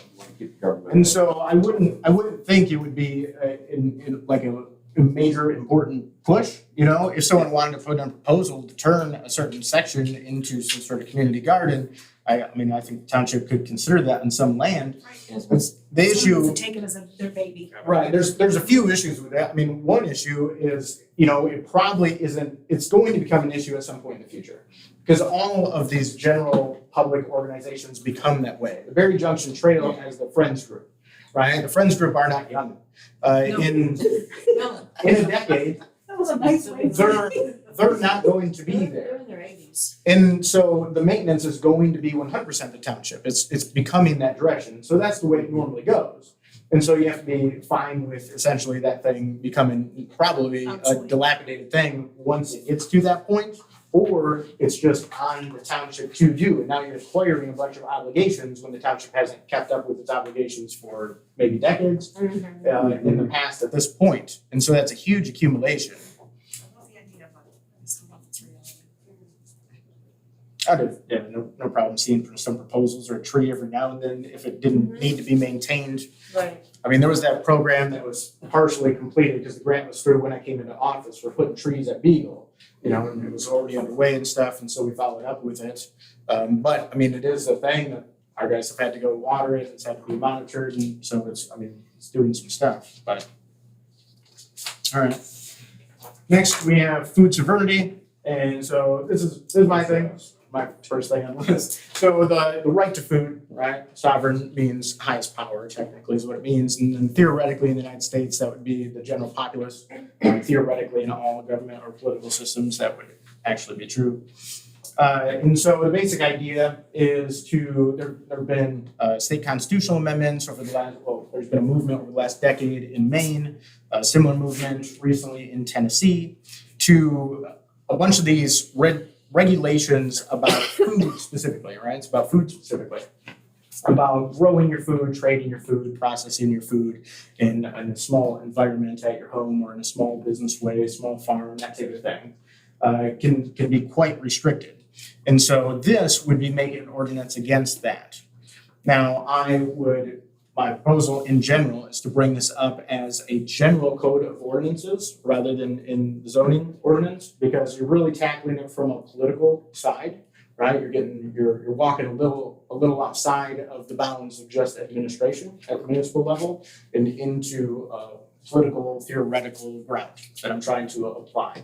And so I wouldn't think it would be in like a major important push, you know, if someone wanted to put in a proposal to turn a certain section into some sort of community garden. I mean, I think the township could consider that in some land. It's the issue. Take it as their baby. Right, there's a few issues with that. I mean, one issue is, you know, it probably isn't, it's going to become an issue at some point in the future. Because all of these general public organizations become that way. The Berry Junction Trail has the Friends Group, right? The Friends Group are not young. In a decade, That was a nice way. they're not going to be there. They're in their 80s. And so the maintenance is going to be 100% the township. It's becoming that direction. So that's the way it normally goes. And so you have to be fine with essentially that thing becoming probably a dilapidated thing once it gets to that point, or it's just on the township to do. And now you're acquiring a bunch of obligations when the township hasn't kept up with its obligations for maybe decades in the past at this point. And so that's a huge accumulation. I'd have no problem seeing some proposals or a tree every now and then if it didn't need to be maintained. Right. I mean, there was that program that was partially completed because the grant was through when I came into office for putting trees at Beagle, you know, and it was already underway and stuff, and so we followed up with it. But I mean, it is a thing that our guys have had to go water it, it's had to be monitored, and so it's doing some stuff, but. All right. Next, we have food sovereignty, and so this is my thing. My first thing on the list. So the right to food, right? Sovereign means highest power, technically is what it means. And then theoretically in the United States, that would be the general populace. Theoretically in all government or political systems, that would actually be true. And so the basic idea is there have been state constitutional amendments over the last, there's been a movement over the last decade in Maine, a similar movement recently in Tennessee, to a bunch of these regulations about food specifically, right? It's about food specifically. About growing your food, trading your food, processing your food in a small environment at your home or in a small business way, small farm, that type of thing, can be quite restricted. And so this would be making an ordinance against that. Now, my proposal in general is to bring this up as a general code of ordinances rather than in the zoning ordinance, because you're really tackling it from a political side, right? You're walking a little outside of the bounds of just administration at the municipal level and into political theoretical ground that I'm trying to apply.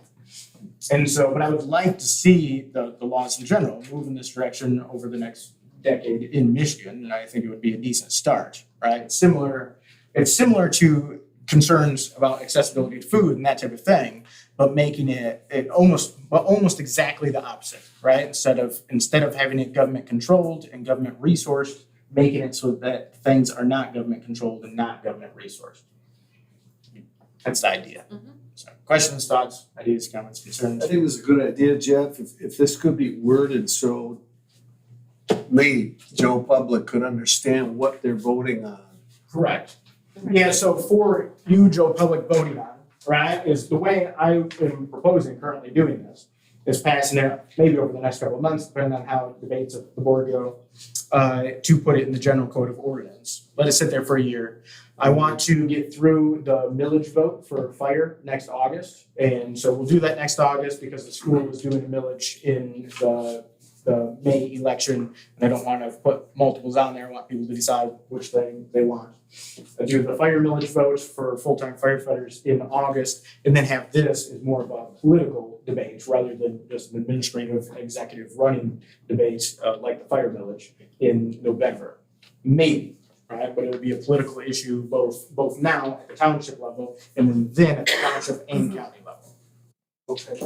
And so, but I would like to see the laws in general move in this direction over the next decade in Michigan, and I think it would be a decent start, right? It's similar to concerns about accessibility to food and that type of thing, but making it almost exactly the opposite, right? Instead of having it government controlled and government resourced, making it so that things are not government controlled and not government resourced. That's the idea. So, questions, thoughts, ideas, comments, concerns? I think it was a good idea, Jeff, if this could be worded so me, Joe Public, could understand what they're voting on. Correct. Yeah, so for you, Joe Public, voting on, right, is the way I am proposing currently doing this, is passing it maybe over the next couple of months, depending on how debates at the board go, to put it in the general code of ordinance. Let it sit there for a year. I want to get through the millage vote for fire next August, and so we'll do that next August because the school is doing a millage in the May election, and I don't want to put multiples on there. I want people to decide which thing they want. I do the fire millage vote for full-time firefighters in August, and then have this as more of a political debate rather than just an administrative executive running debate like the fire millage in November. Maybe, right? But it would be a political issue both now at the township level and then at the township and county level. Okay.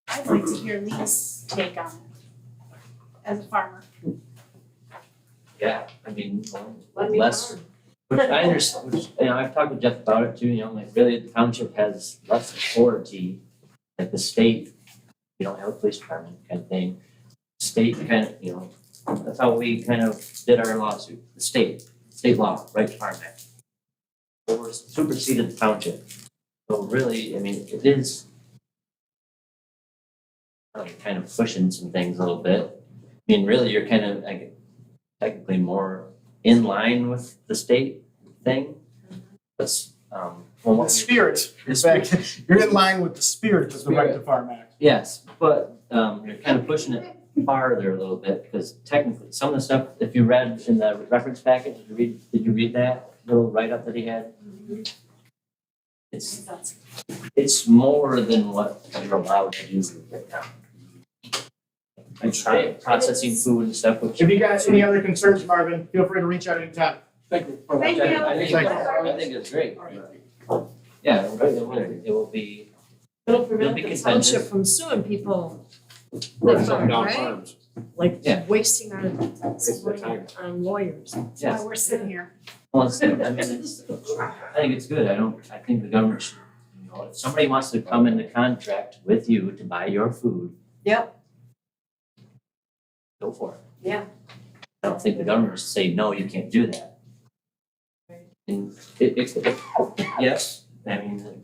I'd like to hear Lee's take on it as a farmer. Yeah, I mean, Let me less, farm. which I understand, which, I've talked with Jeff about it too, like really the township has less authority, like the state, we don't have a police department kind of thing. State kind of, that's how we kind of did our lawsuit, the state law, right to farm act. Or superseded the township. So really, I mean, it is kind of pushing some things a little bit. I mean, really, you're kind of like technically more in line with the state thing. But The spirit, in fact, you're in line with the spirit of the Right to Farm Act. yes, but you're kind of pushing it farther a little bit because technically some of the stuff, if you read in the reference package, did you read that little write-up that he had? It's more than what you're allowed to do right now. And processing food and stuff, which. If you guys any other concerns, Marvin, feel free to reach out anytime. Thank you. Thank you. I think it's great. Yeah, it will be. It'll It'll prevent be the contentious. township from suing people Right, farm, down right? farms. like Yeah. wasting our their time. on lawyers. That's why we're sitting here. Well, I mean, I think it's good. I think the government should, if somebody wants to come into contract with you to buy your food. Yep. Go for it. Yeah. I don't think the government should say, no, you can't do that. And yes, I mean,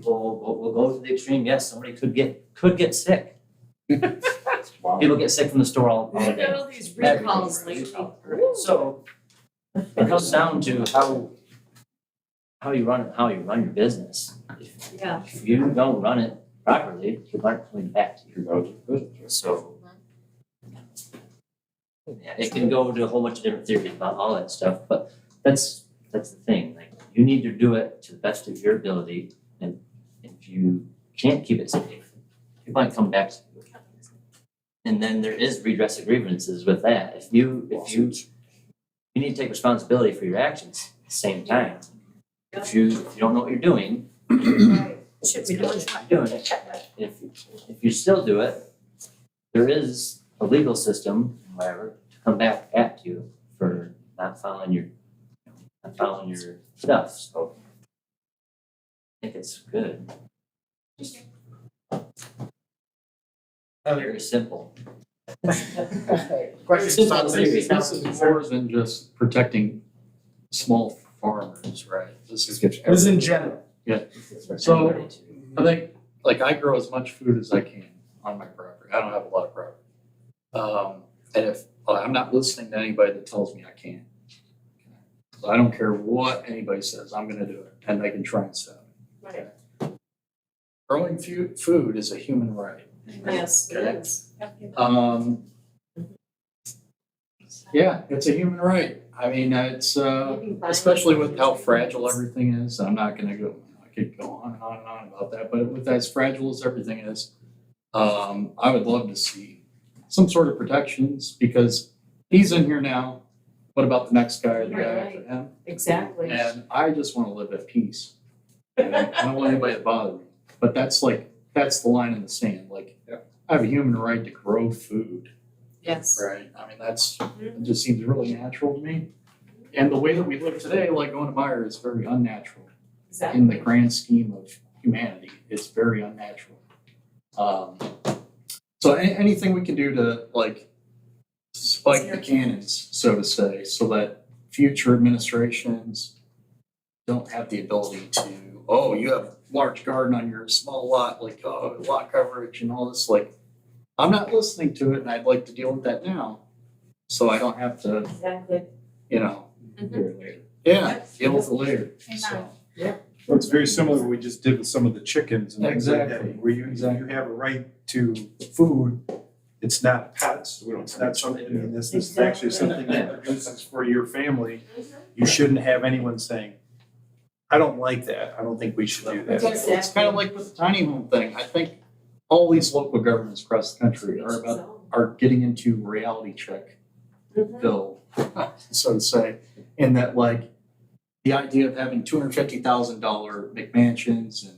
we'll go to the extreme, yes, somebody could get sick. People get sick from the store all We've day. got all these recalls lately. So it comes down to how you run your business. Yeah. If you don't run it properly, people aren't coming back to you. So yeah, it can go to a whole bunch of different theories about all that stuff, but that's the thing. Like you need to do it to the best of your ability, and if you can't keep it safe, people might come back to you. And then there is redress of grievances with that. If you need to take responsibility for your actions at the same time. If you don't know what you're doing, Should be doing it. doing it. If you still do it, there is a legal system, whatever, to come back at you for not following your stuff. So I think it's good. Very simple. Questions? Simple thoughts, theory. anything else? This is more than just protecting small farmers, right? This is This is in general. So, I think, like, I grow as much food as I can on my property. I don't have a lot of property. And if I'm not listening to anybody that tells me I can't. So I don't care what anybody says, I'm gonna do it, and they can try and stop it. Right. Growing food is a human right. Yes, it Okay. is. Yeah, it's a human right. I mean, it's especially with how fragile everything is. I'm not gonna go. I could go on and on and on about that, but with as fragile as everything is, I would love to see some sort of protections because he's in here now. What about the next guy or the guy after him? Exactly. And I just want to live at peace. And I don't want anybody to bother me. But that's the line in the sand. Like, I have a human right to grow food. Yes. Right. I mean, it just seems really natural to me. And the way that we live today, like going to Meyer, is very unnatural. Exactly. In the grand scheme of humanity, it's very unnatural. So anything we can do to like spike the cannons, so to say, so that future administrations don't have the ability to, oh, you have a large garden on your small lot, like, oh, lot coverage and all this, like, I'm not listening to it and I'd like to deal with that now. So I don't have to, Exactly. you know, later. yeah, deal with it later. Amen. Well, it's very similar to what we just did with some of the chickens and things like that, Exactly. where you have a right to food. It's not pets, We don't it's not something, I mean, this is actually something that is for your family. You shouldn't have anyone saying, I don't like that, I don't think we should do that. It's kind of like with the tiny home thing. I think all these local governments across the country are getting into reality check bill, so to say, in that like the idea of having $250,000 McMansions, and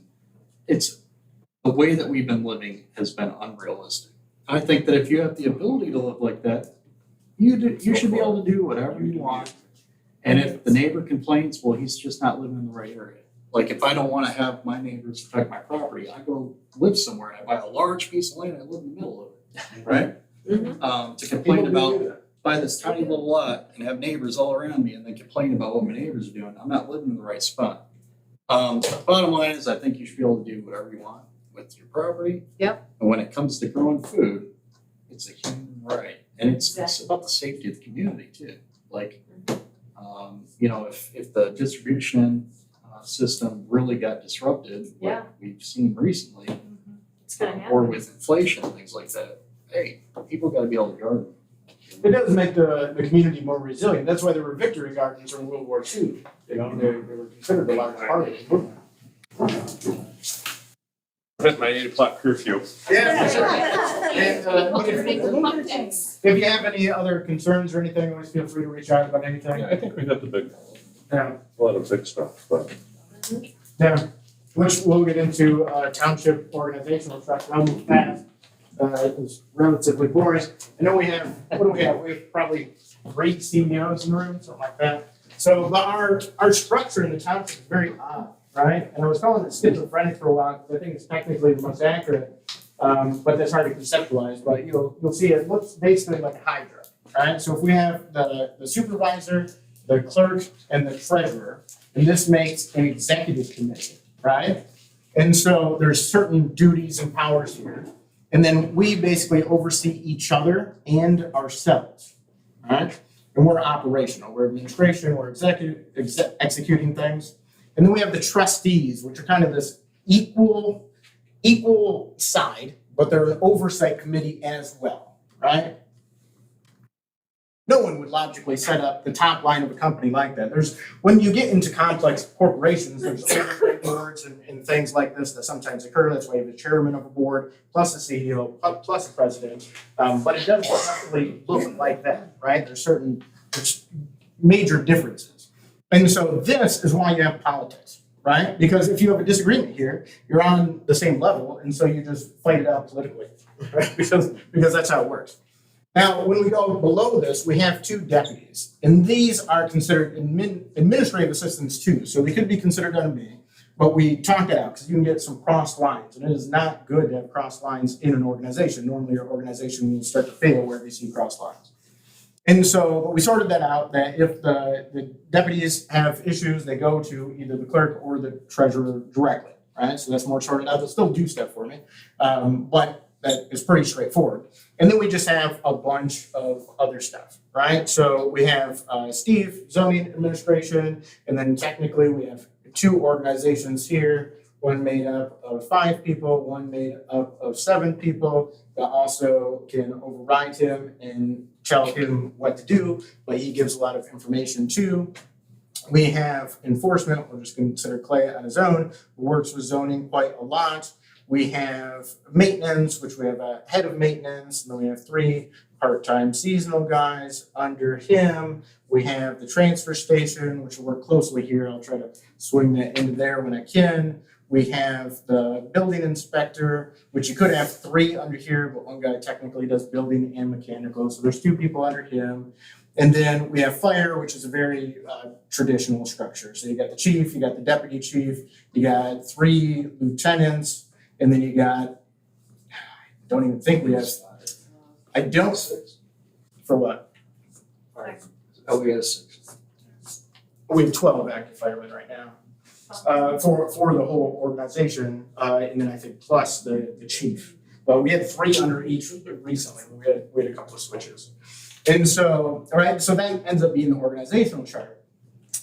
it's the way that we've been living has been unrealistic. I think that if you have the ability to live like that, you should be able to do whatever you want. And if the neighbor complains, well, he's just not living in the right area. Like if I don't want to have my neighbors affect my property, I go live somewhere and I buy a large piece of land and I live in the middle of it, right? To complain about buy this tiny little lot and have neighbors all around me and then complain about what my neighbors are doing, I'm not living in the right spot. The bottom line is I think you should be able to do whatever you want with your property. Yep. And when it comes to growing food, it's a human right. And it's about the safety of the community too. Like, you know, if the distribution system really got disrupted, Yeah. like we've seen recently, It's gonna happen. or with inflation and things like that, hey, people gotta be able to garden. It does make the community more resilient. That's why there were victory gardens in World War II. You know, they were considered a large part of the movement. Hit my 8 o'clock curfew. Yeah, for sure. And if you have any other concerns or anything, always feel free to reach out about anything. Yeah, I think we hit the big, Yeah. a lot of big stuff, but. Yeah, which we'll get into township organizational structure. I'll move fast. It was relatively boring. I know we have, what do we have? We have probably 3 CEOs in the room, something like that. So, but our structure in the township is very odd, right? And I was calling it schizophrenic for a while because I think it's technically the most accurate, but that's hard to conceptualize. But you'll see it looks basically like a hydra, right? So if we have the supervisor, the clerk, and the treasurer, and this makes an executive committee, right? And so there's certain duties and powers here. And then we basically oversee each other and ourselves, right? And we're operational, we're administration, we're executing things. And then we have the trustees, which are kind of this equal side, but they're an oversight committee as well, right? No one would logically set up the top line of a company like that. When you get into complex corporations, there's oversight boards and things like this that sometimes occur. That's why you have the chairman of a board, plus a CEO, plus a president. But it doesn't necessarily look like that, right? There's major differences. And so this is why you have politics, right? Because if you have a disagreement here, you're on the same level, and so you just fight it out politically, right? Because that's how it works. Now, when we go below this, we have 2 deputies, and these are considered administrative assistants too, so they could be considered under me, but we talked it out because you can get some crossed lines, and it is not good to have crossed lines in an organization. Normally, your organization will start to fail wherever you see crossed lines. And so we sorted that out, that if the deputies have issues, they go to either the clerk or the treasurer directly, right? So that's more sorted out. They'll still do stuff for me, but that is pretty straightforward. And then we just have a bunch of other stuff, right? So we have Steve, zoning administration, and then technically we have 2 organizations here, one made up of 5 people, one made up of 7 people that also can override him and tell him what to do, but he gives a lot of information too. We have enforcement, we'll just consider Clay on his own, who works with zoning quite a lot. We have maintenance, which we have a head of maintenance, and then we have 3 part-time seasonal guys under him. We have the transfer station, which will work closely here. I'll try to swing that into there when I can. We have the building inspector, which you could have 3 under here, but one guy technically does building and mechanical, so there's 2 people under him. And then we have fire, which is a very traditional structure. So you got the chief, you got the deputy chief, you got 3 lieutenants, and then you got, I don't even think we have, I don't, for what? Oh, we had 6. We have 12 active firemen right now. For the whole organization, and then I think plus the chief. But we had 3 under each recently, we had a couple of switches. And so, all right, so that ends up being the organizational chart.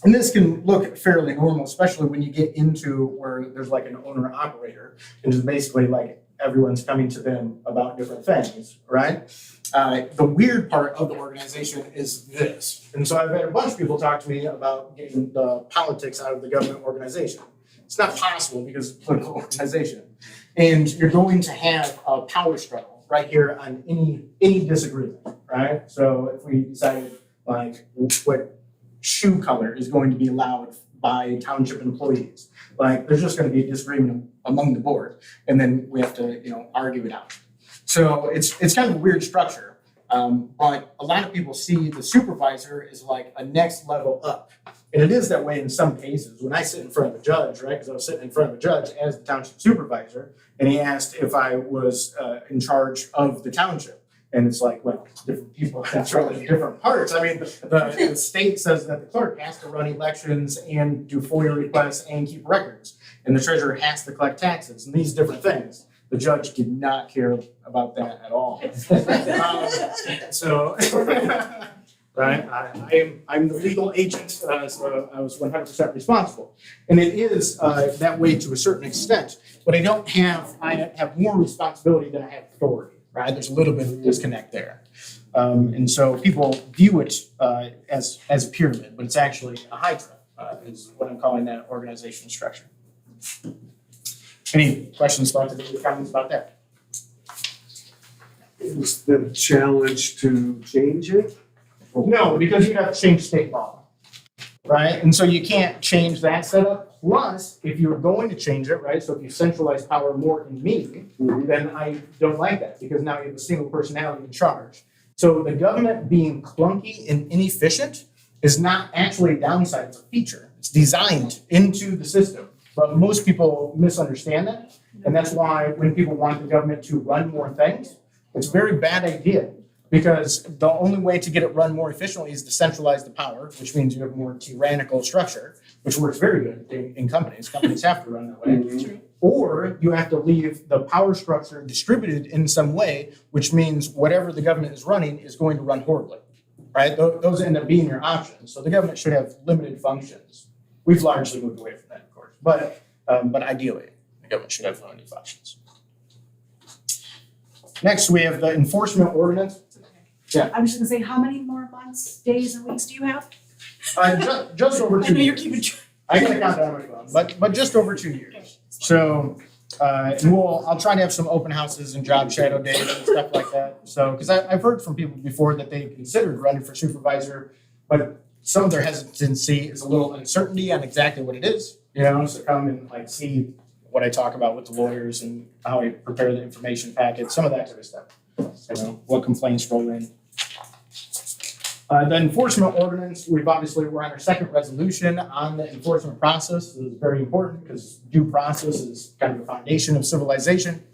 And this can look fairly normal, especially when you get into where there's like an owner operator, and just basically like everyone's coming to them about different things, right? The weird part of the organization is this. And so I've had a bunch of people talk to me about getting the politics out of the government organization. It's not possible because it's a political organization. And you're going to have a power struggle right here on any disagreement, right? So if we decided like what shoe color is going to be allowed by township employees, like there's just going to be a disagreement among the board, and then we have to, argue it out. So it's kind of a weird structure, but a lot of people see the supervisor as like a next level up. And it is that way in some cases. When I sit in front of a judge, right, because I was sitting in front of a judge as the township supervisor, and he asked if I was in charge of the township. And it's like, well, different people in charge of different parts. I mean, the state says that the clerk has to run elections and do FOIA requests and keep records. And the treasurer has to collect taxes and these different things. The judge did not care about that at all. Right, I'm the legal agent, so I was 100% responsible. And it is that way to a certain extent, but I have more responsibility than I have authority, right? There's a little bit of disconnect there. And so people view it as a pyramid, but it's actually a hydra, is what I'm calling that organizational structure. Any questions, thoughts, or comments about that? Is the challenge to change it? No, because you have to change state law, right? And so you can't change that setup. Plus, if you're going to change it, right? So if you centralize power more in me, then I don't like that because now you have a single personality in charge. So the government being clunky and inefficient is not actually a downside, it's a feature. It's designed into the system, but most people misunderstand that. And that's why when people want the government to run more things, it's a very bad idea. Because the only way to get it run more efficiently is to centralize the power, which means you have a more tyrannical structure, which works very good in companies. Companies have to run that way. Mm-hmm. Or you have to leave the power structure distributed in some way, which means whatever the government is running is going to run horribly, right? Those end up being your options. So the government should have limited functions. We've largely moved away from that, of course. But ideally, the government should have limited functions. Next, we have the enforcement ordinance. Yeah. I was just gonna say, how many more months, days, and weeks do you have? Just over 2 years. I know you're keeping track. I gotta count down my phone, but just over 2 years. So, and I'll try to have some open houses and job shadow days and stuff like that. So, because I've heard from people before that they considered running for supervisor, but some of their hesitancy is a little uncertainty on exactly what it is. So come and like see what I talk about with the lawyers and how I prepare the information packet, some of that type of stuff. What complaints roll in. The enforcement ordinance, we're on our second resolution on the enforcement process. This is very important because due process is kind of the foundation of civilization.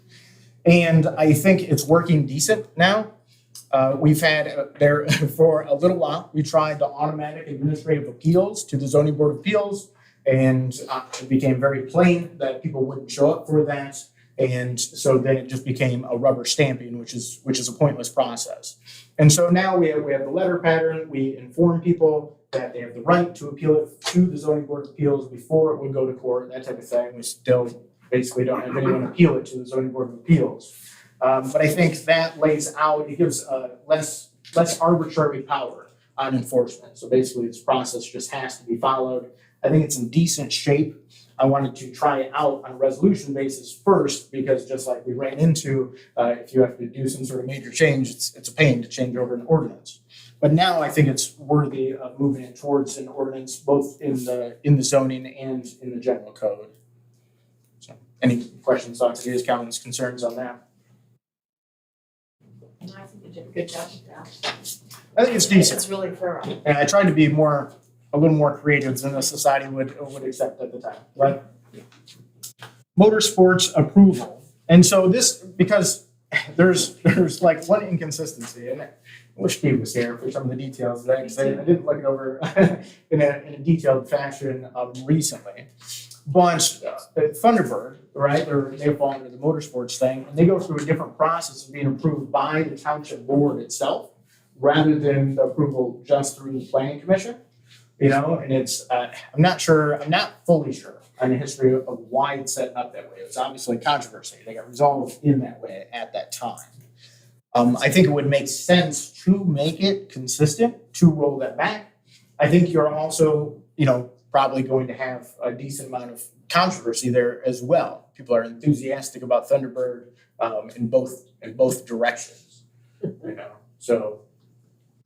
And I think it's working decent now. We've had there for a little while, we tried the automatic administrative appeals to the zoning board of appeals. And it became very plain that people wouldn't show up for that. And so then it just became a rubber stamping, which is a pointless process. And so now we have the letter pattern. We inform people that they have the right to appeal it to the zoning board of appeals before it would go to court, that type of thing. We still basically don't have anyone appeal it to the zoning board of appeals. But I think that lays out, it gives less arbitrary power on enforcement. So basically this process just has to be followed. I think it's in decent shape. I wanted to try it out on a resolution basis first, because just like we ran into, if you have to do some sort of major change, it's a pain to change over an ordinance. But now I think it's worthy of moving it towards an ordinance, both in the zoning and in the general code. So, any questions, thoughts, ideas, comments, concerns on that? No, I think you did a good job with that. I think it's decent. It's really thorough. And I tried to be a little more creative than the society would accept at the time, right? Motorsports approval. And so this, because there's like one inconsistency, and I wish Steve was here for some of the details of that, because I didn't look it over in a detailed fashion recently. But Thunderbird, right, they fall under the motorsports thing, and they go through a different process of being approved by the township board itself, rather than the approval just through the planning commission. You know, and it's, I'm not fully sure on the history of why it's set up that way. It was obviously a controversy. They got resolved in that way at that time. I think it would make sense to make it consistent, to roll that back. I think you're also, probably going to have a decent amount of controversy there as well. People are enthusiastic about Thunderbird in both directions. So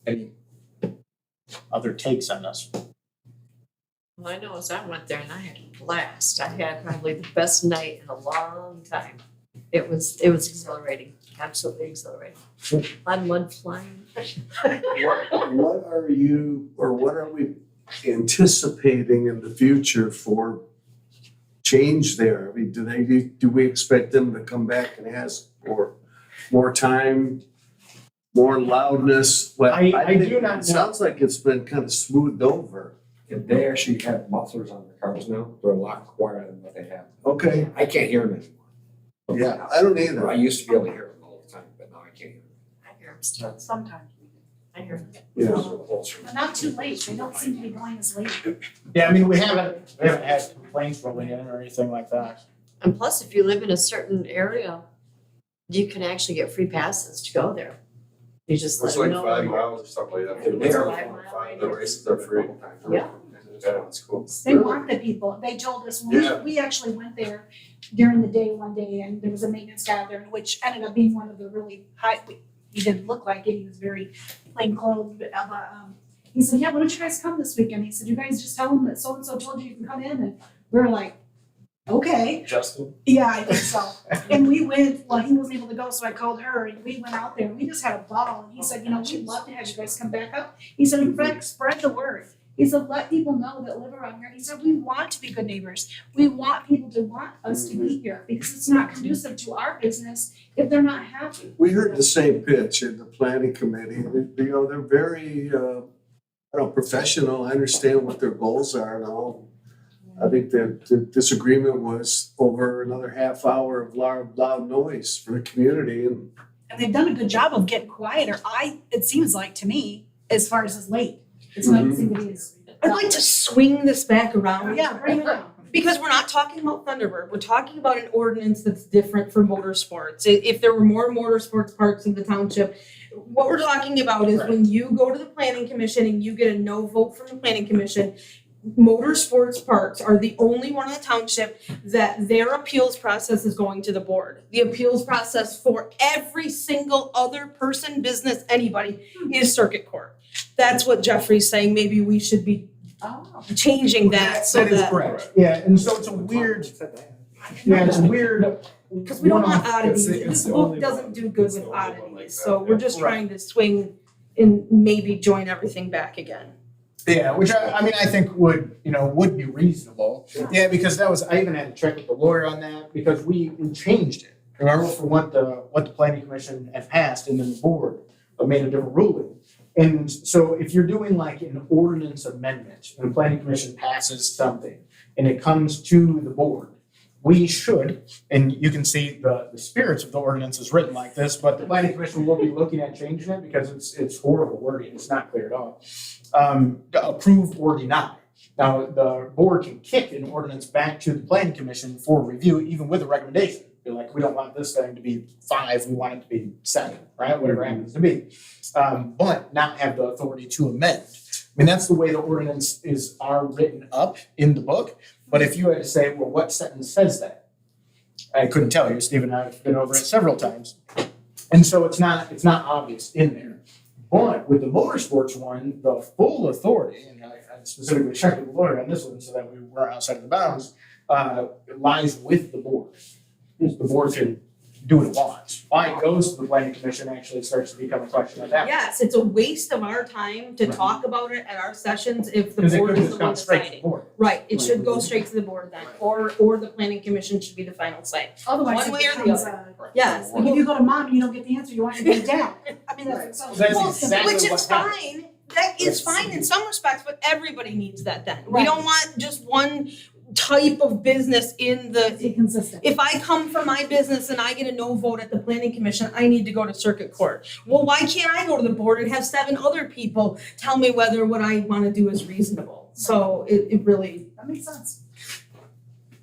any other takes on this? Well, I know as I went there and I had a blast. I had probably the best night in a long time. It was exhilarating, absolutely exhilarating. A lot of mud flying. What are we anticipating in the future for change there? I mean, do we expect them to come back and ask for more time, more loudness? Well, I do think not it sounds like it's been kind of smoothed over. If they actually have mufflers on their cars now, they're a lot quieter than what they have. Okay. I can't hear them anymore. Yeah, I don't either. I used to be able to hear them all the time, but now I can't hear them. I hear them still. Sometimes. I hear them. Yeah. But not too late. They don't seem to be going as late. Yeah, I mean, we haven't had complaints rolling in or anything like that. And plus, if you live in a certain area, you can actually get free passes to go there. You just let It's them like know. 5 miles or something like that. It's They're a 5 mile the races are free. Yeah. Yeah, that's cool. They want the people. They told us, when Yeah. we actually went there during the day one day, and there was a maintenance guy there, which ended up being one of the really high, he didn't look like it, he was very plain clothed, but he said, yeah, why don't you guys come this weekend? He said, you guys just tell them that so-and-so told you can come in, and we were like, okay. Justin? Yeah, I think so. And we went, well, he wasn't able to go, so I called her, and we went out there, and we just had a ball, and he said, we'd love to have you guys come back up. He said, in fact, spread the word. He said, let people know that live around here. He said, we want to be good neighbors. We want people to want us to be here, because it's not conducive to our business if they're not happy. We heard the same pitch in the planning committee. They're very, professional. I understand what their goals are and all. I think that the disagreement was over another half hour of loud noise for the community. And And they've done a good job of getting quieter, it seems like to me, as far as late. It's not anybody is. I'd like to swing this back around. Yeah, bring it on. Because we're not talking about Thunderbird, we're talking about an ordinance that's different for motorsports. If there were more motorsports parks in the township, what we're talking about is when you go to the planning commission and you get a no vote from the planning commission, motorsports parks are the only one in the township that their appeals process is going to the board. The appeals process for every single other person, business, anybody is circuit court. That's what Jeffrey's saying, maybe we should be changing that so That is that. correct. Yeah, and so it's a weird, Because we don't want oddities, It's this the book only doesn't one. do good It's the with only one oddities, like so that, we're yeah. just trying to swing and maybe join everything back again. yeah, which I think would be reasonable. Yeah, because I even had to check with the lawyer on that, because we changed it. Remember, for what the planning commission had passed, and then the board made a different ruling. And so if you're doing like an ordinance amendment, and the planning commission passes something, and it comes to the board, we should, and you can see the spirits of the ordinance is written like this, but the planning commission will be looking at changing it because it's horrible wording, it's not clear at all. Approve or deny. Now, the board can kick an ordinance back to the planning commission for review, even with a recommendation. Be like, we don't want this thing to be 5, we want it to be 7, right? Whatever it happens to be. But not have the authority to amend. I mean, that's the way the ordinances are written up in the book. But if you had to say, well, what sentence says that? I couldn't tell you. Steve and I have been over it several times. And so it's not obvious in there. But with the motorsports one, the full authority, and I specifically checked with the lawyer on this one so that we weren't outside of the bounds, lies with the board. The board can do it once. Why it goes to the planning commission actually starts to become a question of that. Yes, it's a waste of our time to Right. talk about it at our sessions if the Because it board could is just the one come straight to deciding. the board. Right, it should go straight to the board then, or the planning commission should be the final say. Otherwise One it way or the becomes other. a, Yes, like if you go to mom and you don't get the answer, you want to go to dad. I mean, that's. So that's well, exactly which what is happened. fine, that is fine in some respects, but everybody needs that then. We Right. don't want just one type of business in the, Be consistent. if I come from my business and I get a no vote at the planning commission, I need to go to circuit court. Well, why can't I go to the board and have 7 other people tell me whether what I wanna do is reasonable? So it really, That makes sense.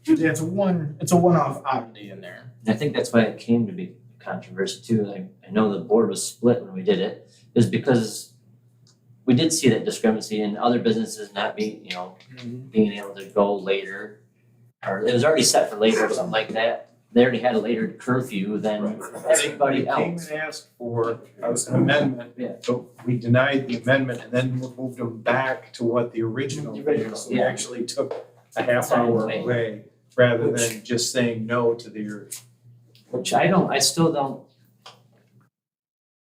Yeah, it's a one-off oddity in there. And I think that's why it came to be controversy too. I know the board was split when we did it, is because we did see that discrepancy in other businesses not being, being able to go later. Or it was already set for later or something like that. They already had a later curfew than everybody They came else. and asked for an amendment, Yeah. but we denied the amendment and then moved them back to what the original was. So we Yeah. actually took a half hour away rather than just saying no to their. Which I still don't.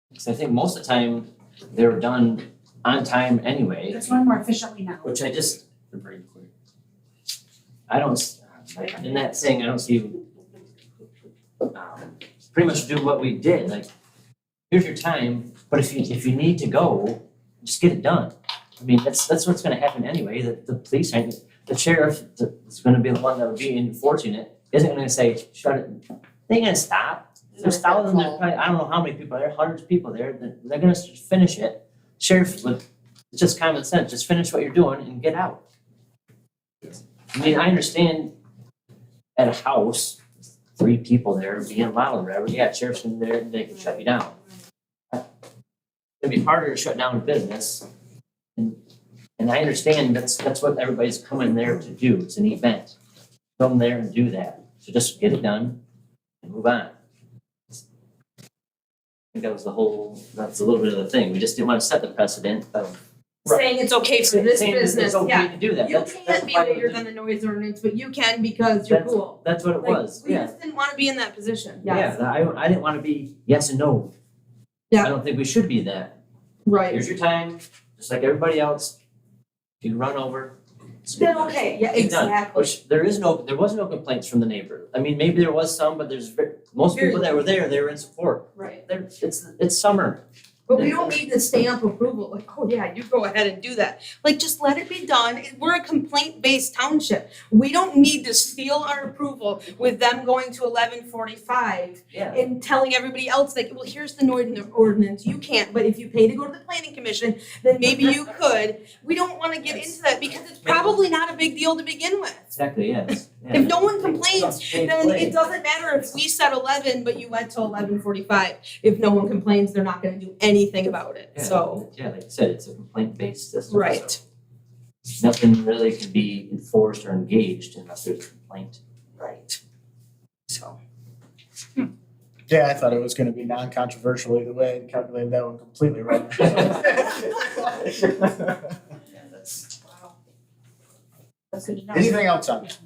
Because I think most of the time, they were done on time anyway. It's run more efficiently now. Which I just, very quick. I don't, in that thing, I don't see, pretty much do what we did, like, here's your time, but if you need to go, just get it done. I mean, that's what's gonna happen anyway, the police, the sheriff is gonna be the one that would be enforcing it, isn't gonna say, shut it, they ain't gonna stop. There's thousands, there's probably, I don't know how many people there, hundreds of people there, they're gonna finish it. Sheriff would, it's just common sense, just finish what you're doing and get out. I mean, I understand at a house, 3 people there being loud or whatever, yeah, sheriff's in there and they can shut you down. It'd be harder to shut down a business. And I understand that's what everybody's coming there to do, it's an event. Come there and do that, so just get it done and move on. I think that's a little bit of the thing, we just didn't wanna set the precedent of saying it's okay for this saying business, it's okay yeah. to do that. You That's can't be why it later was- than the noise ordinance, but you can because you're cool. That's what it Like, was, we yeah. just didn't wanna be in that position, yes. Yeah, I didn't wanna be yes and no. Yeah. I don't think we should be that. Right. Here's your time, just like everybody else. If you run over, Then okay, yeah, get done. exactly. Which there was no complaints from the neighbor. I mean, maybe there was some, but most people that were there, they were in support. Right. It's summer. But we don't need to stamp approval, like, oh yeah, you go ahead and do that. Like, just let it be done. We're a complaint-based township. We don't need to seal our approval with them going to 11:45 Yeah. and telling everybody else like, well, here's the ordinance, you can't, but if you pay to go to the planning commission, then maybe you could. We don't wanna get into that because it's probably not a big deal to begin with. Exactly, yes. Yeah. If no one complains, Fair then play. it doesn't matter if we said 11, but you went till 11:45. If no one complains, they're not gonna do anything about it, Yeah. so. Yeah, like I said, it's a complaint-based system. Right. So nothing really can be enforced or engaged unless there's a complaint. Right. So. Yeah, I thought it was gonna be non-controversial either way, and calculated that one completely wrong. Yeah, that's. That's good to know. Anything else on that?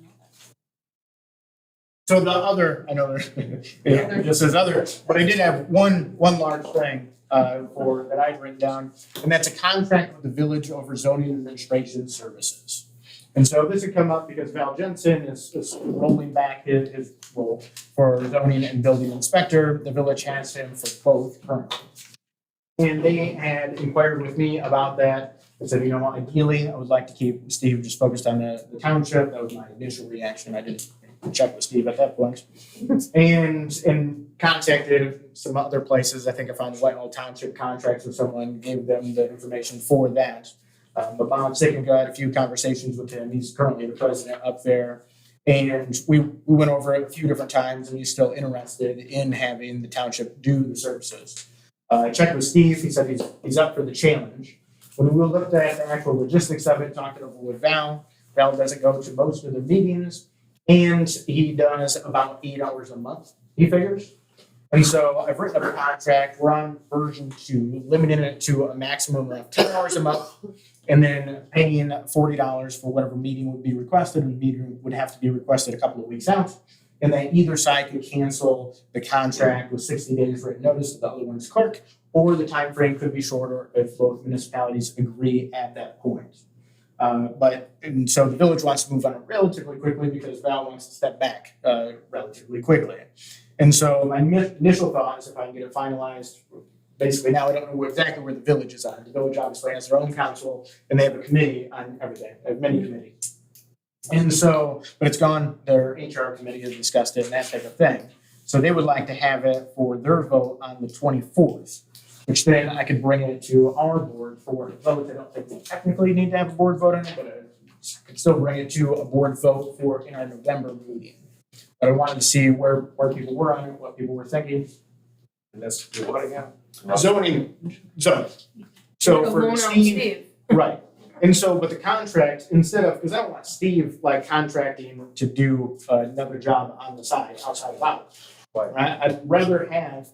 So the other, I know there's, it just says other, but I did have one large thing that I'd written down, and that's a contract with the village over zoning administration services. And so this had come up because Val Jensen is rolling back his role for zoning and building inspector. The village has him for both currently. And they had inquired with me about that. I said, ideally, I would like to keep Steve just focused on the township. That was my initial reaction. I didn't check with Steve at that point. And contacted some other places. I think I found Whitehall Township contracts with someone, gave them the information for that. But Bob Sickenko, had a few conversations with him. He's currently the president up there. And we went over it a few different times, and he's still interested in having the township do the services. I checked with Steve. He said he's up for the challenge. When we looked at the actual logistics of it, talked it over with Val. Val doesn't go to most of the meetings, and he does about 8 hours a month, he figures. And so I've written up a contract. We're on version 2, limiting it to a maximum of 10 hours a month, and then paying $40 for whatever meeting would be requested. And the meeting would have to be requested a couple of weeks out. and that either side could cancel the contract with 60 days written notice to the other one's clerk, or the time frame could be shorter if both municipalities agree at that point. And so the village wants to move on it relatively quickly because Val wants to step back relatively quickly. And so my initial thought is if I can get it finalized, basically now I don't know exactly where the village is on. The village obviously has their own council and they have a committee on everything, they have many committees. And so, but it's gone, their HR committee has discussed it and that type of thing. So they would like to have it for their vote on the 24th, which then I could bring it to our board for a vote. I don't think we technically need to have a board vote on it, but I could still bring it to a board vote for in our November meeting. But I wanted to see where people were on it, what people were thinking. And that's what again? Zoning. So for Steve, right. And so, but the contract, instead of, because I don't want Steve like contracting to do another job on the side, outside of hours. Right? I'd rather have,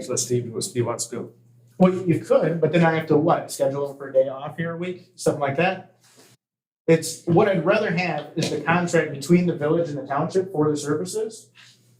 So Steve, what Steve wants to do. well, you could, but then I have to what, schedule him for a day off here a week, something like that? It's, what I'd rather have is the contract between the village and the township for the services.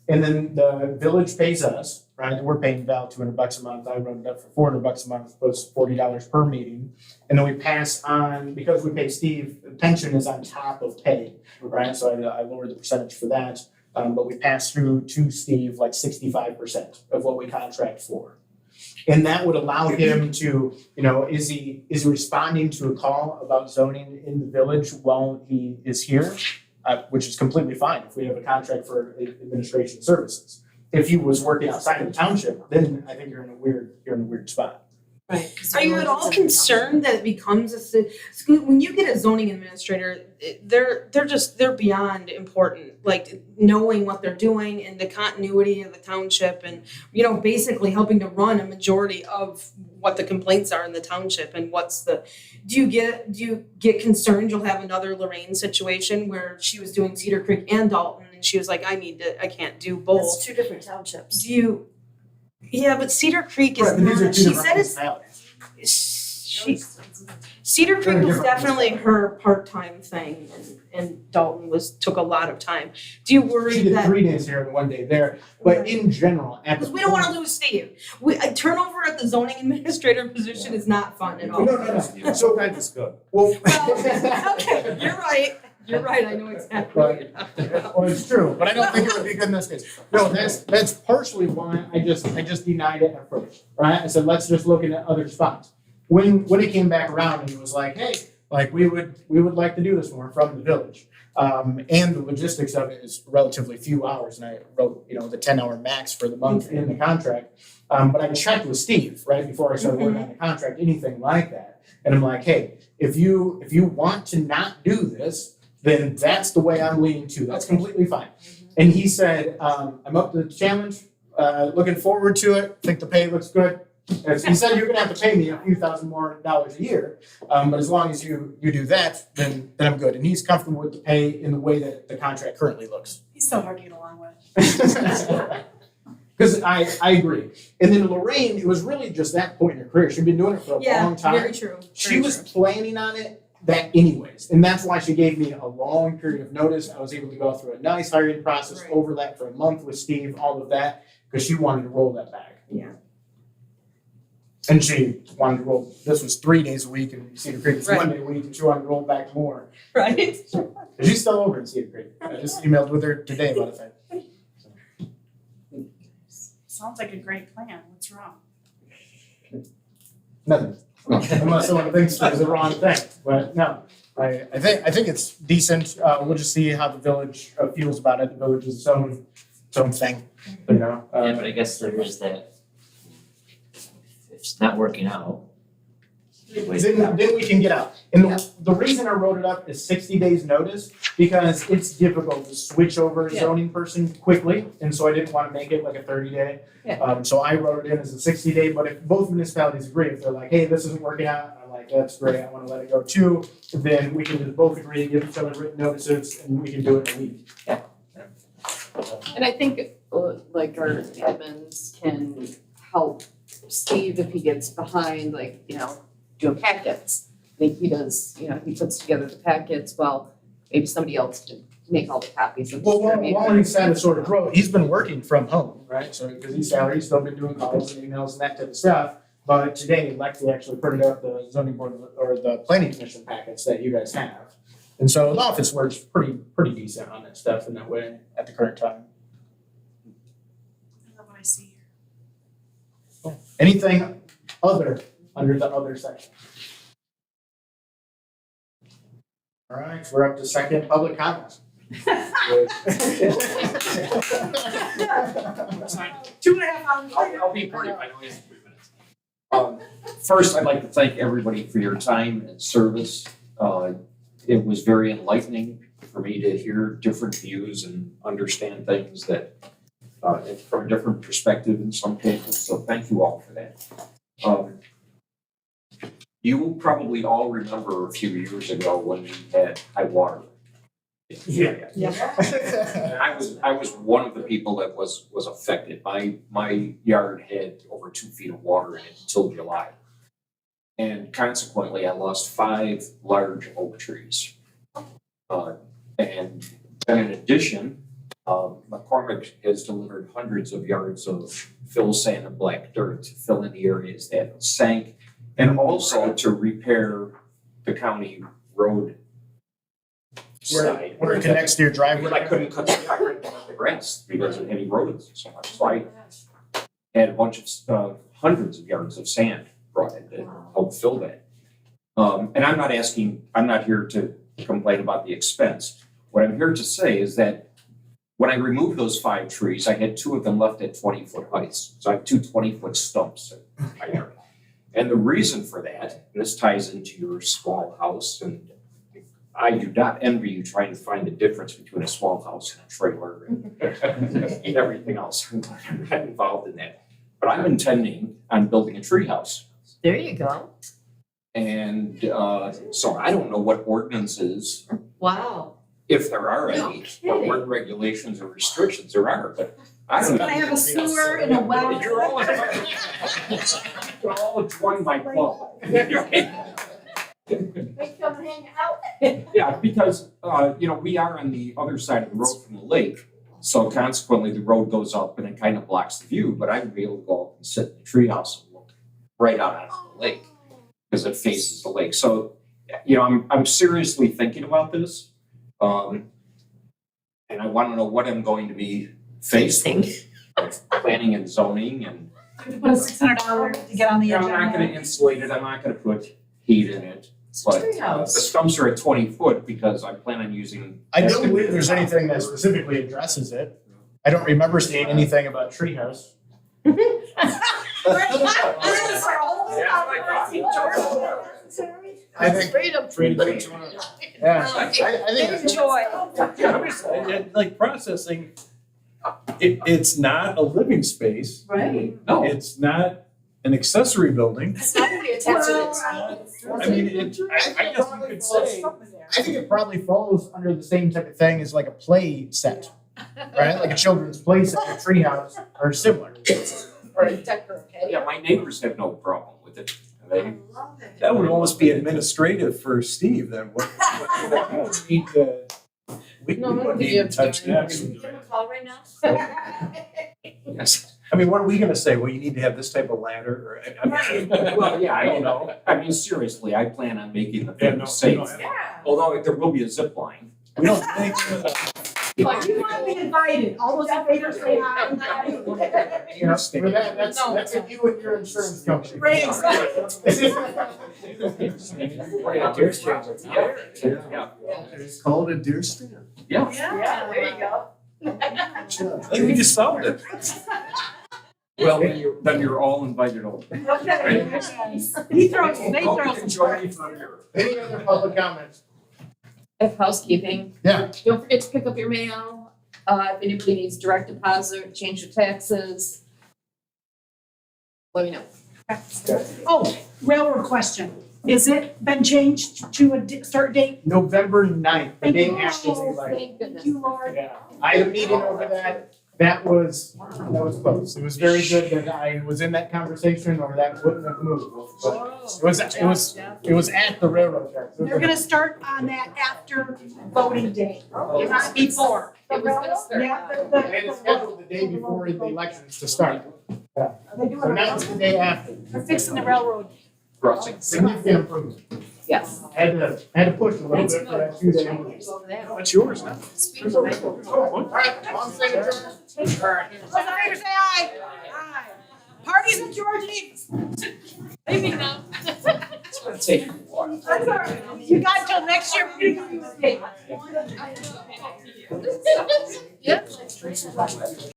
And then the village pays us, right? And we're paying Val $200 a month. I wrote it up for $400 a month, plus $40 per meeting. And then we pass on, because we pay Steve, the pension is on top of pay, right? So I lowered the percentage for that. But we pass through to Steve like 65% of what we contract for. And that would allow him to, you know, is he responding to a call about zoning in the village while he is here? Which is completely fine if we have a contract for administration services. If he was working outside of the township, then I think you're in a weird spot. Right. Are you at all concerned that it becomes when you get a zoning administrator, they're beyond important, like knowing what they're doing and the continuity of the township and, you know, basically helping to run a majority of what the complaints are in the township and do you get concerned you'll have another Lorraine situation where she was doing Cedar Creek and Dalton and she was like, I can't do both. That's two different townships. Yeah, but Cedar Creek is Right, but these are not, two she different said it's, Cedar Creek was definitely her part-time thing and Dalton took a lot of time. Do you worry She did that? 3 days here and 1 day there, but in general, at the Because we don't wanna lose Steve. Turnover at the zoning administrator position is not fun at all. No. So That's good. well, Okay, you're right, I know exactly what you're talking about. well, it's true, but I don't think it would be good in this case. No, that's partially why I just denied it at first, right? I said, let's just look at other spots. When it came back around and it was like, hey, like we would like to do this more from the village. And the logistics of it is relatively few hours, and I wrote, you know, the 10-hour max for the month in the contract. But I checked with Steve right before I started working on the contract, anything like that. And I'm like, hey, if you want to not do this, then that's the way I'm leaning to. That's completely fine. And he said, I'm up to the challenge, looking forward to it, think the pay looks good. He said you're gonna have to pay me a few $1,000 more a year, but as long as you do that, then I'm good. And he's comfortable with the pay in the way that the contract currently looks. He's so hard to get along with. Because I agree. And then Lorraine, it was really just that point in her career. She'd been doing it for a long time. Yeah, very true. She was planning on it that anyways, and that's why she gave me a long period of notice. I was able to go through a nice hiring process, overlap for a month with Steve, all of that, because she wanted to roll that back. Yeah. And she wanted to roll, this was 3 days a week, and Cedar Creek was 1 day a week, and she wanted to roll back more. Right. She's still over in Cedar Creek. I just emailed with her today about it. Sounds like a great plan. What's wrong? Nothing. Unless someone thinks there's a wrong thing, but no. I think it's decent. We'll just see how the village feels about it. The village is its own thing, you know. Yeah, but I guess there is that, if it's not working out. Then we can get out. And the reason I wrote it up is 60 days notice, because it's difficult to switch over a zoning person quickly, and so I didn't want to make it like a 30-day. So I wrote it in as a 60-day, but if both municipalities agree, if they're like, hey, this isn't working out, and I'm like, that's great, I want to let it go too, then we can just both agree, give each other written notices, and we can do it in a week. And I think like our admins can help Steve if he gets behind, like, you know, doing packets. I think he does, you know, he puts together the packets while maybe somebody else could make all the copies and Well, distribute. while he's had a sort of growth, he's been working from home, right? So, because he's salary, he's still been doing calls and emails and that type of stuff. But today, Lexi actually printed out the zoning board or the planning commission packets that you guys have. And so the office works pretty decent on that stuff in that way at the current time. I love what I see here. Anything other under the other section? All right, we're up to second public comment. 2.5 hours. I'll be brief, I know we have 3 minutes. First, I'd like to thank everybody for your time and service. It was very enlightening for me to hear different views and understand things that, from a different perspective in some cases, so thank you all for that. You will probably all remember a few years ago when we had high water. Yeah. And I was one of the people that was affected. My yard had over 2 feet of water in it until July. And consequently, I lost 5 large oak trees. And then in addition, McCormick has delivered hundreds of yards of fill sand and black dirt to fill in the areas that sank, and also to repair the county road side. Where it connects to your driveway. I couldn't cut the grass because of heavy roads so much. So I had a bunch of hundreds of yards of sand brought in to help fill that. And I'm not here to complain about the expense. What I'm here to say is that when I removed those 5 trees, I had 2 of them left at 20-foot heights. So I have 2 20-foot stumps in my yard. And the reason for that, and this ties into your small house, and I do not envy you trying to find the difference between a small house and a trailer and everything else. I'm not involved in that. But I'm intending on building a tree house. There you go. And so I don't know what ordinances, Wow. if there are No any, kidding. what regulations or restrictions there are, but I don't know. Can I have a sewer and a well? You're all join my club. They come hang out. Yeah, because, we are on the other side of the road from the lake. So consequently, the road goes up and it kind of blocks the view, but I would be able to go up and sit in the treehouse and look right out onto the lake because it faces the lake. So, I'm seriously thinking about this. And I want to know what I'm going to be facing, planning and zoning and. Put a $600 to get on the I'm agenda. not gonna insulate it, I'm not gonna put heat in it, but the Treehouse. stumps are at 20 foot because I plan on using. I don't believe there's anything that specifically addresses it. I don't remember seeing anything about treehouse. I think Freedom. Yeah, I think Enjoy. Like processing, it's not a living space. Right. No, It's not an accessory building. It's not gonna be attached to the. I mean, I guess you could say, I think it probably falls under the same type of thing as like a play set, right? Like a children's play set, a treehouse, or similar. Right. Decorative. yeah, my neighbors have no problem with it. They, that would almost be administrative for Steve then. We need to, we No, I don't wouldn't think you even have touch to. that. Give him a call right now. yes. I mean, what are we gonna say? Well, you need to have this type of ladder or, Well, yeah, I don't know. I mean, seriously, I plan on making the Yeah, thing no, safe. we don't Yeah. Although there will be a zip line. we don't think. But you want to be invited, all those in favor say aye. You know, for that, that's a you and your insurance company. Right, Yeah, deer stands are- yeah. It's called a deer stand. Yeah. Yeah, there you go. Like we just solved it. Well, then you're all invited over. Okay. He throws, they Hope throw you some. enjoy me from here. Any other public comments? If housekeeping. Yeah. Don't forget to pick up your mail. If anybody needs direct deposit, change your taxes. Let me know. Oh, railroad question. Is it been changed to a start date? November 9th, the day Thank you. after the election. Thank goodness. Thank you, Lord. Yeah, I had a meeting over that. that was close. It was very good that I was in that conversation or that wouldn't have moved. But it was at the railroad tracks. They're gonna start on that after voting day, not before. It was gonna start. Yeah, And it's scheduled the day before the elections to start. Are they doing So now it's the day after. They're fixing the railroad. Crossing. Significant improvement. Yes. Had to push a little bit for that 2 day improvement. That's yours now. All right, on signature. Those in favor say aye. Aye. Parties at George Eaton's. Leaving now. It's gonna take a while. That's all right. You got till next year. for you to do the state. Yep.